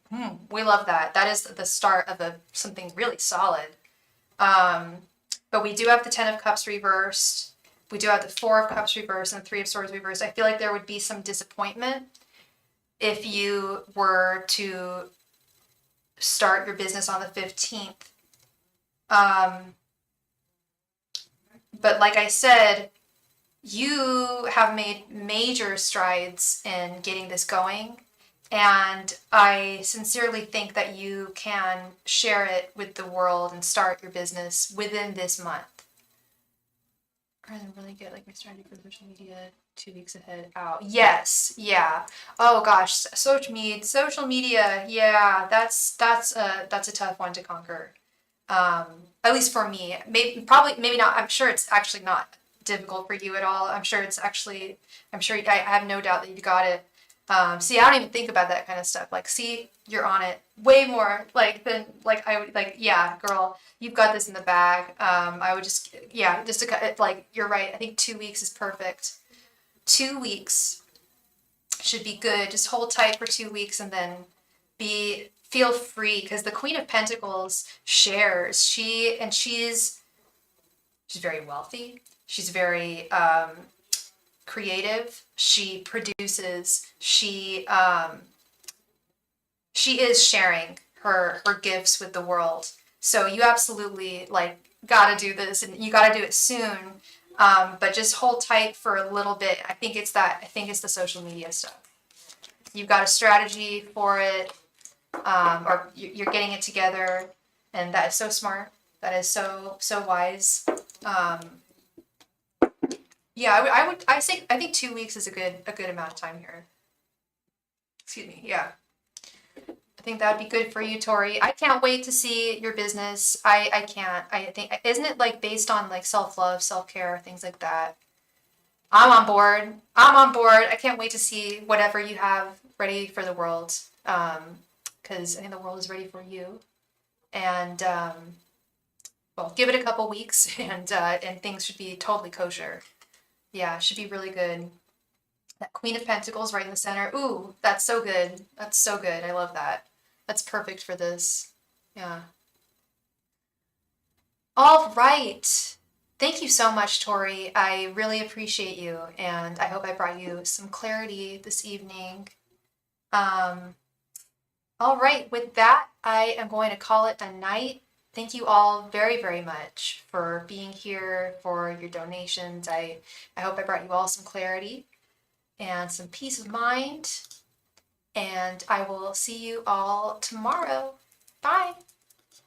[SPEAKER 1] we love that. That is the start of something really solid. But we do have the 10 of Cups reversed. We do have the 4 of Cups reversed and 3 of Swords reversed. I feel like there would be some disappointment if you were to start your business on the 15th. But like I said, you have made major strides in getting this going. And I sincerely think that you can share it with the world and start your business within this month. Rather than really get like my strategy for social media 2 weeks ahead out. Yes, yeah. Oh gosh, social media. Yeah, that's a tough one to conquer. At least for me. Maybe not. I'm sure it's actually not difficult for you at all. I have no doubt that you got it. See, I don't even think about that kind of stuff. Like, see, you're on it way more, like, than, like, I would, like, yeah, girl, you've got this in the bag. I would just to, like, you're right. I think 2 weeks is perfect. 2 weeks should be good. Just hold tight for 2 weeks and then feel free, because the Queen of Pentacles shares. She's very wealthy. She's very, creative. She produces. She is sharing her gifts with the world. So you absolutely gotta do this, and you gotta do it soon. But just hold tight for a little bit. I think it's the social media stuff. You've got a strategy for it, or you're getting it together, and that is so smart. That is so wise. Yeah, I think 2 weeks is a good amount of time here. Excuse me. Yeah. I think that would be good for you, Tori. I can't wait to see your business. I can't. I think, isn't it like based on like self-love, self-care, things like that? I'm on board. I can't wait to see whatever you have ready for the world. Because I think the world is ready for you. And well, give it a couple weeks, and things should be totally kosher. Yeah, it should be really good. That Queen of Pentacles right in the center. Ooh, that's so good. That's so good. I love that. That's perfect for this. Yeah. All right. Thank you so much, Tori. I really appreciate you, and I hope I brought you some clarity this evening. Um, all right, with that, I am going to call it a night. Thank you all very, very much for being here, for your donations. I hope I brought you all some clarity and some peace of mind. And I will see you all tomorrow. Bye.